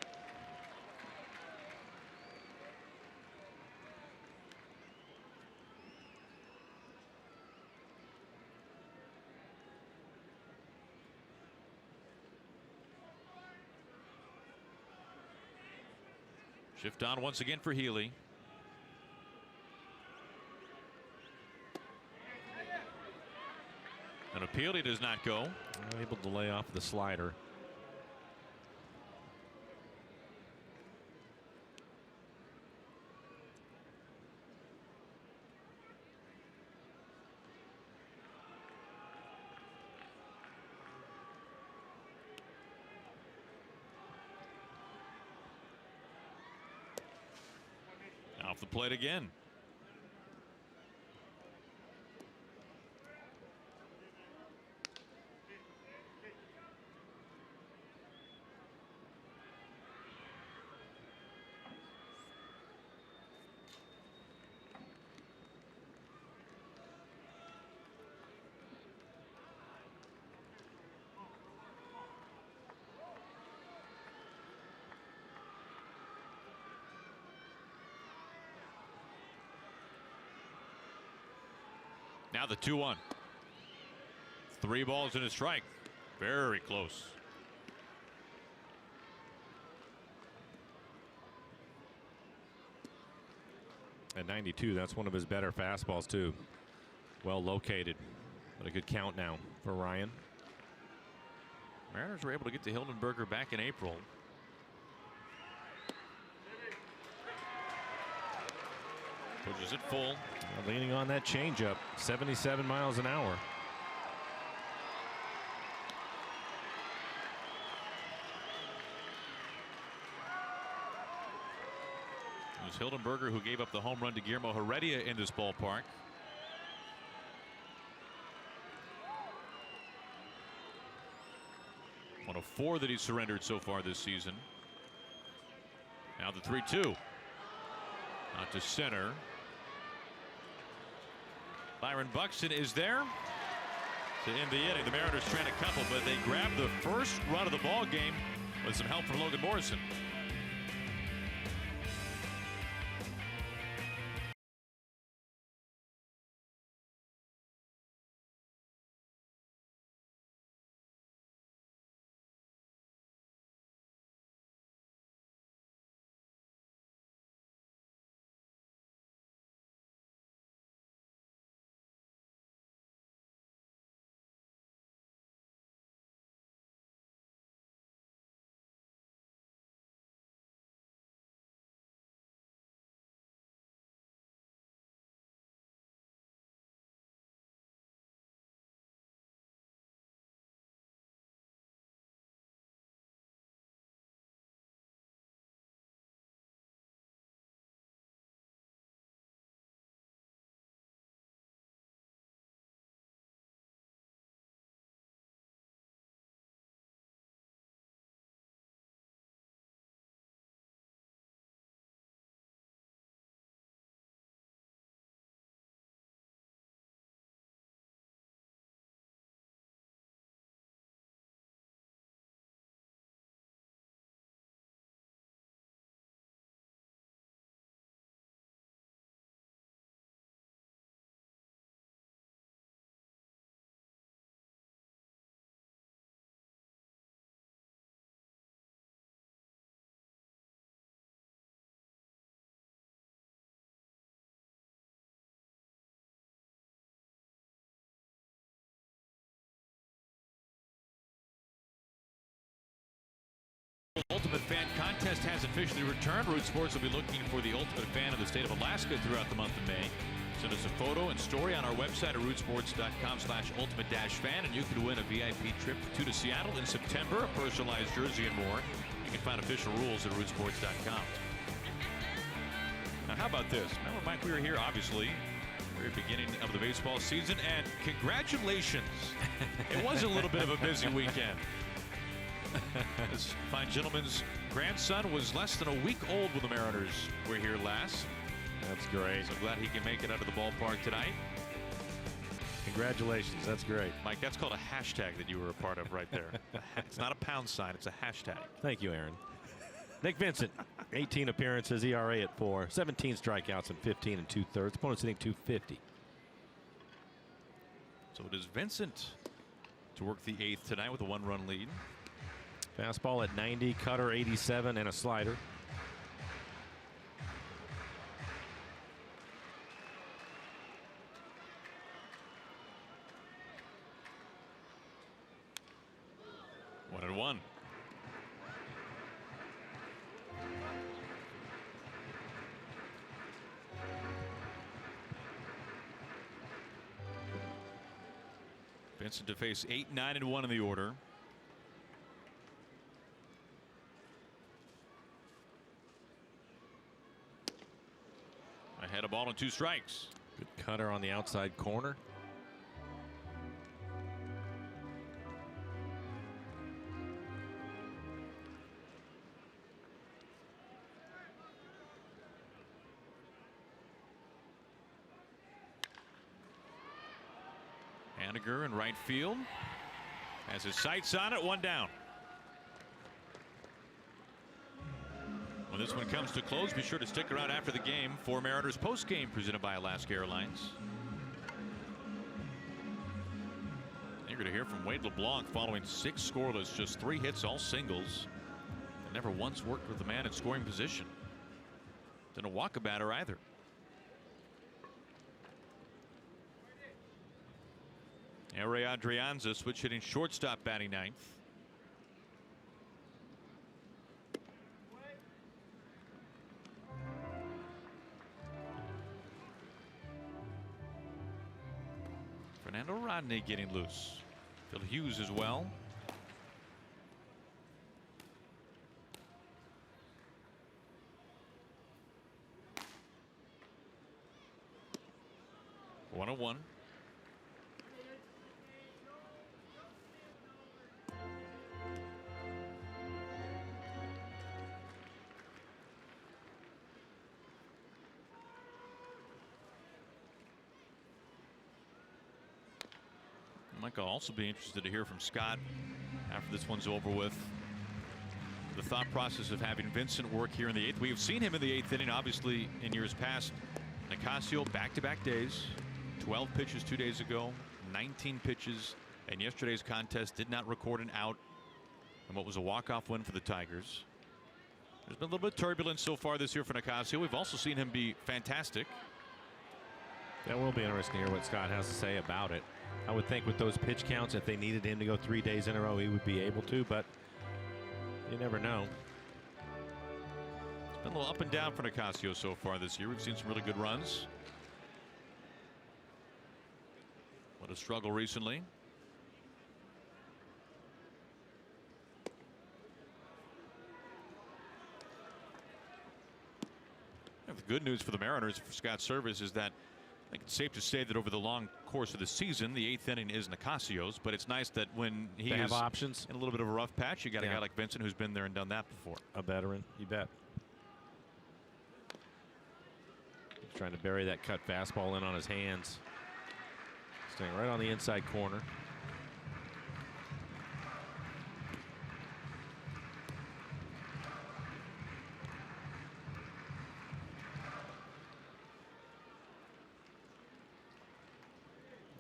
Shift on once again for Healy. An appeal, he does not go. Able to lay off the slider. Off the plate again. Now the 2-1. 3 balls and a strike. Very close. At 92, that's one of his better fastballs too. Well located. But a good count now for Ryan. Mariners were able to get to Hildenberger back in April. Pushes it full. Leaning on that changeup. 77 miles an hour. It was Hildenberger who gave up the home run to Guillermo Heredia in this ballpark. One of 4 that he surrendered so far this season. Now the 3-2. Out to center. Byron Buxton is there to end the inning. The Mariners train a couple, but they grab the first run of the ball game with some help from Logan Morrison. Ultimate Fan Contest has officially returned. Root Sports will be looking for the ultimate fan of the state of Alaska throughout the month of May. Send us a photo and story on our website at rootsports.com/ultimate-fan, and you could win a VIP trip to Seattle in September, a personalized jersey, and more. You can find official rules at rootsports.com. Now, how about this? Remember, Mike, we were here, obviously, very beginning of the baseball season, and congratulations. It was a little bit of a busy weekend. This fine gentleman's grandson was less than a week old when the Mariners were here last. That's great. So glad he can make it out of the ballpark tonight. Congratulations. That's great. Mike, that's called a hashtag that you were a part of right there. It's not a pound sign. It's a hashtag. Thank you, Aaron. Nick Vincent, 18 appearances, ERA at 4, 17 strikeouts in 15 2/3. Opponent's hitting .250. So it is Vincent to work the 8th tonight with a 1-run lead. Fastball at 90, cutter 87, and a slider. One and one. Vincent to face 8, 9, and 1 in the order. Ahead, a ball and 2 strikes. Good cutter on the outside corner. Haniger in right field has his sights on it. 1 down. When this one comes to close, be sure to stick around after the game for Mariners post-game presented by Alaska Airlines. You're going to hear from Wade LeBlanc following 6 scoreless, just 3 hits, all singles. And never once worked with the man in scoring position. Didn't walk a batter either. Ray Adrianza switch hitting shortstop, batting 9th. Fernando Rodney getting loose. Phil Hughes as well. One and one. Mike, I'll also be interested to hear from Scott after this one's over with. The thought process of having Vincent work here in the 8th. We have seen him in the 8th inning, obviously, in years past. Nicasio, back-to-back days. 12 pitches 2 days ago, 19 pitches, and yesterday's contest did not record an out and what was a walk-off win for the Tigers. There's been a little bit of turbulence so far this year for Nicasio. We've also seen him be fantastic. That will be interesting to hear what Scott has to say about it. I would think with those pitch counts, if they needed him to go 3 days in a row, he would be able to, but you never know. It's been a little up and down for Nicasio so far this year. We've seen some really good runs. What a struggle recently. The good news for the Mariners, for Scott Service, is that I think it's safe to say that over the long course of the season, the 8th inning is Nicasio's, but it's nice that when he they is have options in a little bit of a rough patch, you got a guy like Vincent who's been there and done that before. A veteran, you bet. He's trying to bury that cut fastball in on his hands. Staying right on the inside corner.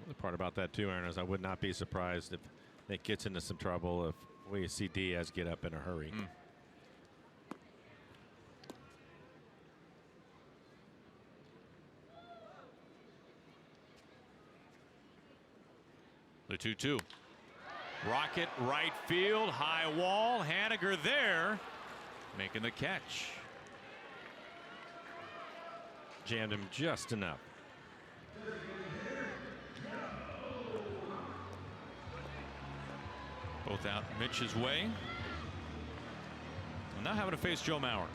The part about that too, Aaron, is I would not be surprised if Nick gets into some trouble if we see Diaz get up in a hurry. The 2-2. Rocket right field, high wall. Haniger there, making the catch. Jammed him just enough. Both out Mitch's way. And now having to face Joe Mauer.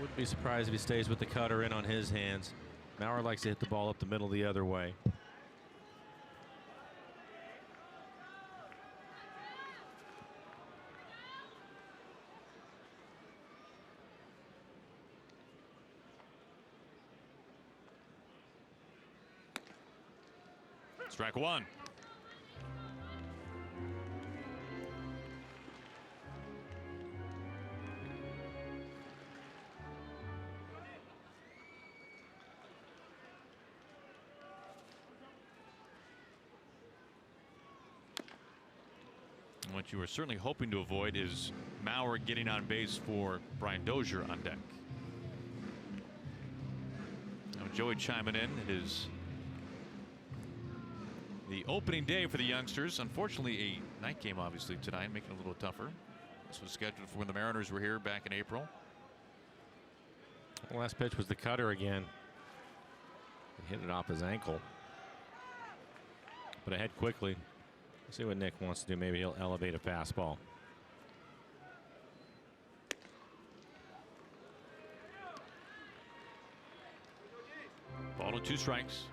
Wouldn't be surprised if he stays with the cutter in on his hands. Mauer likes to hit the ball up the middle the other way. Strike one. What you were certainly hoping to avoid is Mauer getting on base for Brian Dozier on deck. Now Joey chiming in. It is the opening day for the youngsters. Unfortunately, a night game obviously tonight, making it a little tougher. This was scheduled for when the Mariners were here back in April. The last pitch was the cutter again. He hit it off his ankle. But ahead quickly. See what Nick wants to do. Maybe he'll elevate a fastball. Ball to 2 strikes.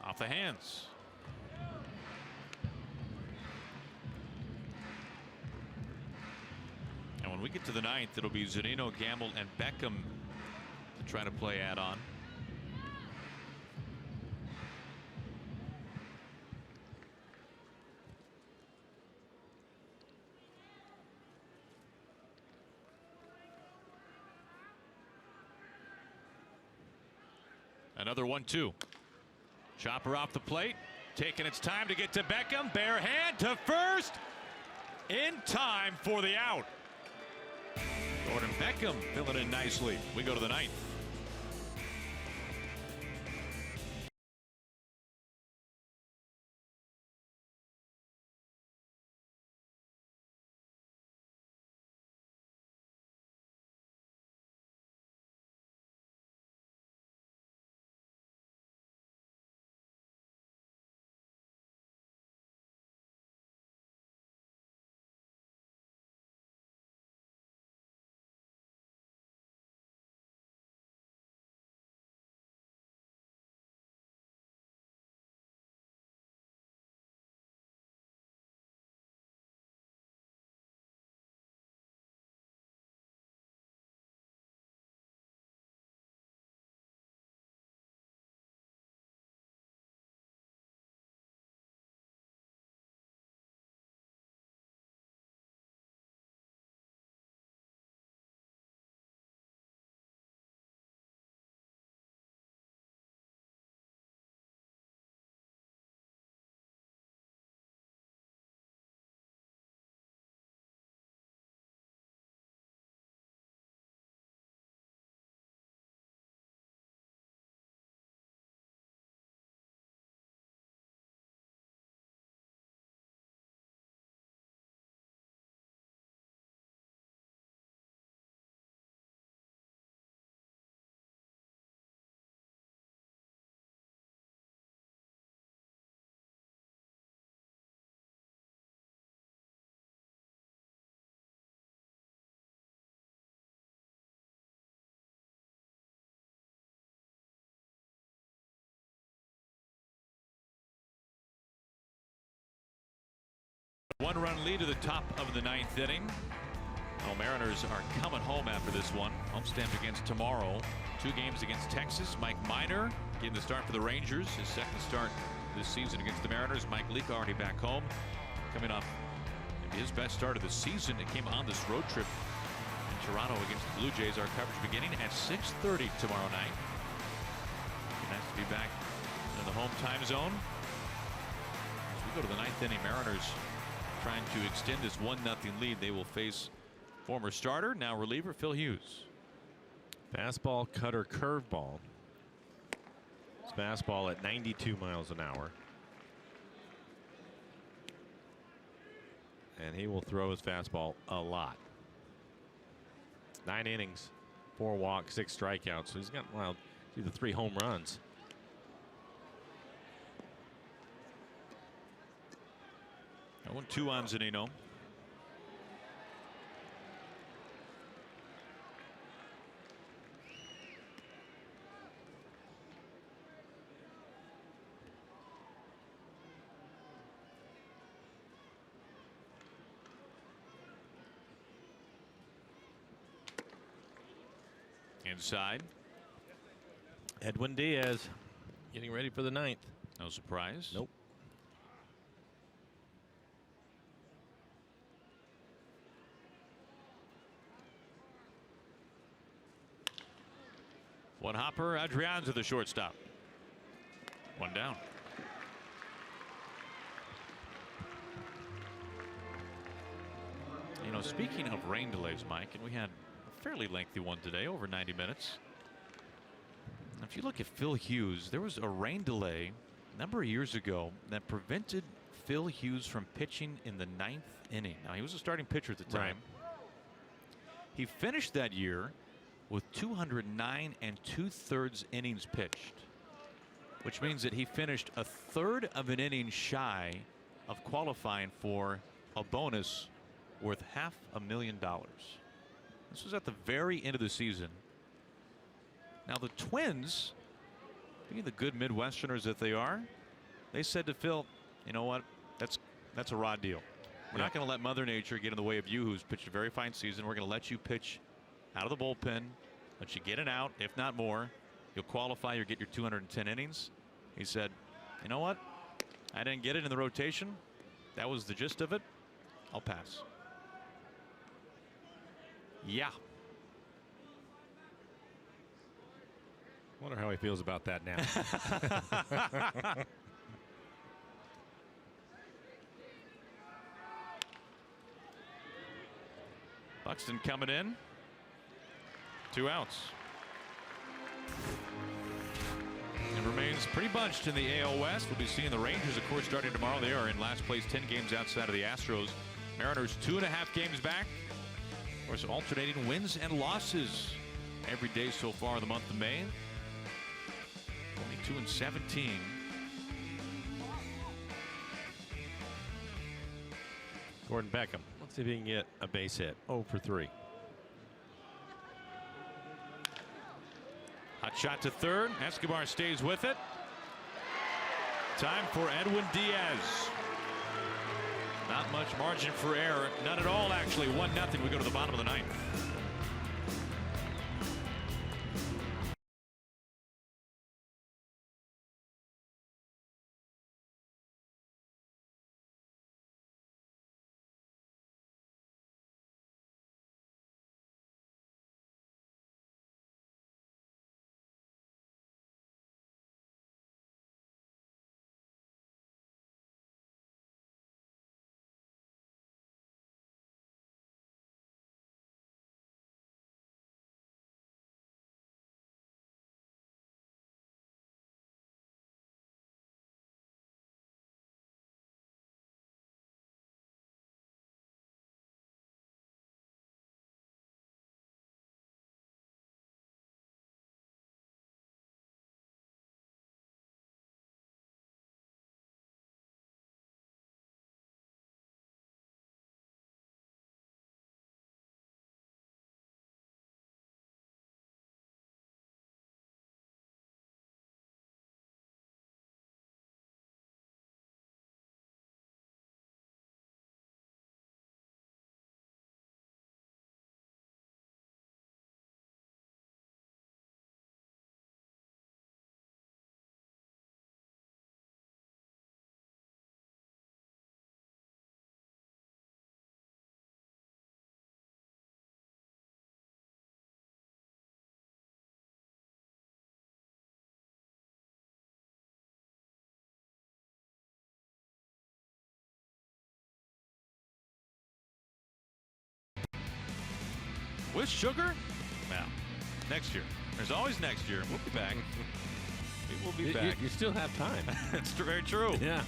Off the hands. And when we get to the 9th, it'll be Zunino, Gamble, and Beckham to try to play add-on. Another 1-2. Chopper off the plate, taking its time to get to Beckham. Bare hand to first, in time for the out. Gordon Beckham filling in nicely. We go to the 9th. One-run lead to the top of the 9th inning. Well, Mariners are coming home after this one. Homestand against tomorrow. 2 games against Texas. Mike Minor getting the start for the Rangers. His second start this season against the Mariners. Mike Leake already back home. Coming off maybe his best start of the season. It came on this road trip in Toronto against the Blue Jays. Our coverage beginning at 6:30 tomorrow night. be back in the home time zone. As we go to the ninth inning, Mariners trying to extend this 1-0 lead. They will face former starter, now reliever Phil Hughes. Fastball, cutter, curveball. His fastball at 92 miles an hour. And he will throw his fastball a lot. 9 innings, 4 walks, 6 strikeouts. So he's got, well, either 3 home runs. I won 2 on Zunino. Inside. Edwin Diaz getting ready for the 9th. No surprise. Nope. One hopper. Adrian to the shortstop. 1 down. You know, speaking of rain delays, Mike, and we had a fairly lengthy one today, over 90 minutes. If you look at Phil Hughes, there was a rain delay a number of years ago that prevented Phil Hughes from pitching in the 9th inning. Now, he was a starting pitcher at the time. Right. He finished that year with 209 2/3 innings pitched, which means that he finished a third of an inning shy of qualifying for a bonus worth $500,000. This was at the very end of the season. Now the Twins, being the good Midwesterners that they are, they said to Phil, you know what, that's a raw deal. We're not going to let Mother Nature get in the way of you, who's pitched a very fine season. We're going to let you pitch out of the bullpen, let you get an out, if not more. You'll qualify, you'll get your 210 innings. He said, you know what, I didn't get it in the rotation. That was the gist of it. I'll pass. Yeah. Wonder how he feels about that now. Buxton coming in. 2 outs. It remains pretty bunched in the AL West. We'll be seeing the Rangers, of course, starting tomorrow. They are in last place, 10 games outside of the Astros. Mariners 2.5 games back. Of course, alternating wins and losses every day so far in the month of May. Only 2-17. Gordon Beckham. Let's see if he can get a base hit. 0 for 3. Hot shot to third. Escobar stays with it. Time for Edwin Diaz. Not much margin for error. None at all, actually. 1-0. We go to the bottom of the 9th. With sugar? Now, next year. There's always next year. We'll be back. We will be back. You still have time. That's very true. Yeah.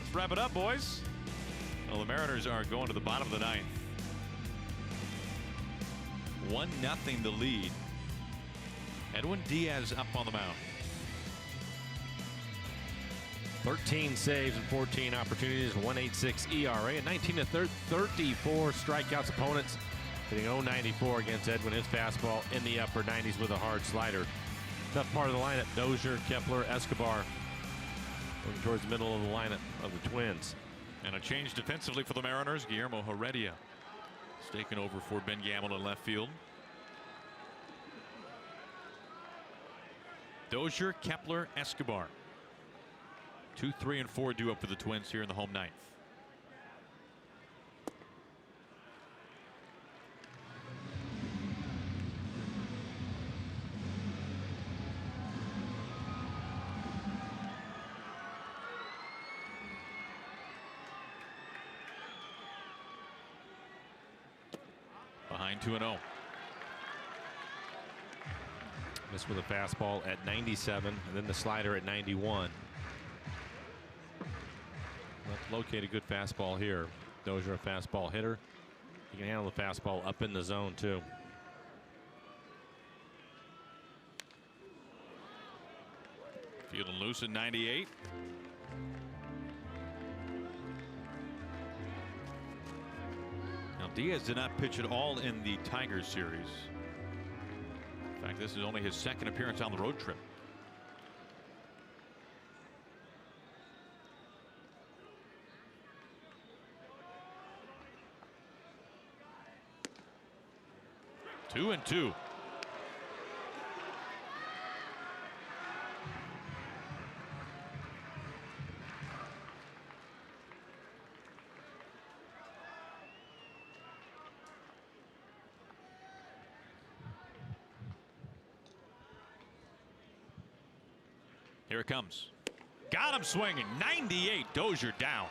Let's wrap it up, boys. Well, the Mariners are going to the bottom of the ninth. 1-0 the lead. Edwin Diaz up on the mound. 13 saves and 14 opportunities, 1.86 ERA, and 19 to 34 strikeouts. Opponents hitting 0.94 against Edwin. His fastball in the upper 90s with a hard slider. Tough part of the lineup: Dozier, Kepler, Escobar. Moving towards the middle of the lineup of the Twins. And a change defensively for the Mariners. Guillermo Heredia is taking over for Ben Gamble in left field. Dozier, Kepler, Escobar. 2, 3, and 4 due up for the Twins here in the home ninth. Behind 2-0. Missed with a fastball at 97, and then the slider at 91. Let's locate a good fastball here. Dozier, a fastball hitter. He can handle the fastball up in the zone, too. Fielding loose at 98. Now, Diaz did not pitch at all in the Tigers series. In fact, this is only his second appearance on the road trip. Two and two. Here it comes. Got him swinging. 98. Dozier down.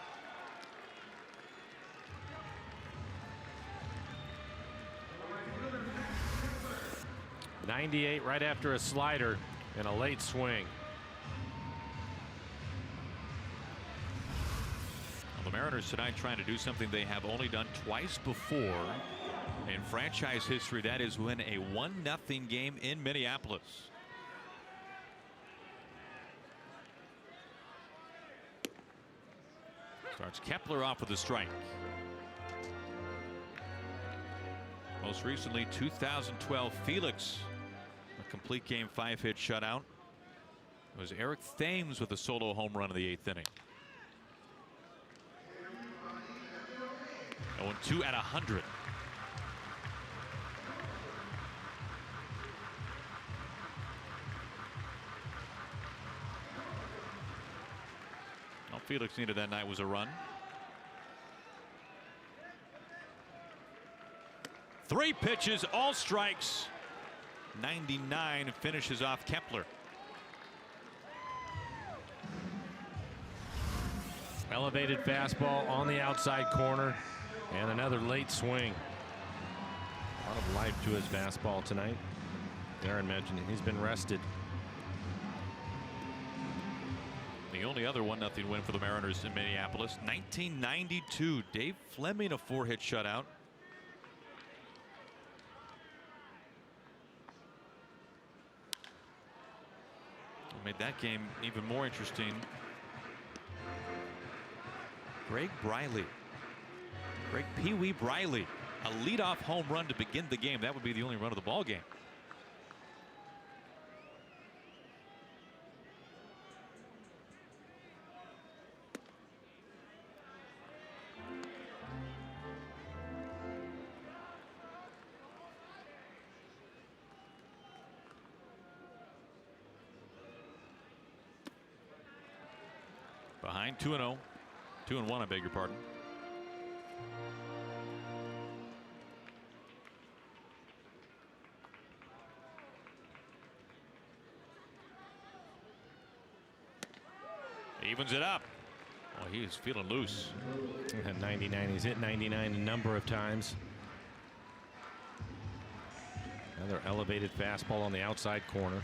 .98 right after a slider and a late swing. Well, the Mariners tonight trying to do something they have only done twice before in franchise history. That is win a 1-0 game in Minneapolis. Starts Kepler off with a strike. Most recently 2012 Felix, a complete game 5-hit shutout. It was Eric Thames with a solo home run in the 8th inning. 0-2 at 100. All Felix needed that night was a run. 3 pitches, all strikes. 99 finishes off Kepler. Elevated fastball on the outside corner, and another late swing. A lot of life to his fastball tonight. Aaron mentioned he's been rested. The only other 1-0 win for the Mariners in Minneapolis, 1992. Dave Fleming, a 4-hit shutout. Made that game even more interesting. Greg Briley. Greg Pee Wee Briley. A leadoff home run to begin the game. That would be the only run of the ball game. Behind 2-0. 2-1, I beg your pardon. Evens it up. Oh, he is feeling loose. 99. He's hit 99 a number of times. Another elevated fastball on the outside corner.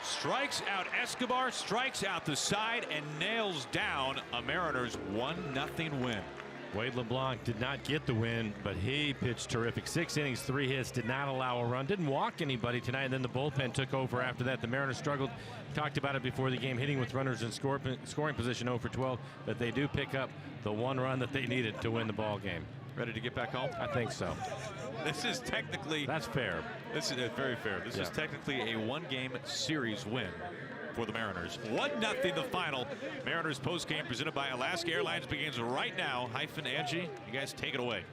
Strikes out Escobar, strikes out the side, and nails down a Mariners 1-0 win. Wade LeBlanc did not get the win, but he pitched terrific. 6 innings, 3 hits, did not allow a run, didn't walk anybody tonight, and then the bullpen took over after that. The Mariners struggled. Talked about it before the game, hitting with runners in scoring position 0 for 12, but they do pick up the 1 run that they needed to win the ball game. Ready to get back home? I think so. This is technically... That's fair. This is very fair. This is technically a 1-game series win for the Mariners. 1-0 the final. Mariners postgame presented by Alaska Airlines begins right now. Hyphen Angie, you guys take it away.